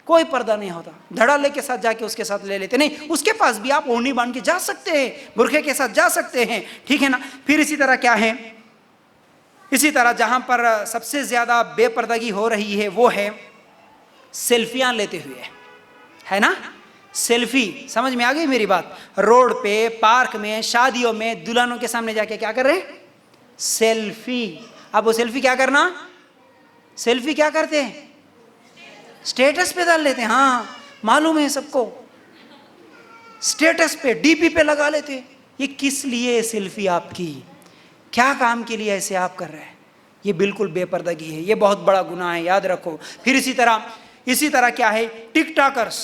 کوئی پردہ نہیں ہوتا. دھڑا لے کے ساتھ جا کے اس کے ساتھ لے لیتے, نہیں اس کے پاس بھی آپ اوڑھنی باندھ کے جا سکتے ہیں, برقعے کے ساتھ جا سکتے ہیں. ٹھیک ہے نا. پھر اسی طرح کیا ہے, اسی طرح جہاں پر سب سے زیادہ بے پردگی ہو رہی ہے وہ ہے سیلفیاں لیتے ہوئے, ہے نا. سیلفی, سمجھ میں آ گئی میری بات. روڈ پہ, پارک میں, شادیوں میں دلہنوں کے سامنے جا کے کیا کر رہے ہیں, سیلفی. اب وہ سیلفی کیا کرنا, سیلفی کیا کرتے ہیں, سٹیٹس پہ ڈال لیتے ہیں. ہاں معلوم ہے سب کو, سٹیٹس پہ ڈی پی پہ لگا لیتے. یہ کس لیے سیلفی آپ کی, کیا کام کے لیے ایسے آپ کر رہے ہیں. یہ بالکل بے پردگی ہے, یہ بہت بڑا گناہ ہے, یاد رکھو. پھر اسی طرح کیا ہے, ٹک ٹاکرز,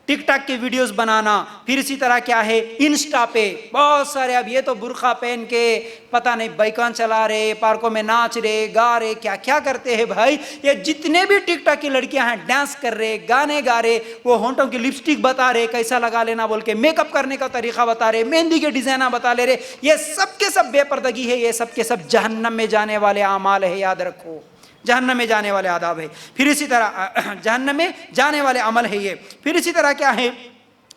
ٹک ٹاک کے ویڈیوز بنانا. پھر اسی طرح کیا ہے, انسٹا پہ بہت سارے, اب یہ تو برقع پہن کے پتہ نہیں بائکاں چلا رہے, پارکوں میں ناچ رہے, گا رہے, کیا کیا کرتے ہیں بھائی. یہ جتنے بھی ٹک ٹاک کی لڑکیاں ہیں ڈانس کر رہے, گانے گا رہے, وہ ہونٹوں کی لپسٹک بتا رہے کیسا لگا لینا بول کے, میک اپ کرنے کا طریقہ بتا رہے, مہندی کے ڈیزائن بتا لے رہے. یہ سب کے سب بے پردگی ہے, یہ سب کے سب جہنم میں جانے والے اعمال ہے, یاد رکھو. جہنم میں جانے والے آداب ہے. پھر اسی طرح جہنم میں جانے والے عمل ہے یہ. پھر اسی طرح کیا ہے,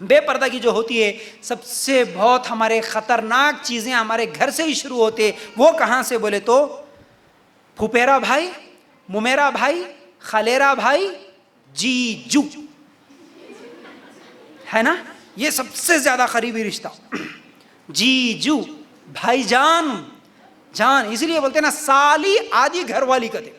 بے پردگی جو ہوتی ہے سب سے بہت ہمارے خطرناک چیزیں ہمارے گھر سے ہی شروع ہوتے. وہ کہاں سے بولے تو پھپھیرا بھائی, ممیرا بھائی, خلیرا بھائی, جیجو, ہے نا. یہ سب سے زیادہ قریبی رشتہ, جیجو, بھائی جان, جان. اس لیے بولتے ہیں نا سالی آدھی گھر والی کہتے,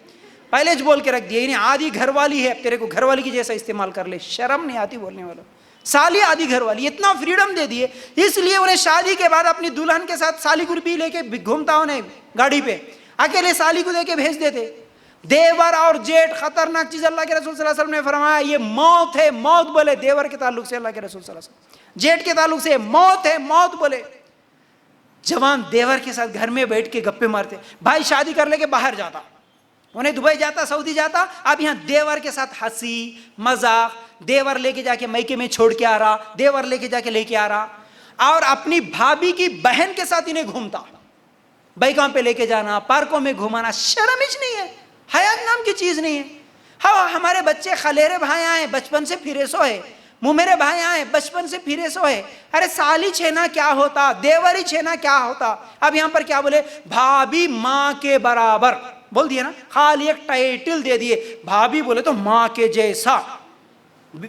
پہلے جو بول کے رکھ دیا, آدھی گھر والی ہے, تیرے کو گھر والی کی جیسا استعمال کر لے. شرم نہیں آتی بولنے والا. سالی آدھی گھر والی, اتنا فریڈم دے دیے. اس لیے انہیں شادی کے بعد اپنی دلہن کے ساتھ سالی گربی لے کے گھومتا, انہیں گاڑی پہ اکیلے سالی کو دے کے بھیج دیتے. دیور اور جیٹ خطرناک چیز، اللہ کے رسول صلی اللہ علیہ وسلم نے فرمایا یہ موت ہے، موت بولے دیور کے تعلق سے اللہ کے رسول صلی اللہ علیہ وسلم، جیٹ کے تعلق سے موت ہے، موت بولے۔ جوان دیور کے ساتھ گھر میں بیٹھ کے گپے مارتے، بھائی شادی کر لے کے باہر جاتا، انہیں دبئی جاتا، سعودی جاتا، اب یہاں دیور کے ساتھ ہنسی مذاق، دیور لے کے جا کے میکے میں چھوڑ کے آ رہا، دیور لے کے جا کے لے کے آ رہا، اور اپنی بھابھی کی بہن کے ساتھ انہیں گھومتا، بائکوں پہ لے کے جانا، پارکوں میں گھمانا، شرم ہی نہیں ہے، حیات نام کی چیز نہیں ہے۔ ہاں ہمارے بچے خلیرے بھائی آئے بچپن سے پھرے سو ہے، میرے بھائی آئے بچپن سے پھرے سو ہے، ارے سالی چھینا کیا ہوتا، دیوری چھینا کیا ہوتا۔ اب یہاں پر کیا بولے، بھابھی ماں کے برابر بول دیا نا، خالی ایک ٹائٹل دے دیے، بھابھی بولے تو ماں کے جیسا،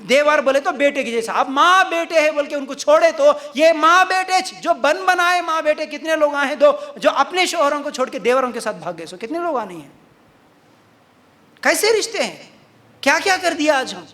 دیور بولے تو بیٹے کے جیسا۔ اب ماں بیٹے ہے بول کے ان کو چھوڑے تو یہ ماں بیٹے جو بن بنائے ماں بیٹے کتنے لوگ آئے ہیں جو اپنے شوہروں کو چھوڑ کے دیوروں کے ساتھ بھاگ گئے، سو کتنے لوگ آنے ہیں، کیسے رشتے ہیں، کیا کیا کر دیا آج ہم۔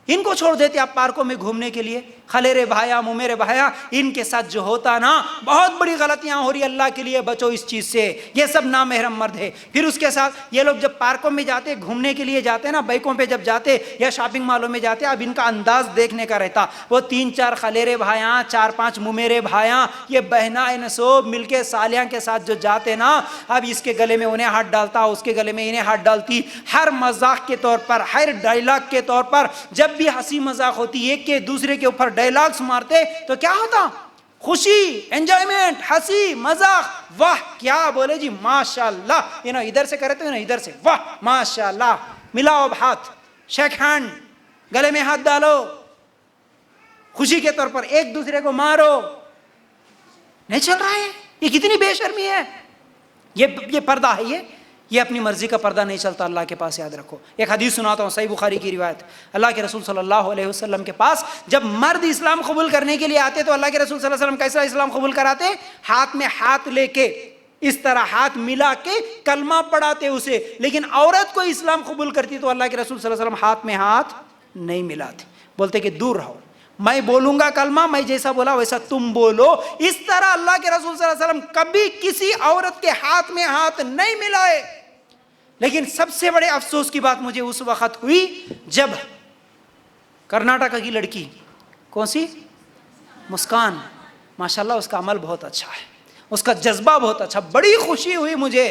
ان کو چھوڑ دیتے آپ پارکوں میں گھومنے کے لیے، خلیرے بھایا میرے بھایا، ان کے ساتھ جو ہوتا نا بہت بڑی غلطیاں ہو رہی، اللہ کے لیے بچو اس چیز سے، یہ سب نامحرم مرد ہے۔ پھر اس کے ساتھ یہ لوگ جب پارکوں میں جاتے گھومنے کے لیے جاتے نا، بائکوں پہ جب جاتے یا شاپنگ مالوں میں جاتے، اب ان کا انداز دیکھنے کا رہتا، وہ 3-4 خلیرے بھائیاں، 4-5 میرے بھائیاں، یہ بہنا نسوب مل کے سالیاں کے ساتھ جو جاتے نا، اب اس کے گلے میں انہیں ہاتھ ڈالتا، اس کے گلے میں انہیں ہاتھ ڈالتی، ہر مذاق کے طور پر، ہر ڈائلاگ کے طور پر، جب بھی ہنسی مذاق ہوتی ایک کے دوسرے کے اوپر ڈائلاگز مارتے تو کیا ہوتا، خوشی، انجوائمنٹ، ہنسی مذاق، واہ کیا بولے جی ماشاءاللہ، ادھر سے کرے تو ادھر سے، واہ ماشاءاللہ، ملاؤ اب ہاتھ، شیک ہینڈ، گلے میں ہاتھ ڈالو، خوشی کے طور پر ایک دوسرے کو مارو، نہیں چل رہا ہے، یہ کتنی بے شرمی ہے، یہ پردہ ہے، یہ اپنی مرضی کا پردہ نہیں چلتا اللہ کے پاس، یاد رکھو۔ ایک حدیث سناتا ہوں، صحیح بخاری کی روایت، اللہ کے رسول صلی اللہ علیہ وسلم کے پاس جب مرد اسلام قبول کرنے کے لیے آتے تو اللہ کے رسول صلی اللہ علیہ وسلم کیسا اسلام قبول کراتے، ہاتھ میں ہاتھ لے کے اس طرح ہاتھ ملا کے کلمہ پڑھاتے اسے، لیکن عورت کو اسلام قبول کرتی تو اللہ کے رسول صلی اللہ علیہ وسلم ہاتھ میں ہاتھ نہیں ملاتے، بولتے کہ دور رہو، میں بولوں گا کلمہ، میں جیسا بولا ویسا تم بولو۔ اس طرح اللہ کے رسول صلی اللہ علیہ وسلم کبھی کسی عورت کے ہاتھ میں ہاتھ نہیں ملائے۔ لیکن سب سے بڑے افسوس کی بات مجھے اس وقت ہوئی جب کرناٹک کی لڑکی، کون سی، مسکان، ماشاءاللہ اس کا عمل بہت اچھا ہے، اس کا جذبہ بہت اچھا، بڑی خوشی ہوئی مجھے،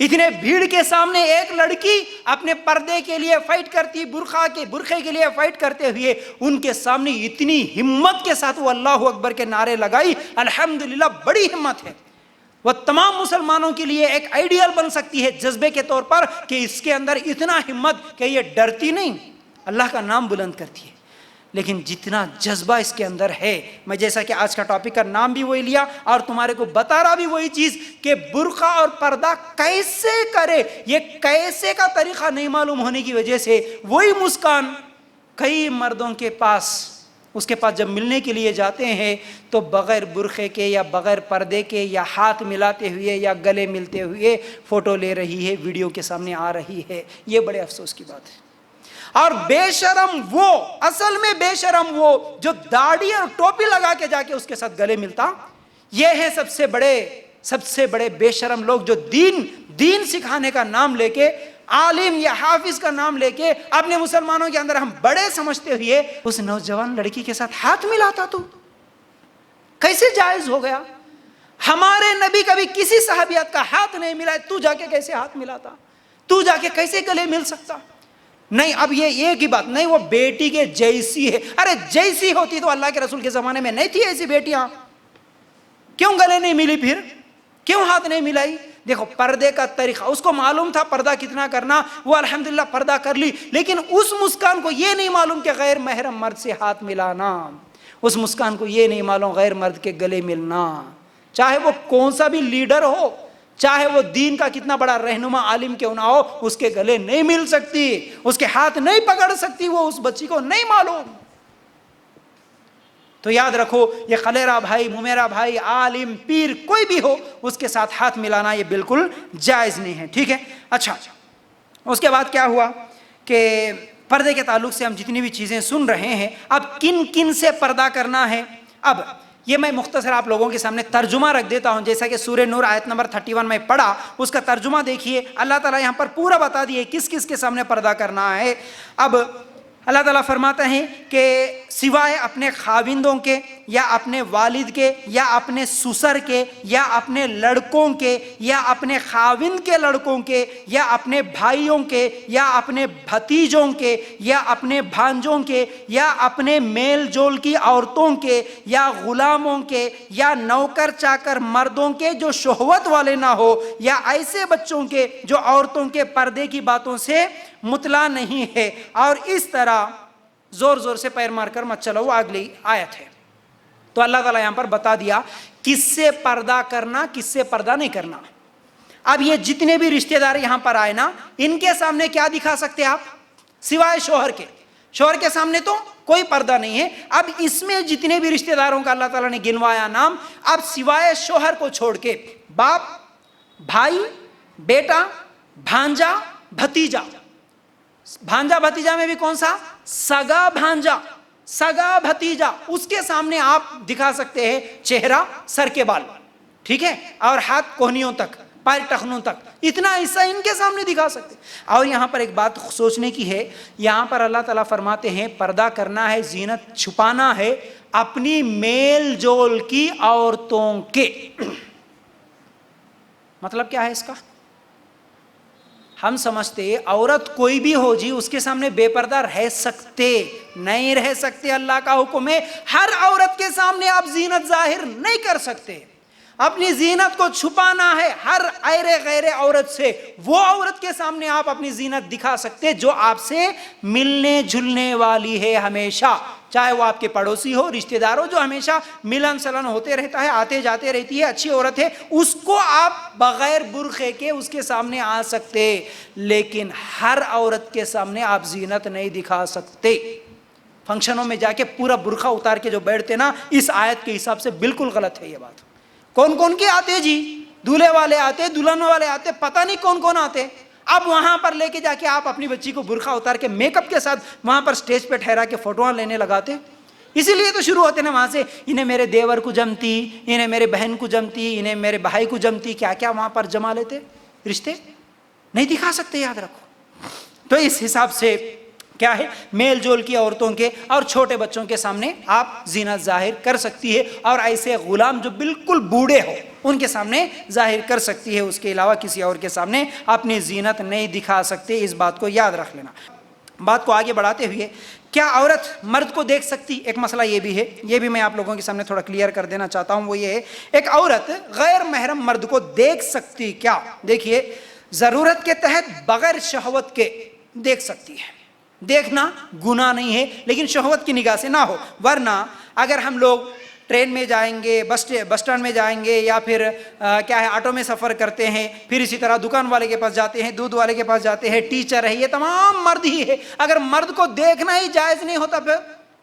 اتنے بھیڑ کے سامنے ایک لڑکی اپنے پردے کے لیے فائٹ کرتی، برقعے کے لیے فائٹ کرتے ہوئے ان کے سامنے اتنی ہمت کے ساتھ وہ اللہ اکبر کے نعرے لگائی، الحمدللہ بڑی ہمت ہے، وہ تمام مسلمانوں کے لیے ایک آئیڈیل بن سکتی ہے جذبے کے طور پر کہ اس کے اندر اتنا ہمت کہ یہ ڈرتی نہیں، اللہ کا نام بلند کرتی ہے۔ لیکن جتنا جذبہ اس کے اندر ہے، میں جیسا کہ آج کا ٹاپک کا نام بھی وہی لیا اور تمہارے کو بتا رہا بھی وہی چیز کہ برقع اور پردہ کیسے کرے، یہ کیسے کا طریقہ نہیں معلوم ہونے کی وجہ سے وہی مسکان کئی مردوں کے پاس، اس کے پاس جب ملنے کے لیے جاتے ہیں تو بغیر برقعے کے یا بغیر پردے کے یا ہاتھ ملاتے ہوئے یا گلے ملتے ہوئے فوٹو لے رہی ہے، ویڈیو کے سامنے آ رہی ہے، یہ بڑے افسوس کی بات ہے۔ اور بے شرم وہ، اصل میں بے شرم وہ جو داڑھی اور ٹوپی لگا کے جا کے اس کے ساتھ گلے ملتا، یہ ہے سب سے بڑے بے شرم لوگ جو دین سکھانے کا نام لے کے، عالم یا حافظ کا نام لے کے اپنے مسلمانوں کے اندر ہم بڑے سمجھتے ہوئے اس نوجوان لڑکی کے ساتھ ہاتھ ملاتا، تو کیسے جائز ہو گیا؟ ہمارے نبی کبھی کسی صحابیات کا ہاتھ نہیں ملا، تو جا کے کیسے ہاتھ ملاتا، تو جا کے کیسے گلے مل سکتا؟ نہیں، اب یہ ایک ہی بات نہیں، وہ بیٹی کے جیسی ہے، ارے جیسی ہوتی تو اللہ کے رسول کے زمانے میں نہیں تھی ایسی بیٹیاں، کیوں گلے نہیں ملی، پھر کیوں ہاتھ نہیں ملائی؟ دیکھو پردے کا طریقہ، اس کو معلوم تھا پردہ کتنا کرنا، وہ الحمدللہ پردہ کر لی، لیکن اس مسکان کو یہ نہیں معلوم کہ غیر محرم مرد سے ہاتھ ملانا، اس مسکان کو یہ نہیں معلوم غیر مرد کے گلے ملنا، چاہے وہ کون سا بھی لیڈر ہو، چاہے وہ دین کا کتنا بڑا رہنما عالم کیوں نہ ہو، اس کے گلے نہیں مل سکتی، اس کے ہاتھ نہیں پکڑ سکتی، وہ اس بچی کو نہیں معلوم۔ تو یاد رکھو، یہ خلیرہ بھائی، ممیرا بھائی، عالم، پیر، کوئی بھی ہو، اس کے ساتھ ہاتھ ملانا یہ بالکل جائز نہیں ہے، ٹھیک ہے؟ اچھا، اس کے بعد کیا ہوا کہ پردے کے تعلق سے ہم جتنی بھی چیزیں سن رہے ہیں، اب کن کن سے پردہ کرنا ہے؟ اب یہ میں مختصر آپ لوگوں کے سامنے ترجمہ رکھ دیتا ہوں، جیسا کہ سورہ نور آیت نمبر 31 میں پڑھا، اس کا ترجمہ دیکھیے۔ اللہ تعالیٰ یہاں پر پورا بتا دیے کس کس کے سامنے پردہ کرنا ہے۔ اب اللہ تعالیٰ فرماتا ہے کہ سوائے اپنے خاوندوں کے یا اپنے والد کے یا اپنے سسر کے یا اپنے لڑکوں کے یا اپنے خاوند کے لڑکوں کے یا اپنے بھائیوں کے یا اپنے بھتیجوں کے یا اپنے بھانجوں کے یا اپنے میل جول کی عورتوں کے یا غلاموں کے یا نوکر چاکر مردوں کے جو شہوت والے نہ ہو، یا ایسے بچوں کے جو عورتوں کے پردے کی باتوں سے مطلع نہیں ہے، اور اس طرح زور زور سے پیر مار کر مت چلو، وہ اگلی آیت ہے۔ تو اللہ تعالیٰ یہاں پر بتا دیا کس سے پردہ کرنا، کس سے پردہ نہیں کرنا۔ اب یہ جتنے بھی رشتہ دار یہاں پر آئے نا، ان کے سامنے کیا دکھا سکتے آپ سوائے شوہر کے؟ شوہر کے سامنے تو کوئی پردہ نہیں ہے۔ اب اس میں جتنے بھی رشتہ داروں کا اللہ تعالیٰ نے گنوایا نام، اب سوائے شوہر کو چھوڑ کے باپ، بھائی، بیٹا، بھانجا، بھتیجا۔ بھانجا بھتیجا میں بھی کون سا؟ سگا بھانجا، سگا بھتیجا، اس کے سامنے آپ دکھا سکتے ہیں چہرہ، سر کے بال، ٹھیک ہے، اور ہاتھ کوہنیوں تک، پیر ٹخنوں تک، اتنا حصہ ان کے سامنے دکھا سکتے۔ اور یہاں پر ایک بات سوچنے کی ہے، یہاں پر اللہ تعالیٰ فرماتے ہیں پردہ کرنا ہے، زینت چھپانا ہے اپنی میل جول کی عورتوں کے۔ مطلب کیا ہے اس کا؟ ہم سمجھتے عورت کوئی بھی ہو جی، اس کے سامنے بے پردہ رہ سکتے نہیں رہ سکتے، اللہ کا حکم ہے ہر عورت کے سامنے آپ زینت ظاہر نہیں کر سکتے، اپنی زینت کو چھپانا ہے ہر غیر عورت سے۔ وہ عورت کے سامنے آپ اپنی زینت دکھا سکتے جو آپ سے ملنے جلنے والی ہے ہمیشہ، چاہے وہ آپ کے پڑوسی ہو، رشتہ دار ہو، جو ہمیشہ ملن سلن ہوتے رہتا ہے، آتے جاتے رہتی ہے، اچھی عورت ہے، اس کو آپ بغیر برقعے کے اس کے سامنے آ سکتے، لیکن ہر عورت کے سامنے آپ زینت نہیں دکھا سکتے۔ فنکشنوں میں جا کے پورا برقع اتار کے جو بیٹھتے نا، اس آیت کے حساب سے بالکل غلط ہے یہ بات۔ کون کون کے آتے جی؟ دولہے والے آتے، دلہن والے آتے، پتہ نہیں کون کون آتے۔ اب وہاں پر لے کے جا کے آپ اپنی بچی کو برقع اتار کے میک اپ کے ساتھ وہاں پر سٹیج پہ ٹھہرا کے فوٹوਆਂ لینے لگاتے۔ اسی لیے تو شروع ہوتے نا وہاں سے، انہیں میرے دیور کو جمتی، انہیں میرے بہن کو جمتی، انہیں میرے بھائی کو جمتی، کیا کیا وہاں پر جما لیتے رشتے، نہیں دکھا سکتے، یاد رکھو۔ تو اس حساب سے کیا ہے، میل جول کی عورتوں کے اور چھوٹے بچوں کے سامنے آپ زینت ظاہر کر سکتی ہے، اور ایسے غلام جو بالکل بوڑھے ہو ان کے سامنے ظاہر کر سکتی ہے، اس کے علاوہ کسی اور کے سامنے اپنی زینت نہیں دکھا سکتے۔ اس بات کو یاد رکھ لینا۔ بات کو آگے بڑھاتے ہوئے، کیا عورت مرد کو دیکھ سکتی؟ ایک مسئلہ یہ بھی ہے، یہ بھی میں آپ لوگوں کے سامنے تھوڑا کلیئر کر دینا چاہتا ہوں، وہ یہ ہے ایک عورت غیر محرم مرد کو دیکھ سکتی کیا؟ دیکھیے، ضرورت کے تحت بغیر شہوت کے دیکھ سکتی ہے، دیکھنا گناہ نہیں ہے لیکن شہوت کی نگاہ سے نہ ہو، ورنہ اگر ہم لوگ ٹرین میں جائیں گے، بس اسٹینڈ میں جائیں گے، یا پھر کیا ہے آٹو میں سفر کرتے ہیں، پھر اسی طرح دکان والے کے پاس جاتے ہیں، دودھ والے کے پاس جاتے ہیں، ٹیچر ہے، یہ تمام مرد ہی ہے، اگر مرد کو دیکھنا ہی جائز نہیں ہوتا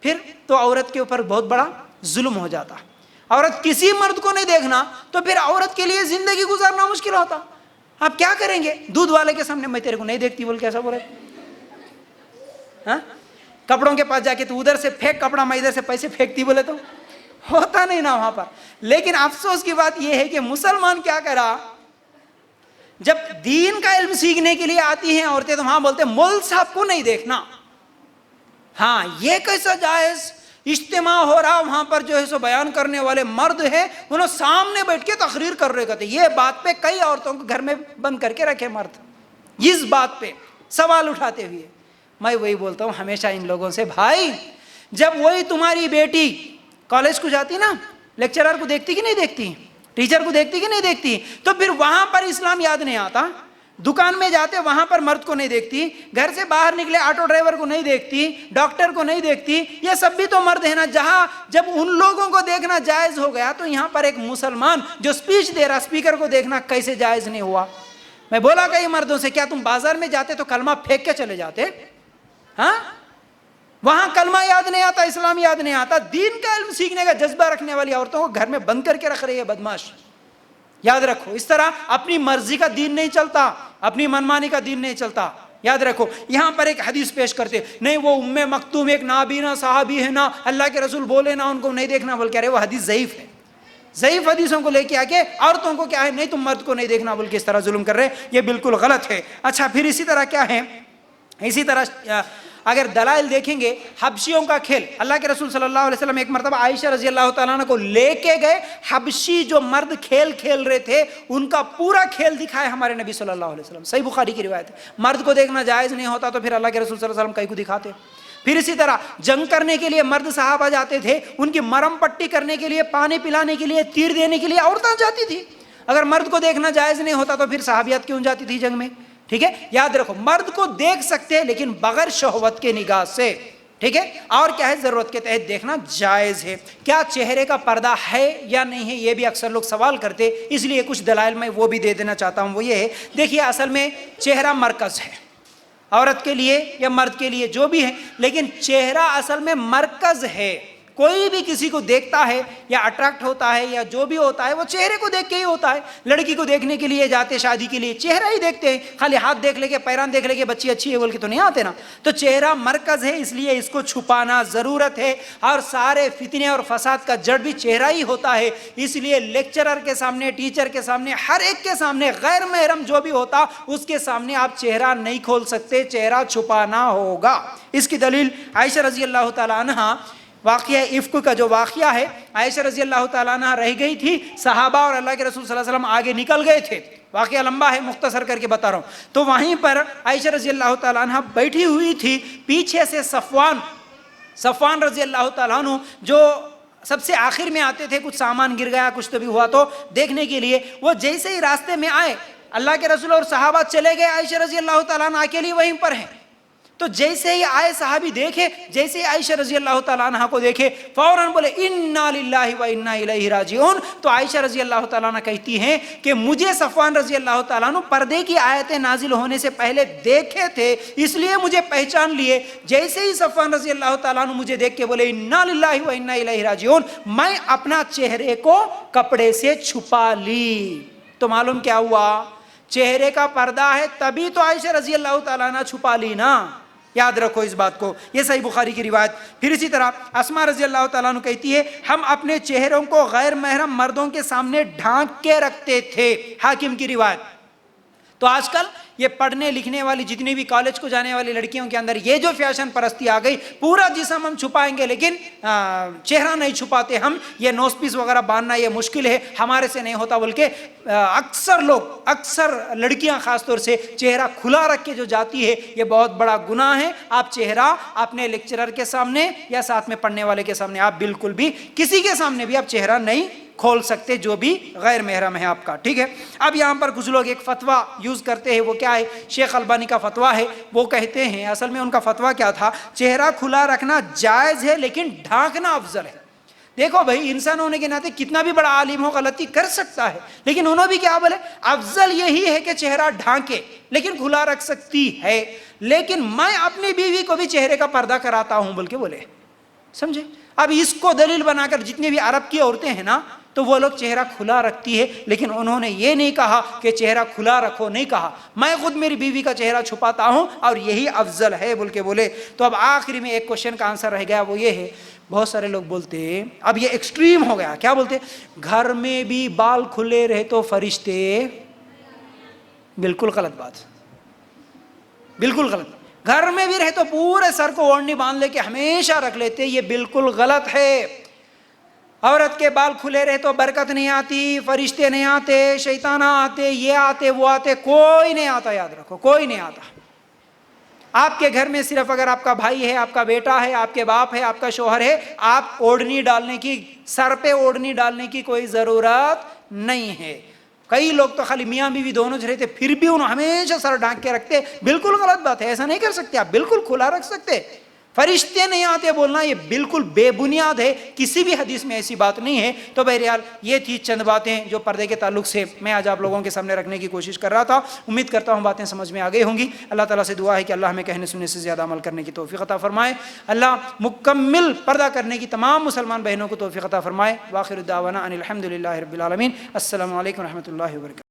پھر تو عورت کے اوپر بہت بڑا ظلم ہو جاتا۔ عورت کسی مرد کو نہیں دیکھنا تو پھر عورت کے لیے زندگی گزارنا مشکل ہوتا۔ آپ کیا کریں گے؟ دودھ والے کے سامنے میں تیرے کو نہیں دیکھتی بول کیسا بولے؟ کپڑوں کے پاس جا کے تو ادھر سے پھینک کپڑا، میں ادھر سے پیسے پھینکتی بولے تو ہوتا نہیں نا وہاں پر۔ لیکن افسوس کی بات یہ ہے کہ مسلمان کیا کرا، جب دین کا علم سیکھنے کے لیے آتی ہیں عورتیں تو وہاں بولتے مول صاحب کو نہیں دیکھنا۔ ہاں، یہ کیسا جائز؟ اجتماع ہو رہا، وہاں پر جو ہے سو بیان کرنے والے مرد ہیں، انہوں سامنے بیٹھ کے تقریر کر رہے کہتے، یہ بات پہ کئی عورتوں کو گھر میں بند کر کے رکھے مرد، اس بات پہ سوال اٹھاتے ہوئے۔ میں وہی بولتا ہوں ہمیشہ ان لوگوں سے، بھائی جب وہی تمہاری بیٹی کالج کو جاتی نا، لیکچرر کو دیکھتی کہ نہیں دیکھتی، ٹیچر کو دیکھتی کہ نہیں دیکھتی، تو پھر وہاں پر اسلام یاد نہیں آتا۔ دکان میں جاتے وہاں پر مرد کو نہیں دیکھتی، گھر سے باہر نکلے آٹو ڈرائیور کو نہیں دیکھتی، ڈاکٹر کو نہیں دیکھتی، یہ سب بھی تو مرد ہے نا۔ جہاں جب ان لوگوں کو دیکھنا جائز ہو گیا تو یہاں پر ایک مسلمان جو اسپیچ دے رہا، اسپیکر کو دیکھنا کیسے جائز نہیں ہوا؟ میں بولا کئی مردوں سے، کیا تم بازار میں جاتے تو کلمہ پھینک کے چلے جاتے؟ ہاں، وہاں کلمہ یاد نہیں آتا، اسلام یاد نہیں آتا، دین کا علم سیکھنے کا جذبہ رکھنے والی عورتوں کو گھر میں بند کر کے رکھ رہی ہے بدماش۔ یاد رکھو، اس طرح اپنی مرضی کا دین نہیں چلتا، اپنی منمانی کا دین نہیں چلتا۔ یاد رکھو یہاں پر ایک حدیث پیش کرتے نہیں وہ ام مکتوم ایک نابینا صحابی ہے نا اللہ کے رسول بولے نا ان کو نہیں دیکھنا بول کے ارے وہ حدیث ضعیف ہے. ضعیف حدیثوں کو لے کے آ کے عورتوں کو کیا ہے نہیں تم مرد کو نہیں دیکھنا بول کے اس طرح ظلم کر رہے, یہ بالکل غلط ہے. اچھا پھر اسی طرح کیا ہے, اسی طرح اگر دلائل دیکھیں گے حبشیوں کا کھیل, اللہ کے رسول صلی اللہ علیہ وسلم ایک مرتبہ عائشہ رضی اللہ تعالیٰ عنہ کو لے کے گئے, حبشی جو مرد کھیل کھیل رہے تھے ان کا پورا کھیل دکھایا ہمارے نبی صلی اللہ علیہ وسلم. صحیح بخاری کی روایت ہے. مرد کو دیکھنا جائز نہیں ہوتا تو پھر اللہ کے رسول صلی اللہ علیہ وسلم کہیں کو دکھاتے. پھر اسی طرح جنگ کرنے کے لیے مرد صحابہ جاتے تھے, ان کی مرم پٹی کرنے کے لیے, پانی پلانے کے لیے, تیر دینے کے لیے عورتیں جاتی تھی. اگر مرد کو دیکھنا جائز نہیں ہوتا تو پھر صحابیات کیوں جاتی تھی جنگ میں؟ ٹھیک ہے, یاد رکھو مرد کو دیکھ سکتے ہیں لیکن بغیر شہوت کے نگاہ سے. ٹھیک ہے, اور کیا ہے ضرورت کے تحت دیکھنا جائز ہے. کیا چہرے کا پردہ ہے یا نہیں ہے یہ بھی اکثر لوگ سوال کرتے, اس لیے کچھ دلائل میں وہ بھی دے دینا چاہتا ہوں. وہ یہ ہے دیکھیے اصل میں چہرہ مرکز ہے عورت کے لیے یا مرد کے لیے جو بھی ہے, لیکن چہرہ اصل میں مرکز ہے. کوئی بھی کسی کو دیکھتا ہے یا اٹریکٹ ہوتا ہے یا جو بھی ہوتا ہے وہ چہرے کو دیکھ کے ہی ہوتا ہے. لڑکی کو دیکھنے کے لیے جاتے شادی کے لیے چہرہ ہی دیکھتے ہیں, خالی ہاتھ دیکھ لے کے پیران دیکھ لے کے بچی اچھی ہے بول کے تو نہیں آتے نا. تو چہرہ مرکز ہے اس لیے اس کو چھپانا ضرورت ہے, اور سارے فتنے اور فساد کا جڑ بھی چہرہ ہی ہوتا ہے. اس لیے لیکچرر کے سامنے, ٹیچر کے سامنے, ہر ایک کے سامنے, غیر محرم جو بھی ہوتا اس کے سامنے آپ چہرہ نہیں کھول سکتے, چہرہ چھپانا ہوگا. اس کی دلیل عائشہ رضی اللہ تعالیٰ عنہ واقعہ افک کا جو واقعہ ہے, عائشہ رضی اللہ تعالیٰ عنہ رہ گئی تھی, صحابہ اور اللہ کے رسول صلی اللہ علیہ وسلم آگے نکل گئے تھے. واقعہ لمبا ہے, مختصر کر کے بتا رہا ہوں. تو وہیں پر عائشہ رضی اللہ تعالیٰ عنہ بیٹھی ہوئی تھی, پیچھے سے صفوان رضی اللہ تعالیٰ عنہ جو سب سے آخر میں آتے تھے, کچھ سامان گر گیا کچھ تو بھی ہوا تو دیکھنے کے لیے, وہ جیسے ہی راستے میں آئے اللہ کے رسول اور صحابہ چلے گئے, عائشہ رضی اللہ تعالیٰ عنہ اکیلی وہیں پر ہیں. تو جیسے ہی آئے صحابی دیکھے, جیسے ہی عائشہ رضی اللہ تعالیٰ عنہ کو دیکھے فوراً بولے انا للہ و انا الیہ راجعون. تو عائشہ رضی اللہ تعالیٰ عنہ کہتی ہیں کہ مجھے صفوان رضی اللہ تعالیٰ عنہ پردے کی آیتیں نازل ہونے سے پہلے دیکھے تھے, اس لیے مجھے پہچان لیے. جیسے ہی صفوان رضی اللہ تعالیٰ عنہ مجھے دیکھ کے بولے انا للہ و انا الیہ راجعون, میں اپنا چہرے کو کپڑے سے چھپا لی. تو معلوم کیا ہوا, چہرے کا پردہ ہے تبھی تو عائشہ رضی اللہ تعالیٰ عنہ چھپا لی نا. یاد رکھو اس بات کو, یہ صحیح بخاری کی روایت. پھر اسی طرح اسماء رضی اللہ تعالیٰ عنہ کہتی ہے ہم اپنے چہروں کو غیر محرم مردوں کے سامنے ڈھانک کے رکھتے تھے. حاکم کی روایت. تو آج کل یہ پڑھنے لکھنے والی جتنی بھی کالج کو جانے والی لڑکیوں کے اندر یہ جو فیشن پرستی آ گئی, پورا جسم ہم چھپائیں گے لیکن چہرہ نہیں چھپاتے ہم, یہ نوز پیس وغیرہ باندھنا یہ مشکل ہے, ہمارے سے نہیں ہوتا بول کے اکثر لوگ, اکثر لڑکیاں خاص طور سے چہرہ کھلا رکھ کے جو جاتی ہے یہ بہت بڑا گناہ ہے. آپ چہرہ اپنے لیکچرر کے سامنے یا ساتھ میں پڑھنے والے کے سامنے, آپ بالکل بھی کسی کے سامنے بھی آپ چہرہ نہیں کھول سکتے جو بھی غیر محرم ہے آپ کا. ٹھیک ہے, اب یہاں پر کچھ لوگ ایک فتویٰ یوز کرتے ہیں, وہ کیا ہے, شیخ البانی کا فتویٰ ہے. وہ کہتے ہیں اصل میں ان کا فتویٰ کیا تھا, چہرہ کھلا رکھنا جائز ہے لیکن ڈھانکنا افضل ہے. دیکھو بھائی انسان ہونے کے ناطے کتنا بھی بڑا عالم ہو غلطی کر سکتا ہے, لیکن انہوں بھی کیا بولے افضل یہی ہے کہ چہرہ ڈھانکے لیکن کھلا رکھ سکتی ہے. لیکن میں اپنی بیوی کو بھی چہرے کا پردہ کراتا ہوں بول کے بولے, سمجھے. اب اس کو دلیل بنا کر جتنی بھی عرب کی عورتیں ہیں نا تو وہ لوگ چہرہ کھلا رکھتی ہے, لیکن انہوں نے یہ نہیں کہا کہ چہرہ کھلا رکھو, نہیں کہا میں خود میری بیوی کا چہرہ چھپاتا ہوں اور یہی افضل ہے بول کے بولے. تو اب آخری میں ایک کوشچن کا آنسر رہ گیا, وہ یہ ہے, بہت سارے لوگ بولتے ہیں, اب یہ ایکسٹریم ہو گیا, کیا بولتے, گھر میں بھی بال کھلے رہے تو فرشتے. بالکل غلط بات, بالکل غلط. گھر میں بھی رہے تو پورے سر کو اوڑھنی باندھ لے کے ہمیشہ رکھ لیتے, یہ بالکل غلط ہے. عورت کے بال کھلے رہے تو برکت نہیں آتی, فرشتے نہیں آتے, شیطان آتے, یہ آتے وہ آتے, کوئی نہیں آتا. یاد رکھو کوئی نہیں آتا. آپ کے گھر میں صرف اگر آپ کا بھائی ہے, آپ کا بیٹا ہے, آپ کے باپ ہے, آپ کا شوہر ہے, آپ اوڑھنی ڈالنے کی, سر پہ اوڑھنی ڈالنے کی کوئی ضرورت نہیں ہے. کئی لوگ تو خالی میاں بیوی دونوں رہتے پھر بھی انہوں ہمیشہ سر ڈھانک کے رکھتے, بالکل غلط بات ہے, ایسا نہیں کر سکتے آپ, بالکل کھلا رکھ سکتے. فرشتے نہیں آتے بولنا یہ بالکل بے بنیاد ہے, کسی بھی حدیث میں ایسی بات نہیں ہے. تو بہرحال یہ تھی چند باتیں جو پردے کے تعلق سے میں آج آپ لوگوں کے سامنے رکھنے کی کوشش کر رہا تھا. امید کرتا ہوں باتیں سمجھ میں آ گئی ہوں گی. اللہ تعالیٰ سے دعا ہے کہ اللہ ہمیں کہنے سننے سے زیادہ عمل کرنے کی توفیق عطا فرمائے. اللہ مکمل پردہ کرنے کی تمام مسلمان بہنوں کو توفیق عطا فرمائے. وآخر دعوانا ان الحمد للہ رب العالمین. السلام علیکم و رحمۃ اللہ وبرکاتہ.